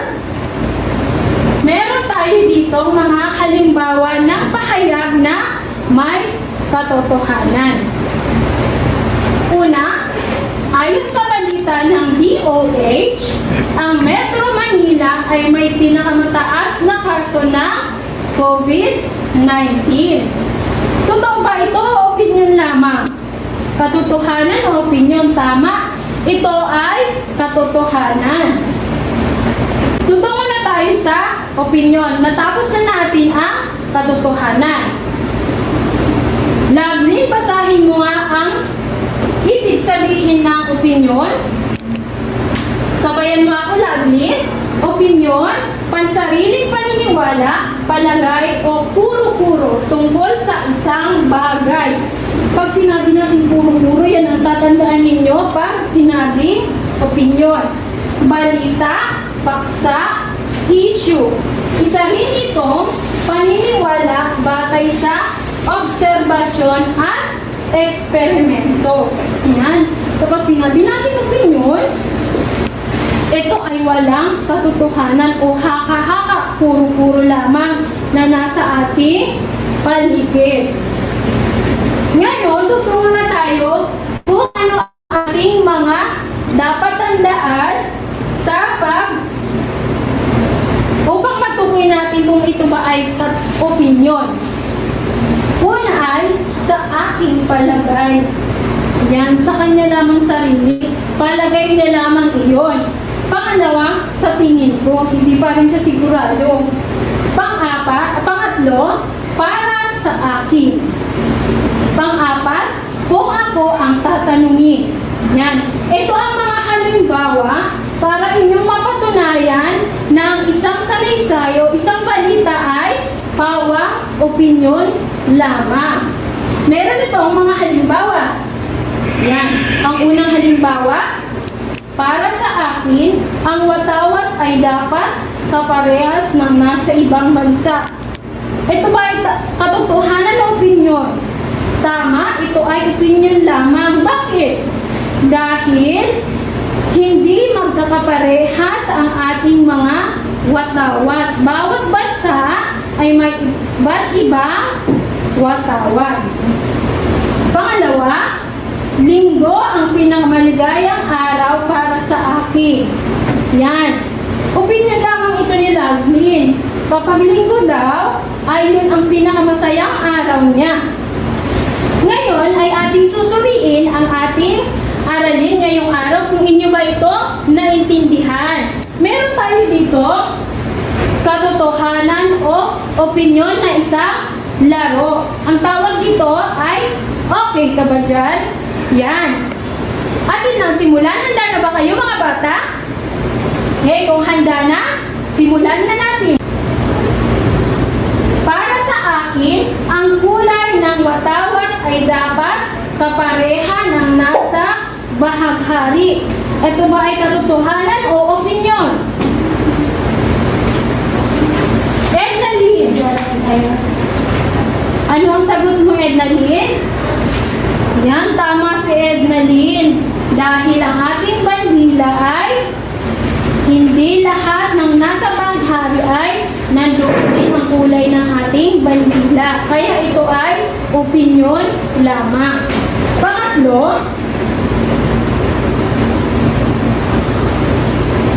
Speaker 2: meron tayo dito mga halimbawa ng pahayag na may katotohanan. Una, ayon sa balita ng DOH, ang Metro Manila ay may pinakamataas na kaso ng COVID-19. Totoo ba ito o opinion lamang? Katotohanan o opinion? Tama. Ito ay katotohanan. Tutungo na tayo sa opinion. Natapos na natin ang katotohanan. Lovely, basahin mo nga ang ibig sabihin ng opinion. Sabayan mo ako, Lovely. Opinion, pansariling paniniwala, palagay o kuro-kuro tungkol sa isang bagay. Pag sinabi natin kuro-kuro, yan ang tatandaan ninyo pag sinabi opinion. Balita, paksa, issue. Isa rin itong paniniwala batay sa obserbasyon at eksperimento. Yan. Kapag sinabi natin opinion, ito ay walang katotohanan o haka-haka, puro-puro lamang na nasa ating paligid. Ngayon, tutungo na tayo kung ano ang ating mga dapat tandaan sa upang matukoy natin kung ito ba ay opinion. Una ay sa aking palagay. Yan, sa kanya lamang sarili. Palagay niya lamang iyon. Pangalawa, sa tingin ko, hindi pa rin siya sigurado. Pangatlo, para sa akin. Pang-apat, kung ako ang tatanungin. Yan. Ito ang mga halimbawa para inyong mapatunayan na ang isang salaysay o isang balita ay pawang opinion lamang. Meron itong mga halimbawa. Yan. Ang unang halimbawa, para sa akin, ang watawat ay dapat kaparehas ng nasa ibang bansa. Ito ba ay katotohanan o opinion? Tama, ito ay opinion lamang. Bakit? Dahil hindi magkakaparehas ang ating mga watawat. Bawat bansa ay may iba't ibang watawat. Pangalawa, Linggo ang pinakamaligayang araw para sa akin. Yan. Opinion lamang ito ni Lovelyn. Kapag Linggo daw, ay yun ang pinakamasayang araw niya. Ngayon ay ating susuriin ang ating aralin ngayong araw kung inyo ba ito naintindihan. Meron tayo dito katotohanan o opinion na isang laro. Ang tawag dito ay okay ka ba dyan? Yan. Atin lang simulan. Handa na ba kayo mga bata? Okay, kung handa na, simulan na natin. Para sa akin, ang kulay ng watawat ay dapat kapareha ng nasa bahaghari. Ito ba ay katotohanan o opinion? Edna Lynn. Ano ang sagot mo, Edna Lynn? Yan, tama si Edna Lynn. Dahil ang ating bandila ay hindi lahat ng nasa bahaghari ay nandoon din ang kulay ng ating bandila. Kaya ito ay opinion lamang. Pangatlo,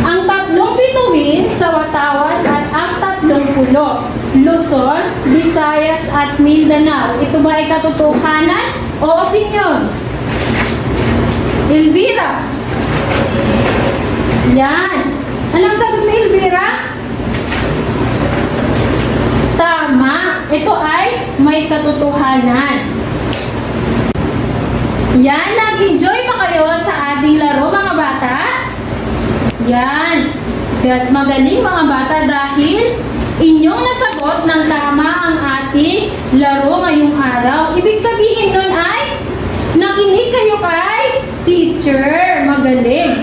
Speaker 2: ang tatlong bituin sa watawat at ang 30, Luzon, Visayas at Mindanao. Ito ba ay katotohanan o opinion? Elvira. Yan. Anong sagot ni Elvira? Tama. Ito ay may katotohanan. Yan. Nag-enjoy ba kayo sa ating laro, mga bata? Yan. Magaling mga bata dahil inyong nasagot ng tama ang ating laro ngayong araw. Ibig sabihin nun ay Makinig kayo kay teacher. Magaling.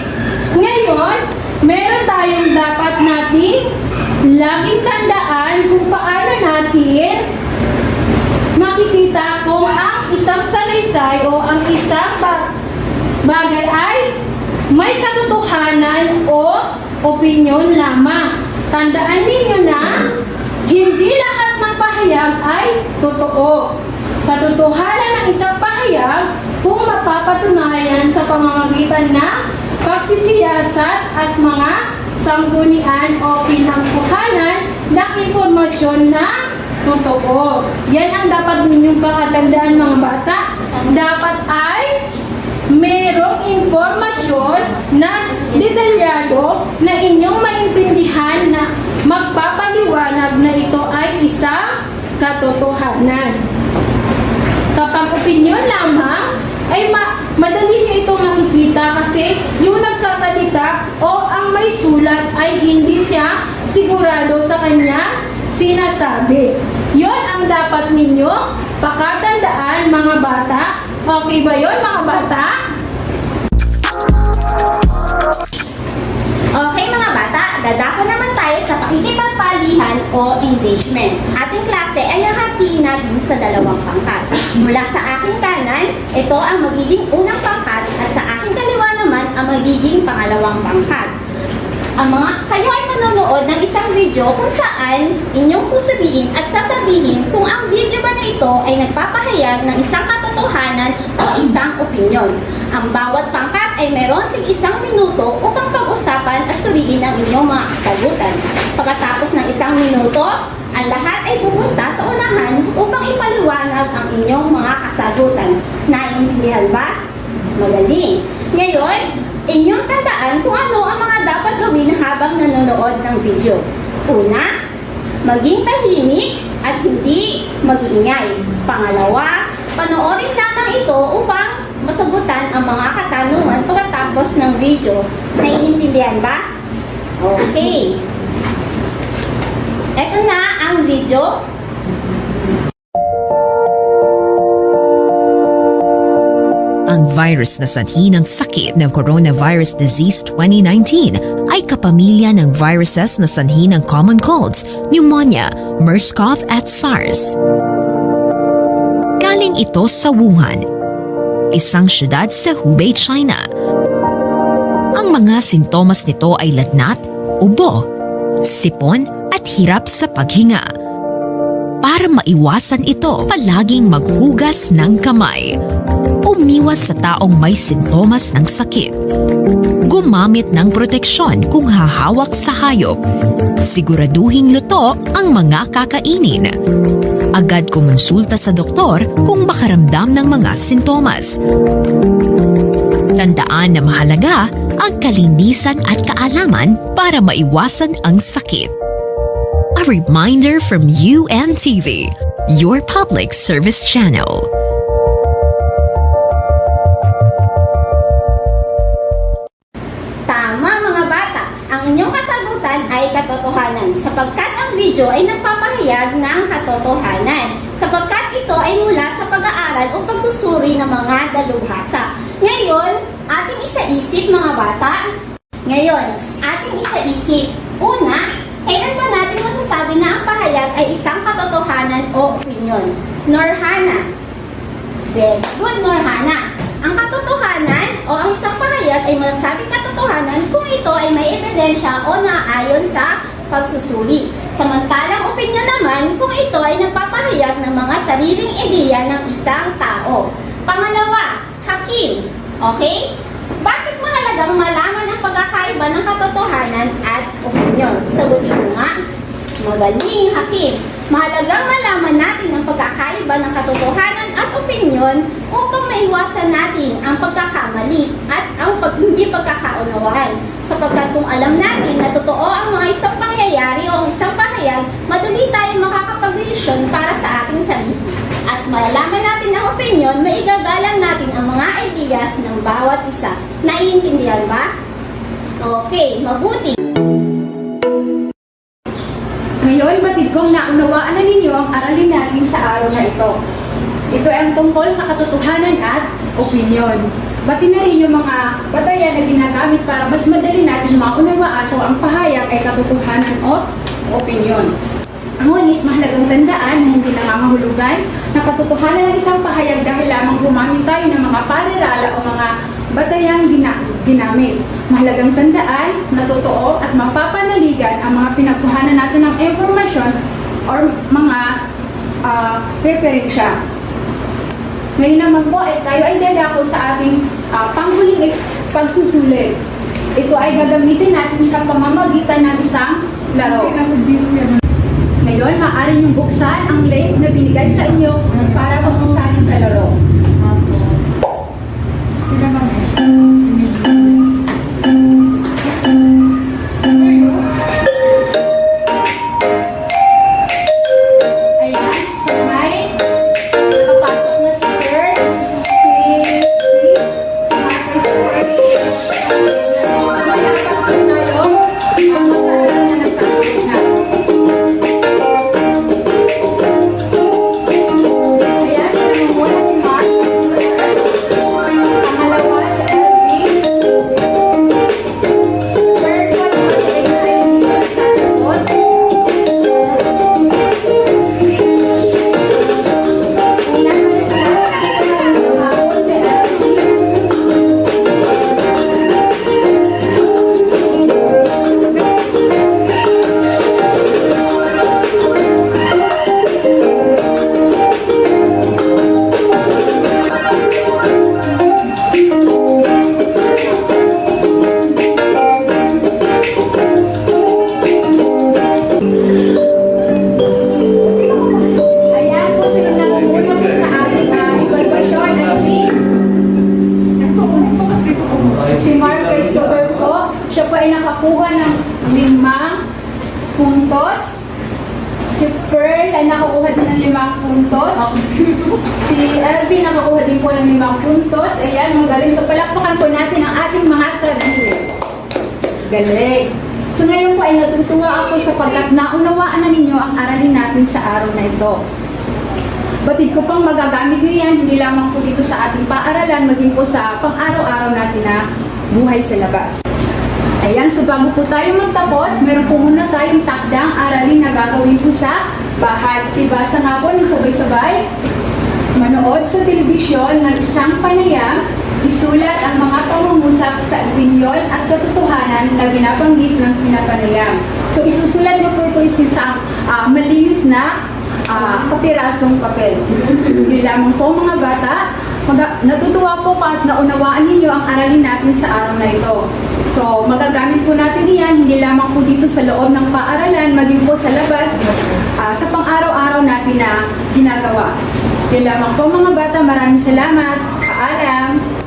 Speaker 2: Ngayon, meron tayong dapat nating laging tandaan kung paano natin makikita kung ang isang salaysay o ang isang bagay ay may katotohanan o opinyon lamang. Tandaan ninyo na hindi lahat ng pahayag ay totoo. Katotohanan ng isang pahayag kung mapapatunayan sa pamamagitan ng pagsisiyasat at mga sanggunian o pinangkuhanan ng impormasyon na totoo. Yan ang dapat ninyong pakatandaan mga bata. Dapat ay merong impormasyon na detalyado na inyong maintindihan na magpapaliwanag na ito ay isang katotohanan. Kapag opinyon lamang, ay madali nyo itong makikita kasi yung nagsasalita o ang may sulat ay hindi siya sigurado sa kanya sinasabi. Yon ang dapat ninyo pakatandaan mga bata. Okay ba yon mga bata?
Speaker 1: Okay mga bata, dadako naman tayo sa pakikipagpalihan o engagement. Ating klase ay hahatiin natin sa dalawang pangkat. Mula sa aking kanan, ito ang magiging unang pangkat at sa aking kaliwa naman ang magiging pangalawang pangkat. Kayo ay manonood ng isang video kung saan inyong susabihin at sasabihin kung ang video ba na ito ay nagpapahayag ng isang katotohanan o isang opinyon. Ang bawat pangkat ay meron tig 1 minuto upang pag-usapan at suriin ang inyong mga kasagutan. Pagkatapos ng 1 minuto, ang lahat ay pupunta sa unahan upang ipaliwanag ang inyong mga kasagutan. Naiintindihan ba? Magaling! Ngayon, inyong tandaan kung ano ang mga dapat gawin habang nanonood ng video. Una, maging tahimik at hindi mag-iingay. Pangalawa, panoorin lamang ito upang masagutan ang mga katanungan pagkatapos ng video. Naiintindihan ba? Okay. Ito na ang video.
Speaker 7: Ang virus na sanhi ng sakit ng Coronavirus Disease 2019 ay kapamilya ng viruses na sanhi ng common colds, pneumonia, MERS-CoV at SARS. Galing ito sa Wuhan, isang syudad sa Hubei, China. Ang mga sintomas nito ay lagnat, ubo, sipon at hirap sa paghinga. Para maiwasan ito, palaging maghugas ng kamay. Umiwas sa taong may sintomas ng sakit. Gumamit ng proteksyon kung hahawak sa hayop. Siguraduhing luto ang mga kakainin. Agad kumonsulta sa doktor kung makaramdam ng mga sintomas. Tandaan na mahalaga ang kalinisan at kaalaman para maiwasan ang sakit. A reminder from UNTV, your public service channel.
Speaker 1: Tama mga bata, ang inyong kasagutan ay katotohanan sapagkat ang video ay nagpapahayag ng katotohanan sapagkat ito ay mula sa pag-aaral o pagsusuri ng mga dalubhasa. Ngayon, ating isa-isip mga bata. Una, kailan ba natin masasabi na ang pahayag ay isang katotohanan o opinyon? Norhana. Very good, Norhana. Ang katotohanan o ang isang pahayag ay masasabing katotohanan kung ito ay may ebidensya o naayon sa pagsusuri. Samantalang opinyon naman kung ito ay nagpapahayag ng mga sariling ideya ng isang tao. Pangalawa, hakim. Okay? Bakit mahalagang malaman ang pagkakaiba ng katotohanan at opinyon? Sagutin mo nga. Magaling, hakim. Mahalagang malaman natin ang pagkakaiba ng katotohanan at opinyon upang maiwasan natin ang pagkakamali at ang hindi pagkakaunawaan. Sapagkat kung alam natin na totoo ang mga isang pangyayari o isang pahayag, madali tayong makakapagdesisyon para sa ating sarili. At malalaman natin ang opinyon, maigagalang natin ang mga idea ng bawat isa. Naiintindihan ba? Okay, mabuti.
Speaker 2: Ngayon, batid kong naunawaan na ninyo ang aralin natin sa araw na ito. Ito ay ang tungkol sa katotohanan at opinyon. Pati na rin yung mga batayan na ginagamit para mas madali natin maunawaan kung ang pahayag ay katotohanan o opinyon. Ngunit mahalagang tandaan na hindi nangangahulugan na katotohanan ng isang pahayag dahil lamang gumamit tayo ng mga parirala o mga batayang ginamit. Mahalagang tandaan na totoo at mapapanaligan ang mga pinagkuhanan natin ng informasyon or mga referensya. Ngayon naman po ay tayo ay dadako sa ating panghuling pagsusulit. Ito ay gagamitin natin sa pamamagitan ng isang laro. Ngayon, maaari niyong buksan ang link na binigay sa inyo para mag-usali sa laro. Ayan, so may nakapasok na si Kurt, si Marcus, Maya pa tayo, ang mag-aaral na nagsasagot na. Ayan, sino muna si Mark, pangalawa si Elvin, third one si Edna ay hindi ko nagsasagot. Ayan po sila nangunguna po sa ating evaluation ay si Mark Christopher po. Siya po ay nakakuha ng 5 puntos. Si Pearl ay nakakuha din ng 5 puntos. Si Elvin nakakuha din po ng 5 puntos. Ayan, magaling. So palakpakan po natin ang ating mga sarili. Galing. So ngayon po ay natutuwa ako sapagkat naunawaan na ninyo ang aralin natin sa araw na ito. Batid ko pang magagamit nyo yan, hindi lamang po dito sa ating paaralan, maging po sa pang-araw-araw natin na buhay sa labas. Ayan, so bago po tayo magtapos, meron po muna tayong takdang aralin na gagawin po sa bahay. Ibasa nga po ng sabay-sabay, manood sa telebisyon ng isang panayam, isulat ang mga pangungusap sa opinyon at katotohanan na binabanggit ng pinapanayam. So isusulat niyo po ito sa malinis na kapirasong papel. Yun lamang po mga bata, natutuwa po at naunawaan ninyo ang aralin natin sa araw na ito. So magagamit po natin yan, hindi lamang po dito sa loob ng paaralan, maging po sa labas, sa pang-araw-araw natin na ginagawa. Yun lamang po mga bata, maraming salamat. Paalam!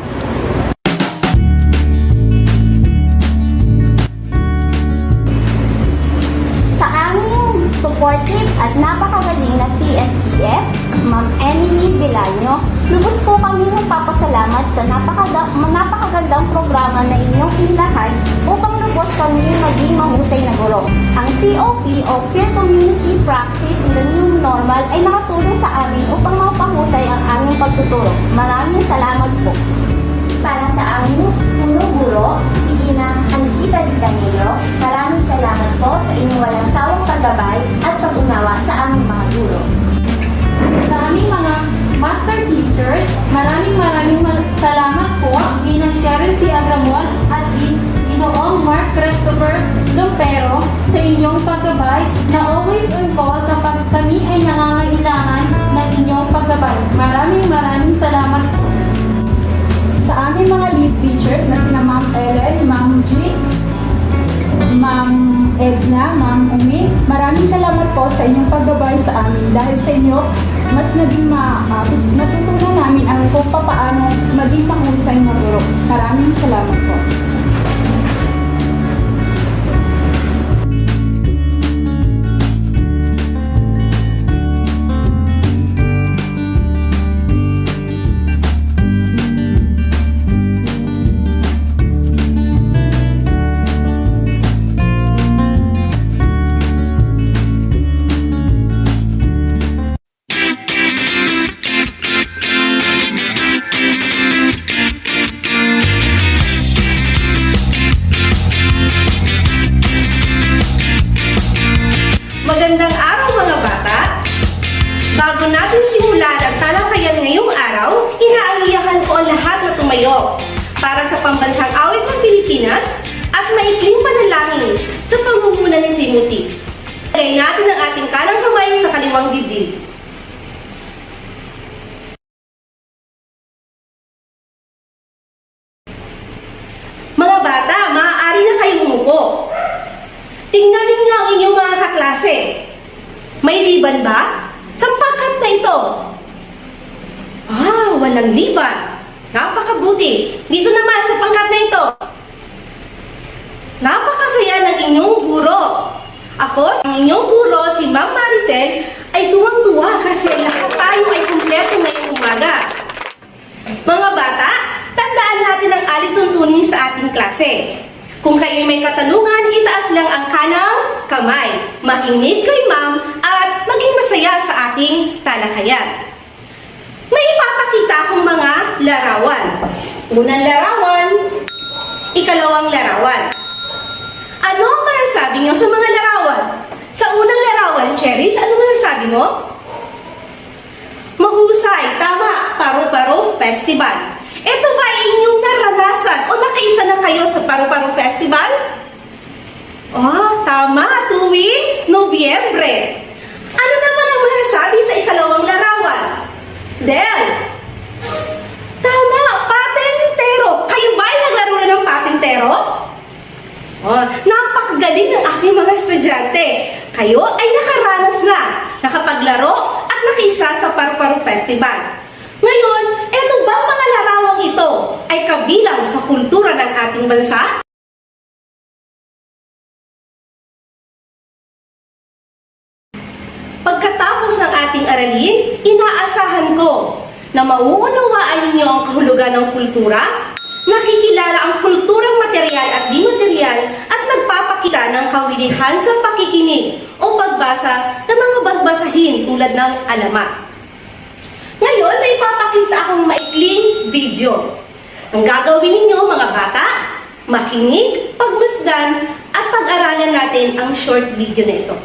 Speaker 1: Sa aming supportive at napakagaling na PSTS, Ma'am Emily Villaño, lubos po kami nagpapasalamat sa napakagandang programa na inyong inilahad upang lubos kami maging mahusay na guro. Ang COP o Peer Community Practice in the New Normal ay nakatulong sa amin upang mapahusay ang aming pagtuturo. Maraming salamat po.
Speaker 6: Para sa aming guro, si Ina Anisita Vitanero, maraming salamat po sa inyong walang sawang paggabay at pag-unawa sa aming mga guro.
Speaker 2: Sa aming mga master teachers, maraming salamat po Ginang Cheryl T. Agramon at Ginoong Mark Christopher Lumpero sa inyong paggabay na always on call kapag kami ay nangangailangan ng inyong paggabay. Maraming salamat po. Sa aming mga lead teachers na sina Ma'am Ellen, Ma'am G, Ma'am Edna, Ma'am Umi, maraming salamat po sa inyong paggabay sa amin. Dahil sa inyo, mas naging natutunan namin ang kung paano maging mahusay na guro. Maraming salamat po.
Speaker 9: ni Timothy. Lagay natin ang ating kanang kamay sa kaliwang dibdib. Mga bata, maaari na kayong umupo. Tingnan ninyo ang inyong mga kaklase. May liban ba? Sa pakat na ito. Walang liban. Napakabuti. Dito naman sa pangkat na ito. Napakasaya ng inyong guro. Ako, ang inyong guro, si Ma'am Maricel, ay tuwang-tuwa kasi lahat tayo ay kumpleto ngayong umaga. Mga bata, tandaan natin ang alituntunin sa ating klase. Kung kayo may katanungan, itaas lang ang kanang kamay. Makinig kay Ma'am at maging masaya sa ating talakayan. May ipapakita akong mga larawan. Unang larawan, ikalawang larawan. Ano ang masasabi niyo sa mga larawan? Sa unang larawan, Cherish, ano masasabi mo? Mahusay, tama, Paru-Paro Festival. Ito ba ay inyong naranasan o nakaisa na kayo sa Paru-Paro Festival? Tama, tuwing Nobyembre. Ano naman ang masasabi sa ikalawang larawan? Del! Tama, patintero. Kayo ba ay naglaro na ng patintero? Napakagaling ng aking mga estudyante. Kayo ay nakaranas na, nakapaglaro at nakiisa sa Paru-Paro Festival. Ngayon, eto bang mga larawang ito ay kabilang sa kultura ng ating bansa? Pagkatapos ng ating aralin, inaasahan ko na mauunawaan ninyo ang kahulugan ng kultura, nakikilala ang kulturang material at di material at nagpapakita ng kawilihan sa pakikinig o pagbasa ng mga basahin tulad ng alamat. Ngayon, may ipapakita akong maikling video. Ang gagawin ninyo mga bata, makinig, pagmasdan at pag-aralan natin ang short video na ito.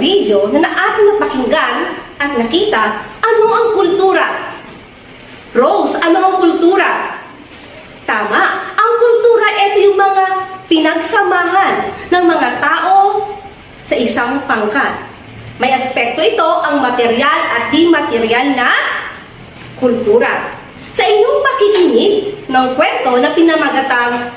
Speaker 9: video na ating napakinggan at nakita, ano ang kultura? Rose, ano ang kultura? Tama, ang kultura, ito yung mga pinagsamahan ng mga tao sa isang pangkat. May aspekto ito ang material at di material na kultura. Sa inyong pakikinig ng kwento na pinamagatang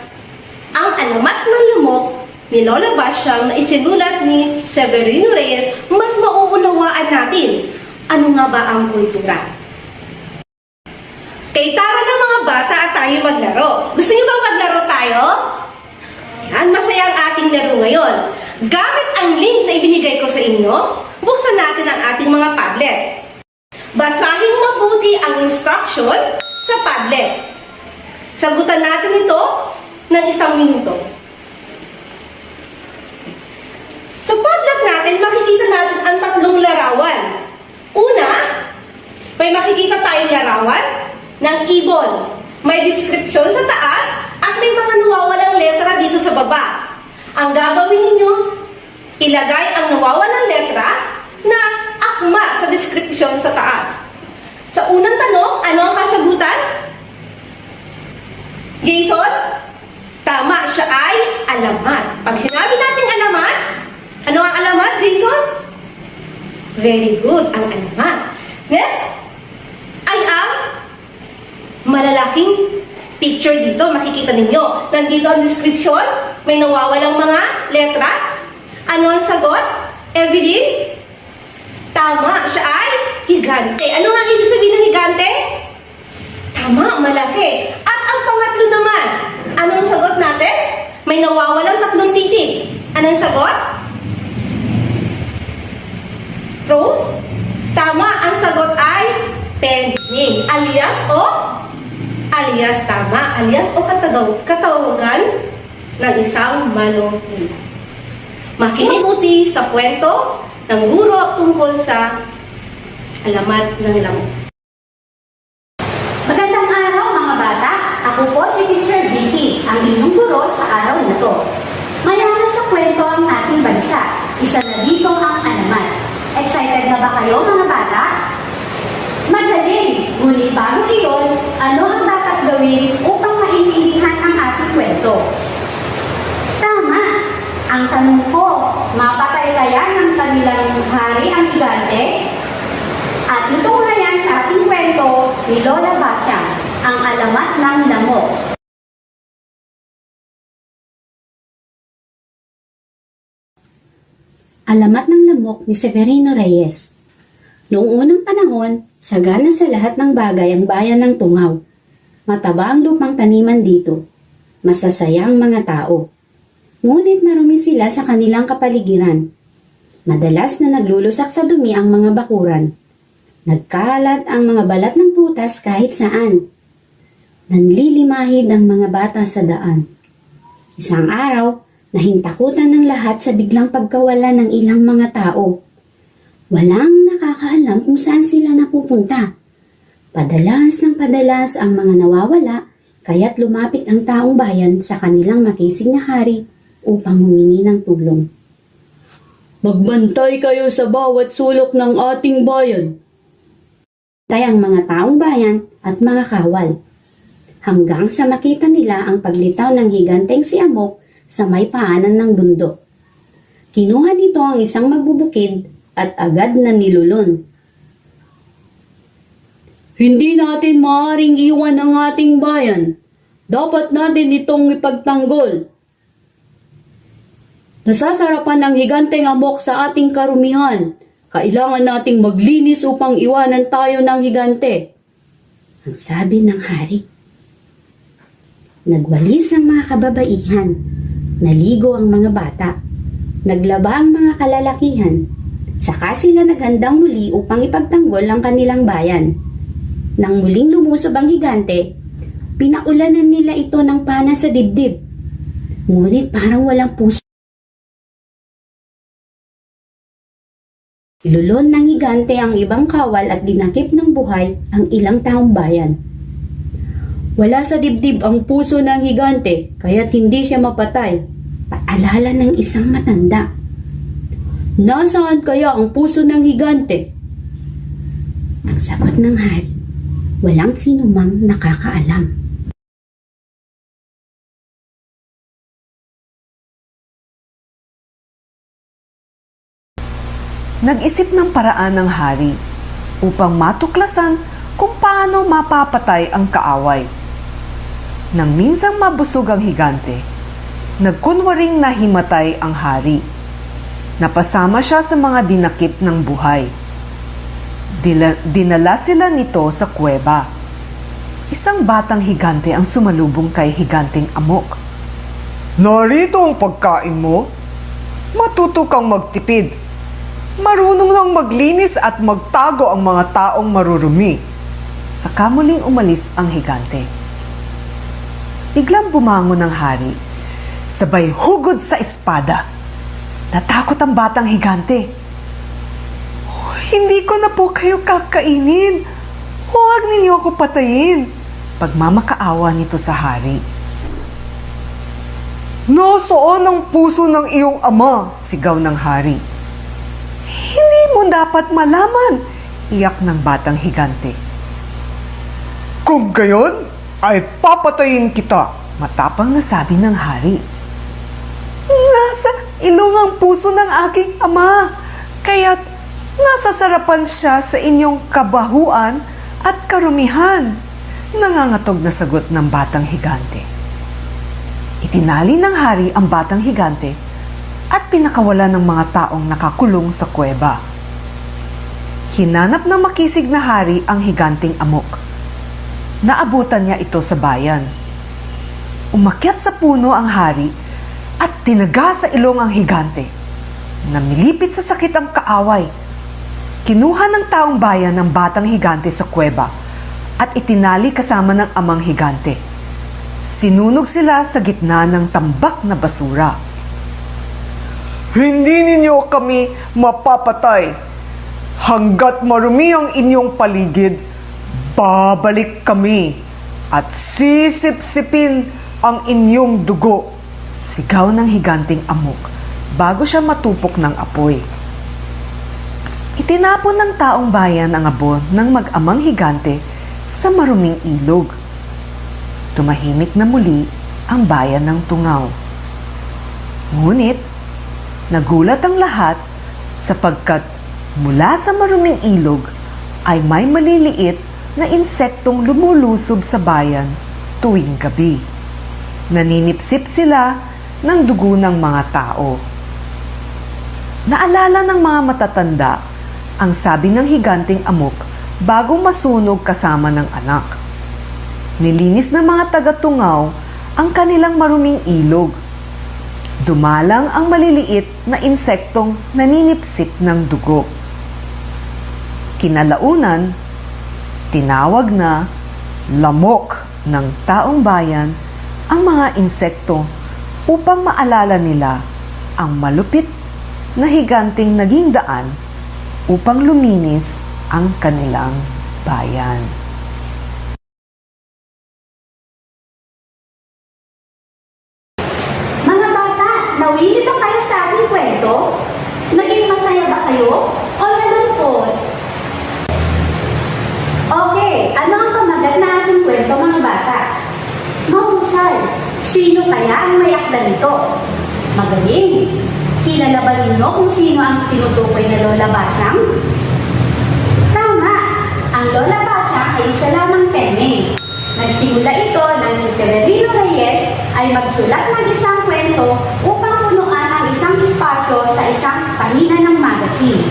Speaker 9: Ang Alamat ng Lamok ni Lola Basyang na isinulat ni Severino Reyes, mas mauunawaan natin ano nga ba ang kultura. Kay tara ng mga bata at tayo maglaro. Gusto niyo bang maglaro tayo? Yan, masaya ang ating laro ngayon. Gamit ang link na ibinigay ko sa inyo, buksan natin ang ating mga Padlet. Basahin mabuti ang instruction sa Padlet. Sagutan natin ito ng 1 minuto. Sa Padlet natin, makikita natin ang 3 larawan. Una, may makikita tayong larawan ng ibon. May description sa taas at may mga nawawalang letra dito sa baba. Ang gagawin ninyo, ilagay ang nawawalang letra na akma sa description sa taas. Sa unang tanong, ano ang kasagutan? Jason? Tama, siya ay alamat. Pag sinabi natin alamat, ano ang alamat, Jason? Very good, ang alamat. Next, ay ang malalaking picture dito, makikita ninyo. Nandito ang description, may nawawalang mga letra. Ano ang sagot? Evelyn? Tama, siya ay higante. Ano nga ibig sabihin ng higante? Tama, malaki. At ang pangatlo naman, ano ang sagot natin? May nawawalang 3 titik. Ano ang sagot? Rose? Tama, ang sagot ay penguin. Alias tama, alias o katawagan ng isang manong-hula. Makinig mabuti sa kwento ng guro tungkol sa alamat ng lamok.
Speaker 1: Magandang araw mga bata! Ako po si Teacher Vicky, ang inyong guro sa araw na to. Mayaman sa kwento ang ating bansa. Isa na dito ang alamat. Excited na ba kayo mga bata? Magaling! Ngunit bago iyon, ano ang dapat gawin upang maintindihan ang ating kwento? Tama! Ang tanong ko, mapatay kaya ng kanilang hari ang higante? At itunghayan sa ating kwento ni Lola Basyang, ang alamat ng lamok. Alamat ng lamok ni Severino Reyes. Noong unang panahon, sagana sa lahat ng bagay ang bayan ng Tungaw. Mataba ang lupang taniman dito. Masasaya ang mga tao. Ngunit marumi sila sa kanilang kapaligiran. Madalas na naglulusak sa dumi ang mga bakuran. Nagkalat ang mga balat ng prutas kahit saan. Nanlilimahid ang mga bata sa daan. Isang araw, nahintakutan ng lahat sa biglang pagkawala ng ilang mga tao. Walang nakakaalam kung saan sila napupunta. Padalas ng padalas ang mga nawawala, kaya't lumapit ang taong bayan sa kanilang makisig na hari upang humingi ng tulong.
Speaker 12: Magbantay kayo sa bawat sulok ng ating bayan.
Speaker 1: Tay ang mga taong bayan at mga kawal. Hanggang sa makita nila ang paglitaw ng higanteng si Amok sa may paanan ng bundok. Kinuha nito ang isang magbubukid at agad na nilulon.
Speaker 12: Hindi natin maaaring iwan ang ating bayan. Dapat natin itong ipagtanggol. Nasasarapan ng higanteng Amok sa ating karumihan. Kailangan nating maglinis upang iwanan tayo ng higante.
Speaker 1: Ang sabi ng hari. Nagwalis ang mga kababaihan. Naligo ang mga bata. Naglaba ang mga kalalakihan. Saka sila naghandang muli upang ipagtanggol ang kanilang bayan. Nang muling lumusob ang higante, pinaulanan nila ito ng pana sa dibdib. Ngunit parang walang puso. Ilulon ng higante ang ibang kawal at dinakip ng buhay ang ilang taong bayan.
Speaker 12: Wala sa dibdib ang puso ng higante, kaya't hindi siya mapatay.
Speaker 1: Paalala ng isang matanda.
Speaker 12: Nasaan kaya ang puso ng higante?
Speaker 1: Ang sagot ng hari, walang sino mang nakakaalam.
Speaker 13: Nag-isip ng paraan ng hari upang matuklasan kung paano mapapatay ang kaaway. Nang minsang mabusog ang higante, nagkunwaring nahimatay ang hari. Napasama siya sa mga dinakip ng buhay. Dinala sila nito sa kuweba. Isang batang higante ang sumalubong kay higanting amok.
Speaker 14: Narito ang pagkain mo. Matuto kang magtipid. Marunong nang maglinis at magtago ang mga taong marurumi.
Speaker 13: Saka muling umalis ang higante. Biglang bumangon ang hari, sabay hugod sa espada. Natakot ang batang higante. Hindi ko na po kayo kakainin. Huwag ninyo ako patayin. Pagmamakaawa nito sa hari.
Speaker 14: Nasaan ang puso ng iyong ama?
Speaker 13: Sigaw ng hari. Hindi mo dapat malaman, iyak ng batang higante.
Speaker 14: Kung gayon, ay papatayin kita.
Speaker 13: Matapang na sabi ng hari. Nasa ilong ang puso ng aking ama, kaya't nasasarapan siya sa inyong kabahuan at karumihan. Nangangatog na sagot ng batang higante. Itinali ng hari ang batang higante at pinakawala ng mga taong nakakulong sa kuweba. Hinanap ng makisig na hari ang higanting amok. Naabutan niya ito sa bayan. Umakyat sa puno ang hari at tinaga sa ilong ang higante. Namilipit sa sakit ang kaaway. Kinuha ng taong bayan ng batang higante sa kuweba at itinali kasama ng amang higante. Sinunog sila sa gitna ng tambak na basura.
Speaker 14: Hindi ninyo kami mapapatay. Hanggat marumi ang inyong paligid, babalik kami at sisip-sipin ang inyong dugo.
Speaker 13: Sigaw ng higanting amok bago siya matupok ng apoy. Itinapon ng taong bayan ang abo ng mag-amang higante sa maruming ilog. Tumahimik na muli ang bayan ng Tungaw. Ngunit, nagulat ang lahat sapagkat mula sa maruming ilog ay may maliliit na insektong lumulusob sa bayan tuwing gabi. Naninipsip sila ng dugo ng mga tao. Naalala ng mga matatanda ang sabi ng higanting amok bago masunog kasama ng anak. Nilinis ng mga taga-Tungaw ang kanilang maruming ilog. Dumalang ang maliliit na insektong naninipsip ng dugo. Kinalaunan, tinawag na lamok ng taong bayan ang mga insekto upang maalala nila ang malupit na higanting naging daan upang luminis ang kanilang bayan.
Speaker 1: Mga bata, nawili ba kayo sa ating kwento? Naging masaya ba kayo? O nalungkot? Okay, ano ang pamagat na ating kwento, mga bata? Mahusay. Sino kaya ang may akda nito? Magaling. Kilala ba ninyo kung sino ang tinutukoy na Lola Basyang? Tama. Ang Lola Basyang ay isa lamang penne. Nagsimula ito nang si Severino Reyes ay magsulat ng isang kwento upang punuan ang isang espasyo sa isang pahina ng magazine.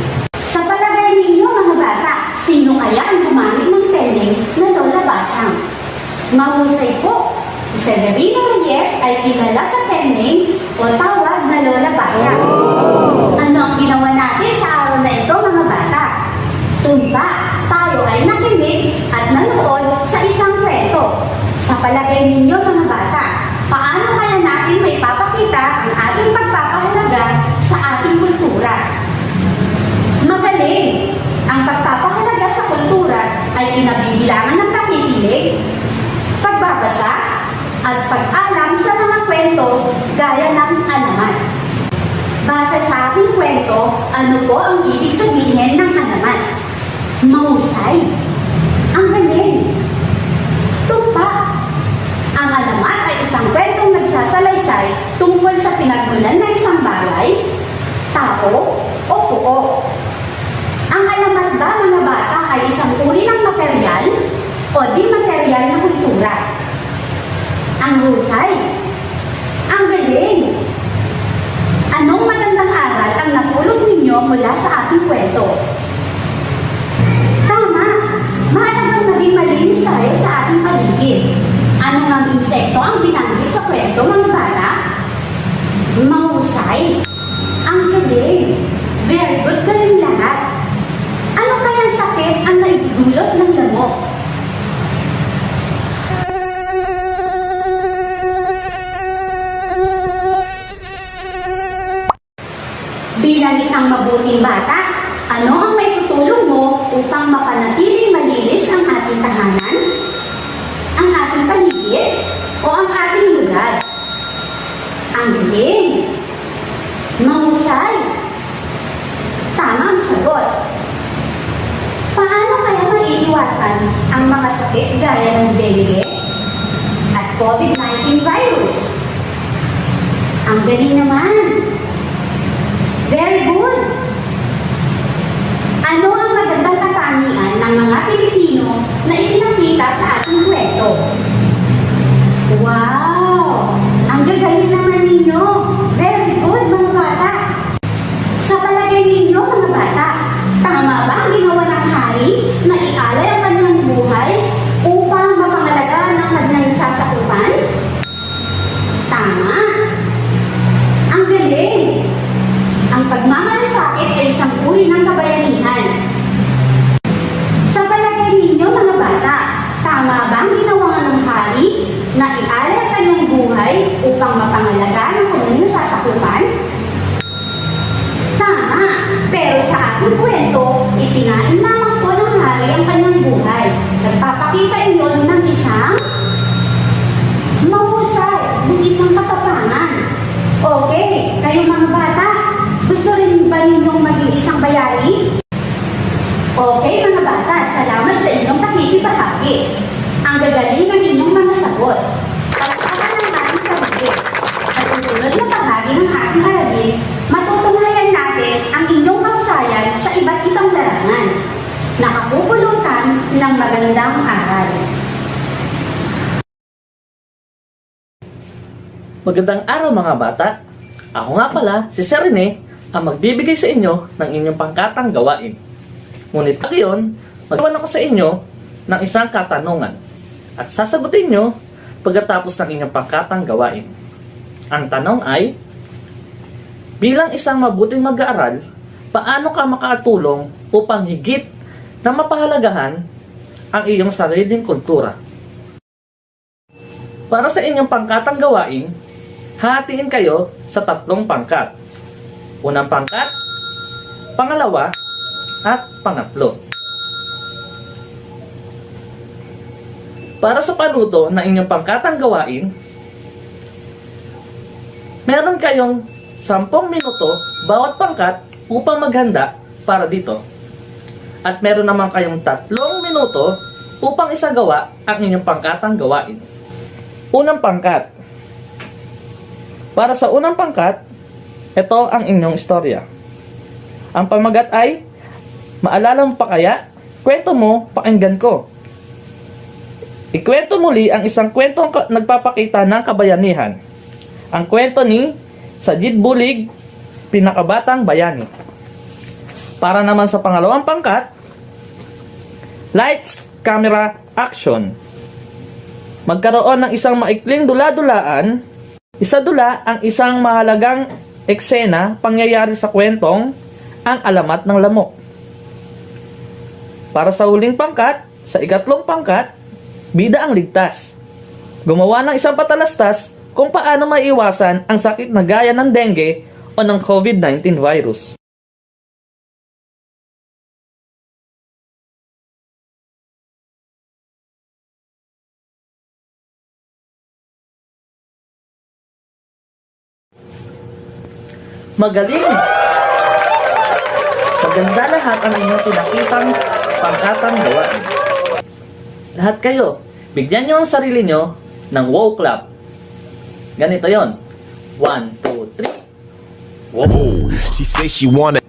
Speaker 1: Sa palagay ninyo, mga bata, sino kaya ang gumamit ng penne na Lola Basyang? Mahusay po. Si Severino Reyes ay kilala sa penne o tawag na Lola Basyang. Ano ang ginawa natin sa araw na ito, mga bata? Tumba, tayo ay nakinig at nanood sa isang kwento. Sa palagay ninyo, mga bata, paano kaya natin may papakita ang ating pagpapahalaga sa ating kultura? Magaling! Ang pagpapahalaga sa kultura ay kinabibilangan ng pakikinig, pagbabasa, at pag-alam sa mga kwento gaya ng alamat. Base sa ating kwento Ano po ang ibig sabihin ng halaman? Mahusay. Ang galing. Tumpa. Ang alamat ay isang kwentong nagsasalaysay tungkol sa pinagmulan ng isang bagay, tao, o puo. Ang alamat ba, mga bata, ay isang uri ng material o di material na kultura? Ang husay. Ang galing. Anong magandang aral ang napulot ninyo mula sa ating kwento? Tama. Mahalagang maging malinis tayo sa ating paligid. Ano ng insekto ang binanggit sa kwento, mga bata? Mahusay. Ang galing. Very good kayong lahat. Ano kayang sakit ang naidulot ng lamok? Bilang isang mabuting bata, ano ang may tutulong mo upang mapanatiling malinis ang ating tahanan, ang ating paligid, o ang ating lugar? Ang galing! Mahusay! Tama ang sagot. Paano kaya maiiwasan ang mga sakit gaya ng dengue at COVID-19 virus? Ang galing naman! Very good! Ano ang magandang katangian ng mga Pilipino na ipinakita sa ating kwento? Wow! Ang gagaling naman ninyo! Very good, mga bata! Sa palagay ninyo, mga bata, tama ba ang ginawa ng hari na ialay ang kanyang buhay upang mapangalagaan ang kanyang nasasakupan? Tama! Ang galing! Ang pagmamalasakit ay isang uri ng kabayanihan. Sa palagay ninyo, mga bata, tama ba ang ginawa ng hari na ialay ang kanyang buhay upang mapangalagaan ang kanyang nasasakupan? Tama, pero sa ating kwento, ipinain lamang po ng hari ang kanyang buhay. Nagpapakita iyon ng isang mahusay, ng isang katapangan. Okay, kayong mga bata, gusto rin ba ninyong maging isang bayani? Okay, mga bata, salamat sa inyong pakikibahagi. Ang gagaling ng inyong mga sagot. Pagkakaroon ng ating sarili. Sa susunod na bahagi ng ating aralin, matutunayan natin ang inyong kahusayan sa iba't ibang larangan. Nakapupulutan ng magandang aral.
Speaker 11: Magandang araw, mga bata. Ako nga pala, si Sir Rene, ang magbibigay sa inyo ng inyong pangkatang gawain. Ngunit ngayon, magawan ako sa inyo ng isang katanungan at sasagutin nyo pagkatapos ng inyong pangkatang gawain. Ang tanong ay, bilang isang mabuting mag-aaral, paano ka makatulong upang higit na mapahalagahan ang iyong sariling kultura? Para sa inyong pangkatang gawain, hatiin kayo sa 3 pangkat. Unang pangkat, pangalawa, at pangatlo. Para sa paluto ng inyong pangkatang gawain, meron kayong 10 minuto bawat pangkat upang maghanda para dito. At meron naman kayong 3 minuto upang isagawa ang inyong pangkatang gawain. Unang pangkat. Para sa unang pangkat, ito ang inyong istorya. Ang pamagat ay, maalala mo pa kaya? Kwento mo, pakinggan ko. Ikwento muli ang isang kwentong nagpapakita ng kabayanihan. Ang kwento ni Sajid Bulig, Pinakabatang Bayani. Para naman sa pangalawang pangkat, lights, camera, action. Magkaroon ng isang maikling dula-dulaan. Isa-dula ang isang mahalagang eksena pangyayari sa kwentong ang alamat ng lamok. Para sa huling pangkat, sa ikatlong pangkat, bida ang ligtas. Gumawa ng isang patalastas kung paano maiwasan ang sakit na gaya ng dengue o ng COVID-19 virus. Magaling! maganda lahat ang inyong pinakitang pangkatang gawain. Lahat kayo, bigyan nyo ang sarili nyo ng wow clap. Ganito yon. 1, 2, 3.
Speaker 8: Whoa, she say she wanna.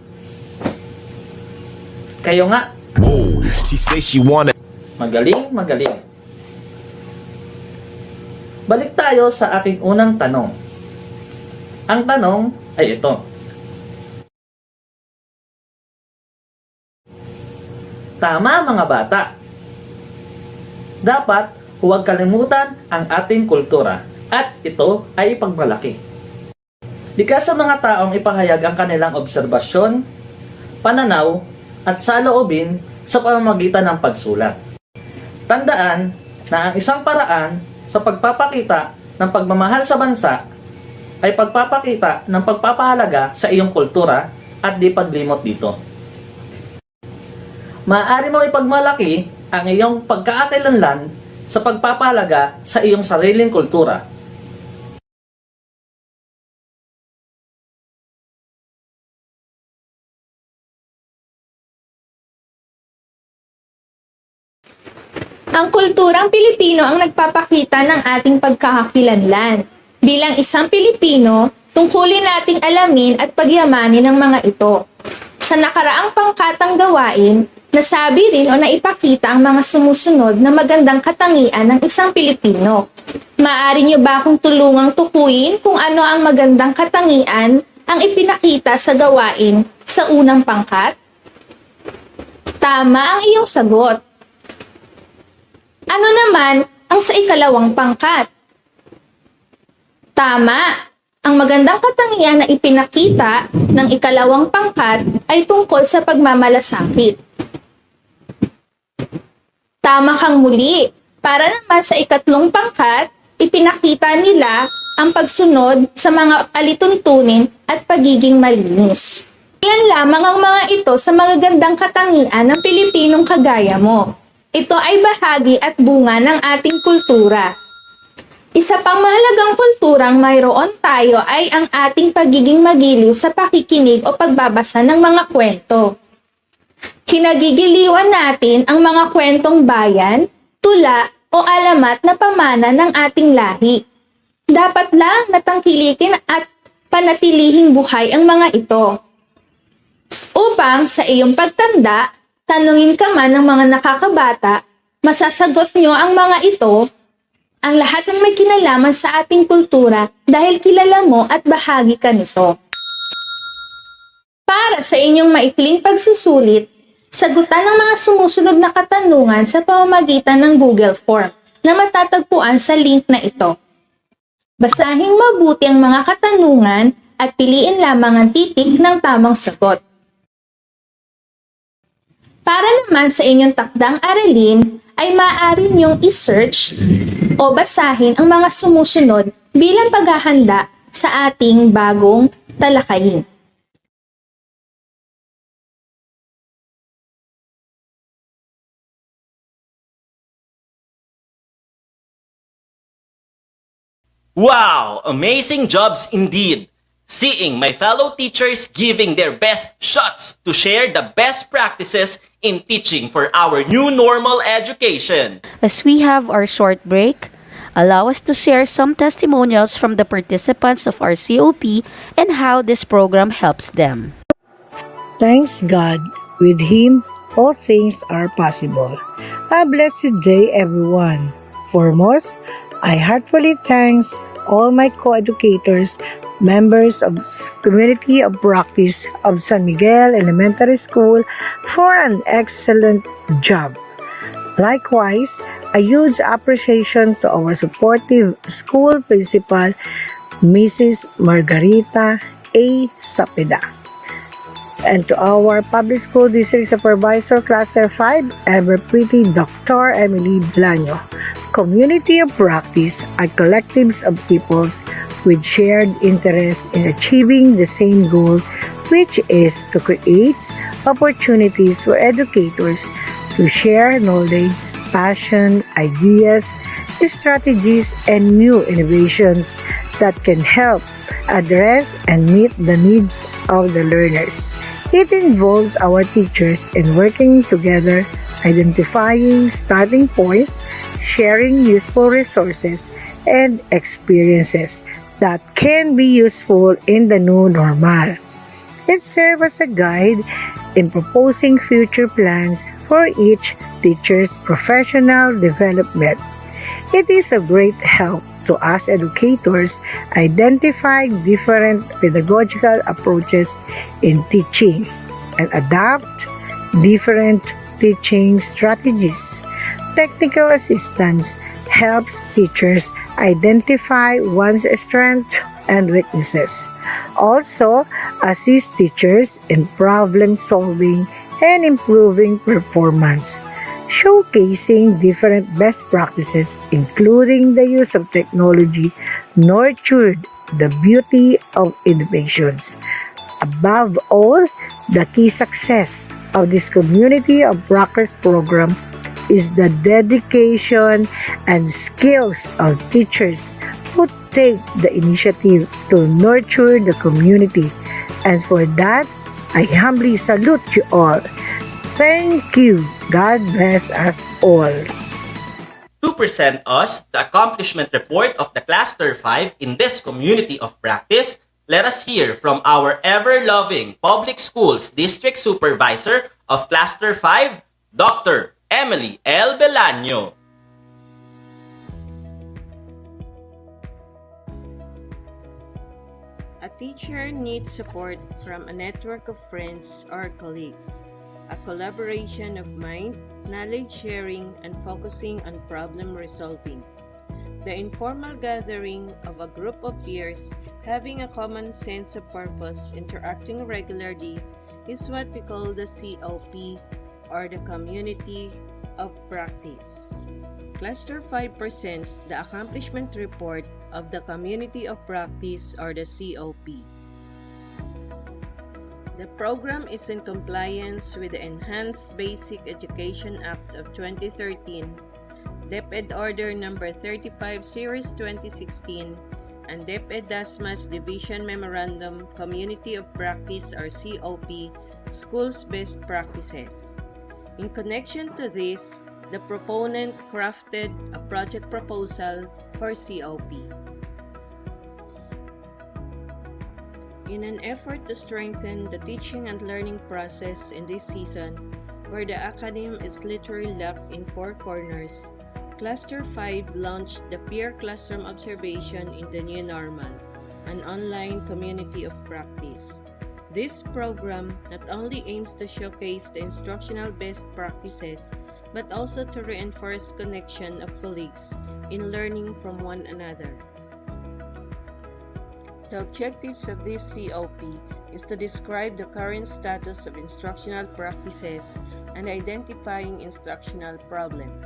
Speaker 11: Kayo nga.
Speaker 8: Whoa, she say she wanna.
Speaker 11: Magaling, magaling. Balik tayo sa aking unang tanong. Ang tanong ay ito. Tama mga bata. Dapat huwag kalimutan ang ating kultura at ito ay ipagmalaki. Likas sa mga taong ipahayag ang kanilang obserbasyon, pananaw at saloobin sa pamamagitan ng pagsulat. Tandaan na ang isang paraan sa pagpapakita ng pagmamahal sa bansa ay pagpapakita ng pagpapahalaga sa iyong kultura at di paglimot dito. Maaari mo ipagmalaki ang iyong pagkaakilanlan sa pagpapahalaga sa iyong sariling kultura.
Speaker 2: Ang kulturang Pilipino ang nagpapakita ng ating pagkakakilanlan. Bilang isang Pilipino, tungkulin nating alamin at pagyamanin ang mga ito. Sa nakaraang pangkatang gawain, nasabi rin o naipakita ang mga sumusunod na magandang katangian ng isang Pilipino. Maaari niyo ba akong tulungang tukuyin kung ano ang magandang katangian ang ipinakita sa gawain sa unang pangkat? Tama ang iyong sagot. Ano naman ang sa ikalawang pangkat? Tama, ang magandang katangian na ipinakita ng ikalawang pangkat ay tungkol sa pagmamalasakit. Tama kang muli, para naman sa ikatlong pangkat, ipinakita nila ang pagsunod sa mga alituntunin at pagiging malinis. Ilan lamang ang mga ito sa magagandang katangian ng Pilipinong kagaya mo. Ito ay bahagi at bunga ng ating kultura. Isa pang mahalagang kulturang mayroon tayo ay ang ating pagiging magiliw sa pakikinig o pagbabasa ng mga kwento. Kinagigiliwan natin ang mga kwentong bayan, tula o alamat na pamana ng ating lahi. Dapat lang natangkilikin at panatilihing buhay ang mga ito. Upang sa iyong pagtanda, tanungin ka man ng mga nakakabata, masasagot nyo ang mga ito, ang lahat ng may kinalaman sa ating kultura dahil kilala mo at bahagi ka nito. Para sa inyong maikling pagsusulit, sagutan ang mga sumusunod na katanungan sa pamamagitan ng Google Form na matatagpuan sa link na ito. Basahin mabuti ang mga katanungan at piliin lamang ang titik ng tamang sagot. Para naman sa inyong takdang aralin, ay maaari niyong i-search o basahin ang mga sumusunod bilang paghahanda sa ating bagong talakayin.
Speaker 3: Wow! Amazing jobs indeed! Seeing my fellow teachers giving their best shots to share the best practices in teaching for our new normal education.
Speaker 15: As we have our short break, allow us to share some testimonials from the participants of our COP and how this program helps them.
Speaker 23: Thanks God, with Him, all things are possible. A blessed day, everyone. Foremost, I heartfully thanks all my co-educators, members of Community of Practice of San Miguel Elementary School for an excellent job. Likewise, a huge appreciation to our supportive school principal, Mrs. Margarita A. Sapida. And to our public school district supervisor, Class 5, ever pretty Dr. Emily Blanyo. Community of Practice are collectives of peoples with shared interest in achieving the same goal, which is to create opportunities for educators to share knowledge, passion, ideas, strategies, and new innovations that can help address and meet the needs of the learners. It involves our teachers in working together, identifying starting points, sharing useful resources, and experiences that can be useful in the new normal. It serves as a guide in proposing future plans for each teacher's professional development. It is a great help to us educators identify different pedagogical approaches in teaching and adapt different teaching strategies. Technical assistance helps teachers identify one's strengths and weaknesses. Also, assist teachers in problem solving and improving performance, showcasing different best practices, including the use of technology, nurtured the beauty of innovations. Above all, the key success of this community of practice program is the dedication and skills of teachers who take the initiative to nurture the community. And for that, I humbly salute you all. Thank you. God bless us all.
Speaker 3: To present us the accomplishment report of the Cluster 5 in this community of practice, let us hear from our ever-loving Public Schools District Supervisor of Cluster 5, Dr. Emily L. Belaño.
Speaker 17: A teacher needs support from a network of friends or colleagues, a collaboration of mind, knowledge sharing, and focusing on problem resolving. The informal gathering of a group of peers having a common sense of purpose, interacting regularly, is what we call the COP, or the Community of Practice. Cluster 5 presents the accomplishment report of the Community of Practice, or the COP. The program is in compliance with the Enhanced Basic Education Act of 2013, DepEd Order No. 35 Series 2016, and DepEd-DASMA's Division Memorandum Community of Practice, or COP, Schools Best Practices. In connection to this, the proponent crafted a project proposal for COP. In an effort to strengthen the teaching and learning process in this season, where the academe is literally locked in four corners, Cluster 5 launched the Peer Classroom Observation in the New Normal, an online community of practice. This program not only aims to showcase the instructional best practices, but also to reinforce connection of colleagues in learning from one another. The objectives of this COP is to describe the current status of instructional practices and identifying instructional problems,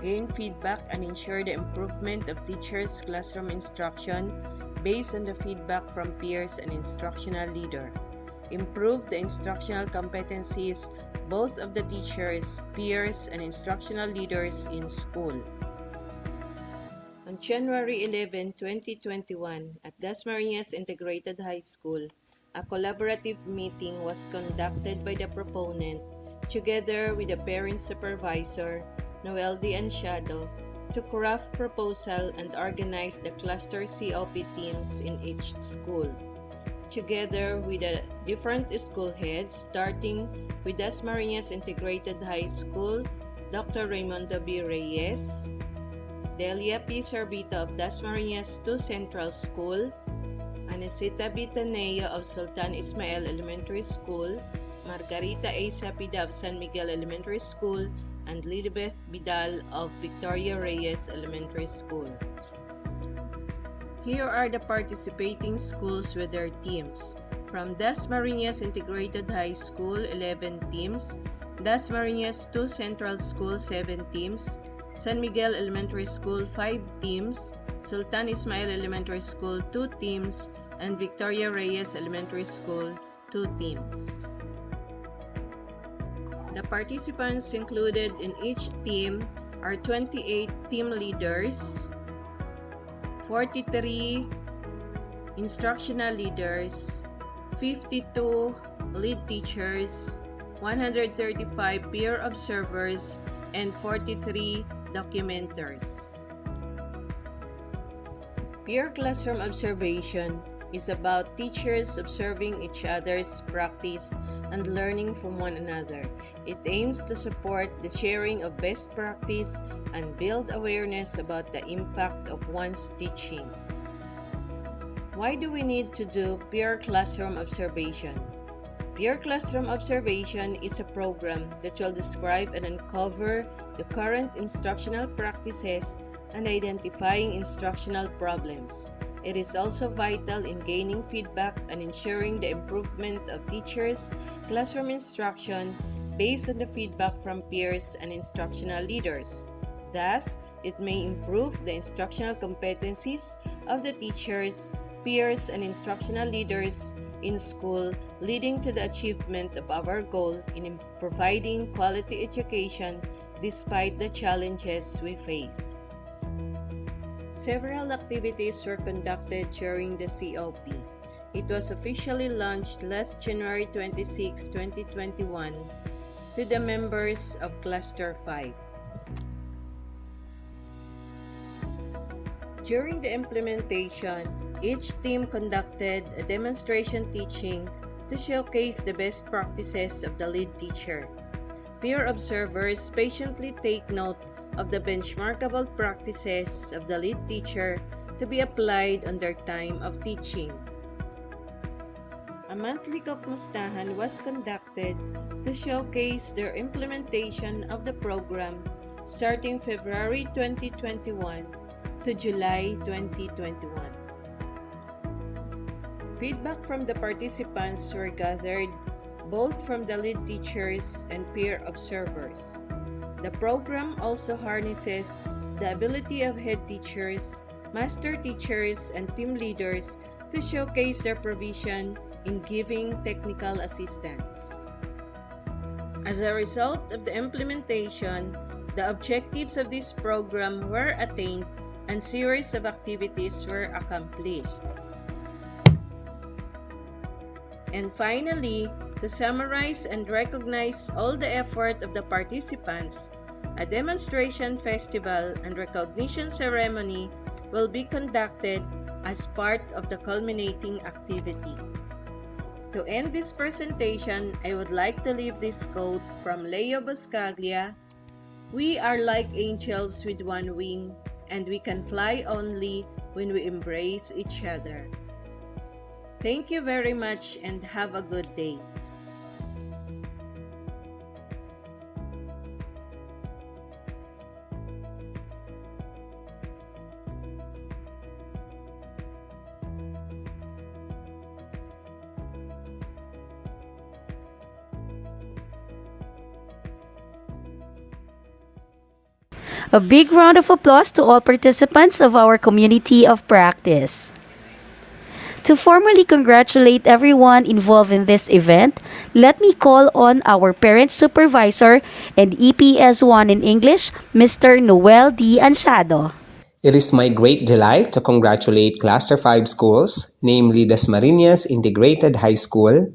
Speaker 17: gain feedback and ensure the improvement of teachers' classroom instruction based on the feedback from peers and instructional leader, improve the instructional competencies both of the teachers, peers, and instructional leaders in school. On January 11, 2021, at Dasmariñas Integrated High School, a collaborative meeting was conducted by the proponent together with the parent supervisor, Noel D. Ansiado, to craft proposal and organize the cluster COP teams in each school, together with the different school heads, starting with Dasmariñas Integrated High School, Dr. Raimundo B. Reyes, Delia P. Sorbita of Dasmariñas 2 Central School, Anesita B. Taneo of Sultan Ismael Elementary School, Margarita A. Sapida of San Miguel Elementary School, and Lilibeth Vidal of Victoria Reyes Elementary School. Here are the participating schools with their teams. From Dasmariñas Integrated High School, 11 teams, Dasmariñas 2 Central School, 7 teams, San Miguel Elementary School, 5 teams, Sultan Ismael Elementary School, 2 teams, and Victoria Reyes Elementary School, 2 teams. The participants included in each team are 28 team leaders, 43 instructional leaders, 52 lead teachers, 135 peer observers, and 43 documenters. Peer classroom observation is about teachers observing each other's practice and learning from one another. It aims to support the sharing of best practice and build awareness about the impact of one's teaching. Why do we need to do peer classroom observation? Peer classroom observation is a program that will describe and uncover the current instructional practices and identifying instructional problems. It is also vital in gaining feedback and ensuring the improvement of teachers' classroom instruction based on the feedback from peers and instructional leaders. Thus, it may improve the instructional competencies of the teachers, peers, and instructional leaders in school, leading to the achievement of our goal in providing quality education despite the challenges we face. Several activities were conducted during the COP. It was officially launched last January 26, 2021 to the members of Cluster 5. During the implementation, each team conducted a demonstration teaching to showcase the best practices of the lead teacher. Peer observers patiently take note of the benchmarkable practices of the lead teacher to be applied on their time of teaching. A monthly Kamustahan was conducted to showcase their implementation of the program starting February 2021 to July 2021. Feedback from the participants were gathered both from the lead teachers and peer observers. The program also harnesses the ability of head teachers, master teachers, and team leaders to showcase their provision in giving technical assistance. As a result of the implementation, the objectives of this program were attained and series of activities were accomplished. And finally, to summarize and recognize all the effort of the participants, a demonstration festival and recognition ceremony will be conducted as part of the culminating activity. To end this presentation, I would like to leave this quote from Leo Buscaglia: "We are like angels with one wing, and we can fly only when we embrace each other." Thank you very much and have a good day.
Speaker 15: A big round of applause to all participants of our community of practice. To formally congratulate everyone involved in this event, let me call on our parent supervisor and EPS1 in English, Mr. Noel D. Ansiado.
Speaker 16: It is my great delight to congratulate Cluster 5 schools, namely Dasmariñas Integrated High School,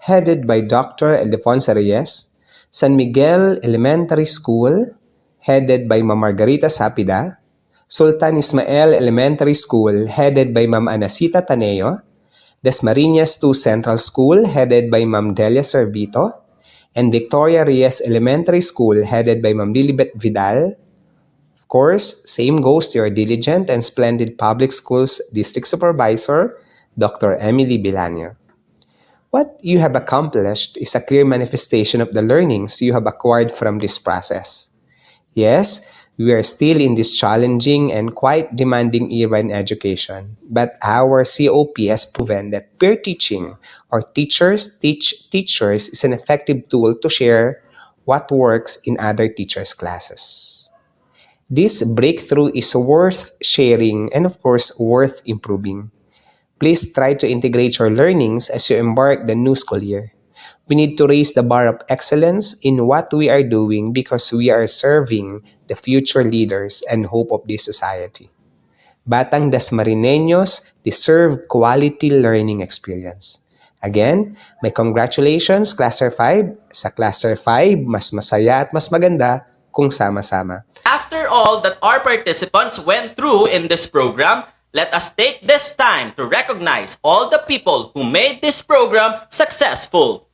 Speaker 16: headed by Dr. Ildefonso Reyes, San Miguel Elementary School, headed by Ma'am Margarita Sapida, Sultan Ismael Elementary School, headed by Ma'am Anacita Taneo, Dasmariñas 2 Central School, headed by Ma'am Delia Servito, and Victoria Reyes Elementary School, headed by Ma'am Lilibet Vidal. Of course, same goes to your diligent and splendid Public Schools District Supervisor, Dr. Emily Bilanio. What you have accomplished is a clear manifestation of the learnings you have acquired from this process. Yes, we are still in this challenging and quite demanding era in education, but our COP has proven that peer teaching, or teachers teach teachers, is an effective tool to share what works in other teachers' classes. This breakthrough is worth sharing and, of course, worth improving. Please try to integrate your learnings as you embark the new school year. We need to raise the bar of excellence in what we are doing because we are serving the future leaders and hope of this society. Batang Dasmarineños deserve quality learning experience. Again, may congratulations Cluster 5. Sa Cluster 5, mas masaya at mas maganda kung sama-sama.
Speaker 18: After all that our participants went through in this program, let us take this time to recognize all the people who made this program successful.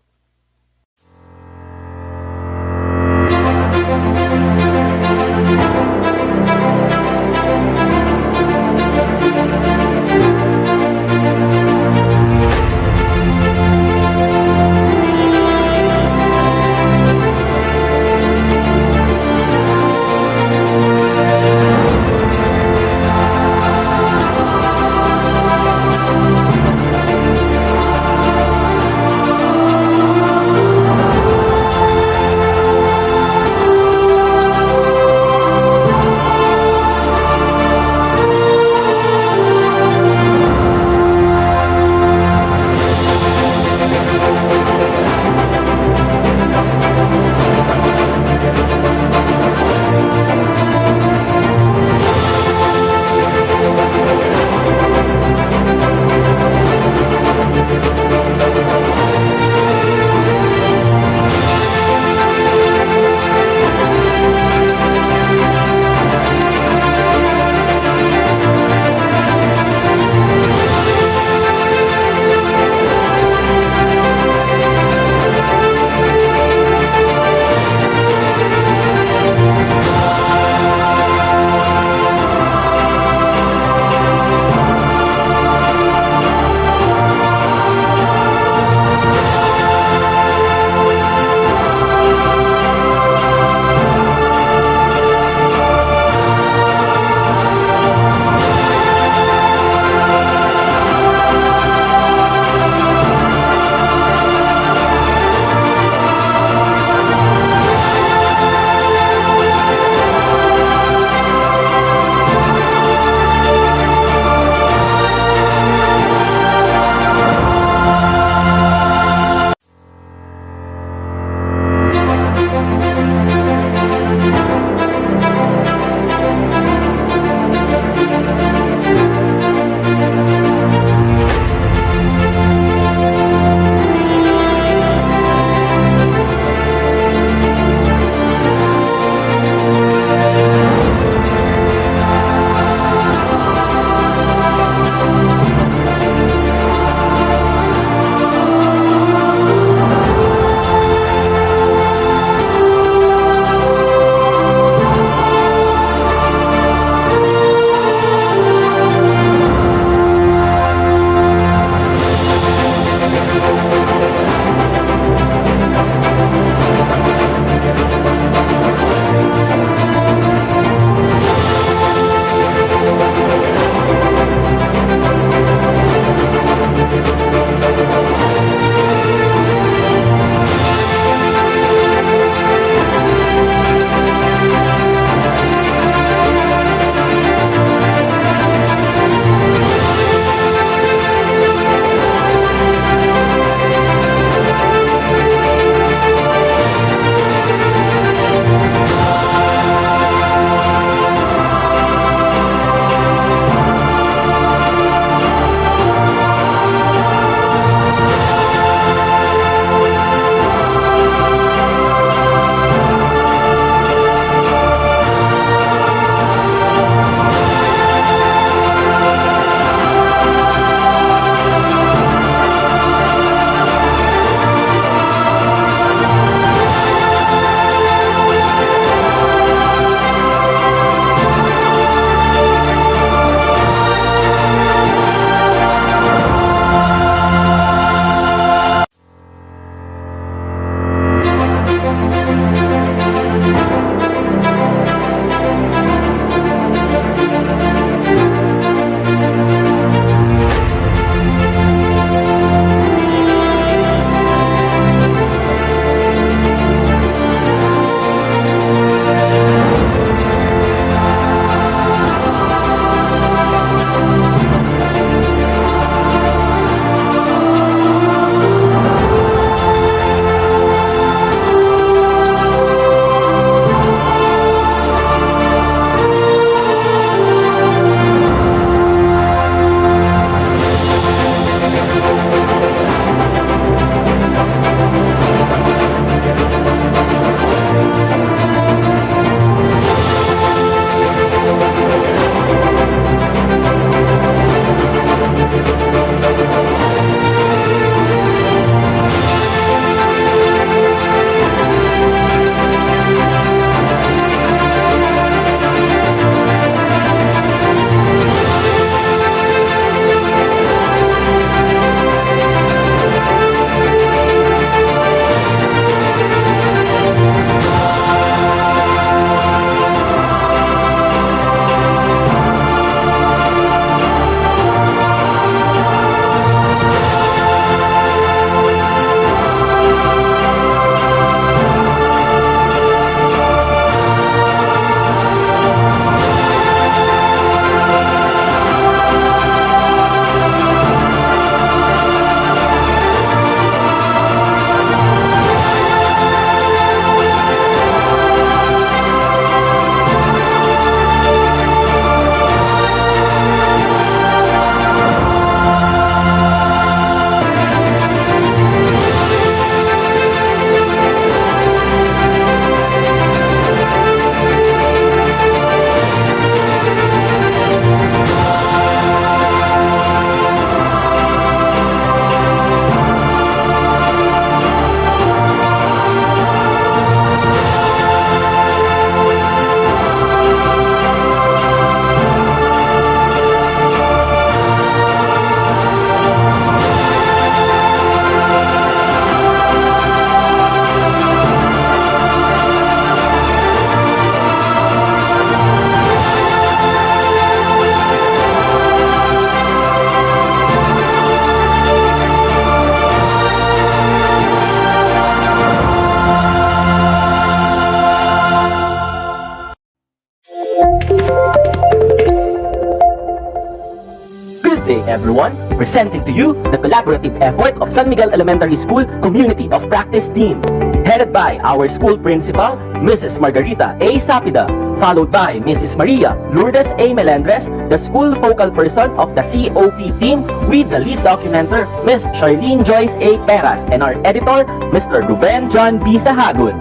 Speaker 3: day, everyone. Presenting to you the collaborative effort of San Miguel Elementary School Community of Practice Team. Headed by our school principal, Mrs. Margarita A. Sapida, followed by Mrs. Maria Lourdes A. Melendres, the school focal person of the COP team, with the lead documenter, Ms. Charlene Joyce A. Peras, and our editor, Mr. Ruben John B. Sahagun.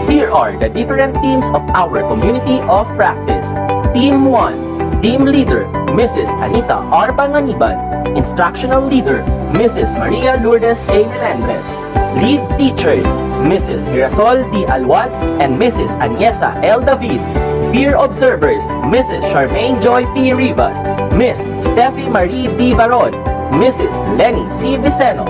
Speaker 3: Here are the different teams of our community of practice. Team 1, Team Leader, Mrs. Anita R. Panganiban. Instructional Leader, Mrs. Maria Lourdes A. Melendres. Lead Teachers, Mrs. Mirasol D. Alwat and Mrs. Aniesa L. David. Peer Observers, Mrs. Charmaine Joy P. Rivas, Miss Steffi Marie D. Baron, Mrs. Lenny C. Viceno,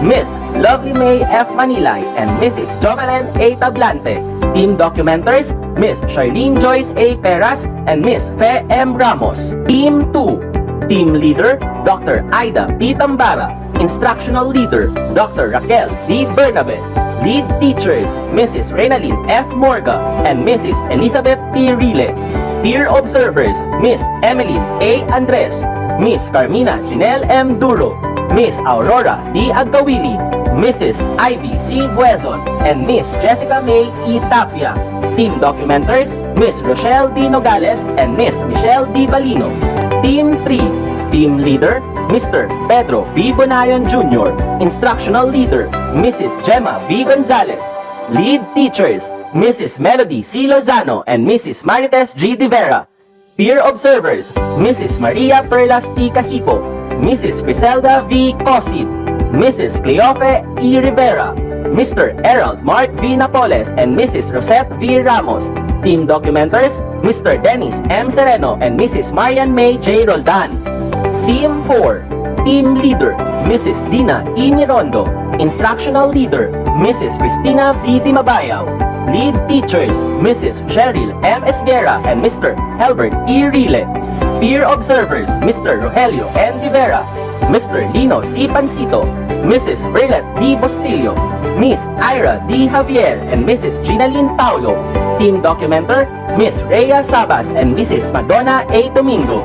Speaker 3: Miss Lovely May F. Manilay, and Mrs. Jovelyn A. Tablante. Team Documenters, Miss Charlene Joyce A. Peras and Miss Fe M. Ramos. Team 2, Team Leader, Dr. Aida P. Tambara. Instructional Leader, Dr. Raquel D. Bernabe. Lead Teachers, Mrs. Reynalyn F. Morga and Mrs. Elizabeth T. Rile. Peer Observers, Miss Emily A. Andres, Miss Carmina Janelle M. Duro, Miss Aurora D. Agkawili, Mrs. Ivy C. Buezon, and Miss Jessica May E. Tapia. Team Documenters, Miss Rochelle D. Nogales and Miss Michelle D. Balino. Team 3, Team Leader, Mr. Pedro B. Bonayon Jr. Instructional Leader, Mrs. Gemma B. Gonzalez. Lead Teachers, Mrs. Melody C. Lozano and Mrs. Marites G. De Vera. Peer Observers, Mrs. Maria Perlas T. Cahipo, Mrs. Griselda V. Cosid, Mrs. Cleofe E. Rivera, Mr. Errol Mark V. Napoles and Mrs. Rosette V. Ramos. Team Documenters, Mr. Dennis M. Sereno and Mrs. Marian May J. Roldan. Team 4, Team Leader, Mrs. Dina E. Mirondo. Instructional Leader, Mrs. Cristina V. Dimabayaw. Lead Teachers, Mrs. Cheryl M. Esguera and Mr. Helbert E. Rile. Peer Observers, Mr. Rogelio N. Rivera, Mr. Lino C. Pancito, Mrs. Brillet D. Bostillo, Miss Ira D. Javier and Mrs. Ginalyn Paulo. Team Documenter, Miss Rhea Sabas and Mrs. Madonna A. Domingo.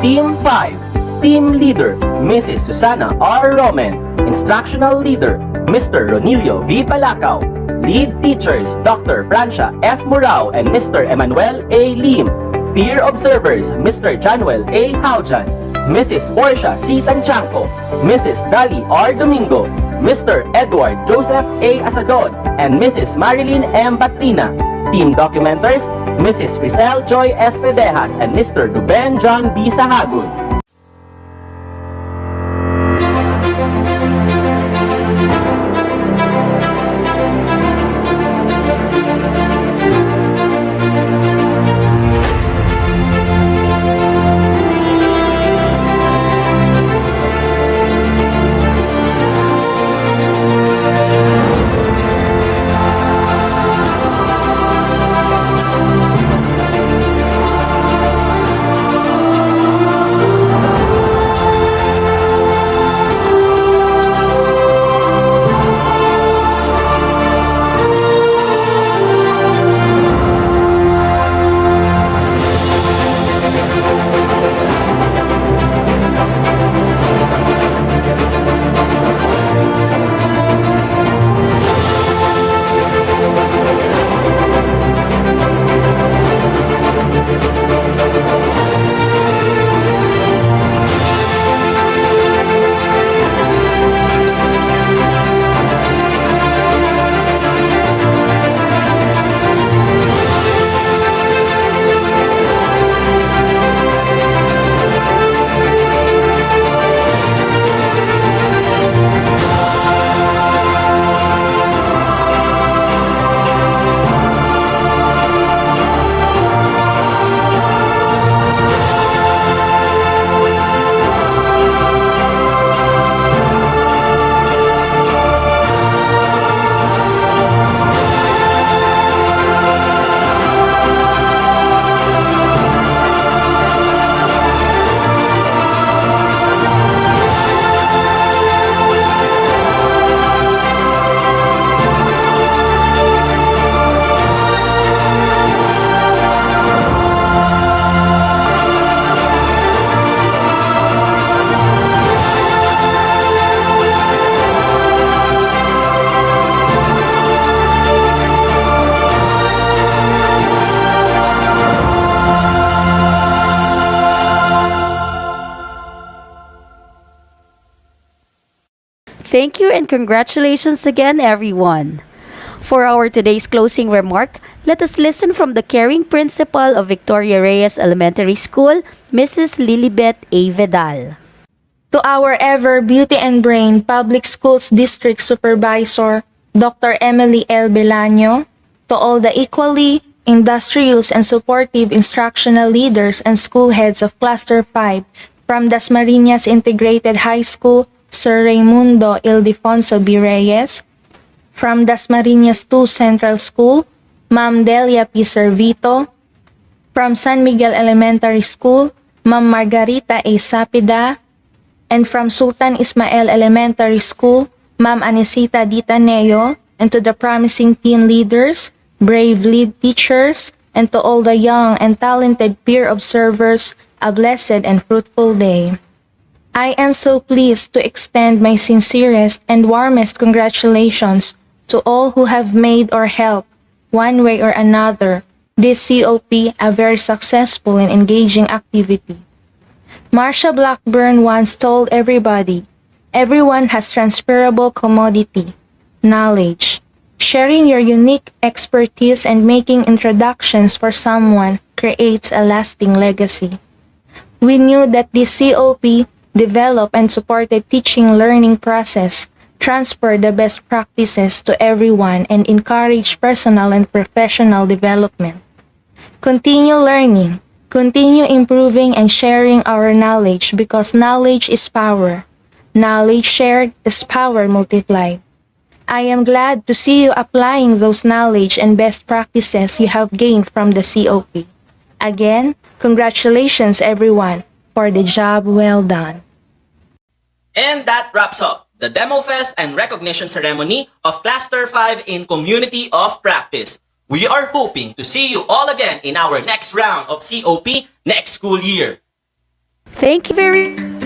Speaker 3: Team 5, Team Leader, Mrs. Susana R. Roman. Instructional Leader, Mr. Ronilio V. Palacao. Lead Teachers, Dr. Francia F. Murao and Mr. Emmanuel A. Lim. Peer Observers, Mr. Januel A. Haujan, Mrs. Portia C. Tanchanco, Mrs. Dali R. Domingo, Mr. Edward Joseph A. Asadon, and Mrs. Marilyn M. Batrina. Team Documenters, Mrs. Grisel Joy S. Fedejas and Mr. Ruben John B. Sahagun.
Speaker 15: Thank you and congratulations again, everyone. For our today's closing remark, let us listen from the caring principal of Victoria Reyes Elementary School, Mrs. Lilibet A. Vidal.
Speaker 19: To our ever Beauty and Brain Public Schools District Supervisor, Dr. Emily L. Belaño, to all the equally industrious and supportive instructional leaders and school heads of Cluster 5 from Dasmariñas Integrated High School, Sir Raimundo Ildefonso B. Reyes, from Dasmariñas 2 Central School, Ma'am Delia P. Servito, from San Miguel Elementary School, Ma'am Margarita A. Sapida, and from Sultan Ismail Elementary School, Ma'am Anisita D. Taneo, and to the promising team leaders, brave lead teachers, and to all the young and talented peer observers, a blessed and fruitful day. I am so pleased to extend my sincerest and warmest congratulations to all who have made or helped, one way or another, this COP a very successful and engaging activity. Marsha Blackburn once told everybody, everyone has transferable commodity, knowledge. Sharing your unique expertise and making introductions for someone creates a lasting legacy. We knew that this COP developed and supported teaching learning process, transferred the best practices to everyone, and encouraged personal and professional development. Continue learning. Continue improving and sharing our knowledge because knowledge is power. Knowledge shared is power multiplied. I am glad to see you applying those knowledge and best practices you have gained from the COP. Again, congratulations everyone for the job well done.
Speaker 18: And that wraps up the Demo Fest and Recognition Ceremony of Cluster 5 in Community of Practice. We are hoping to see you all again in our next round of COP next school year.
Speaker 15: Thank you very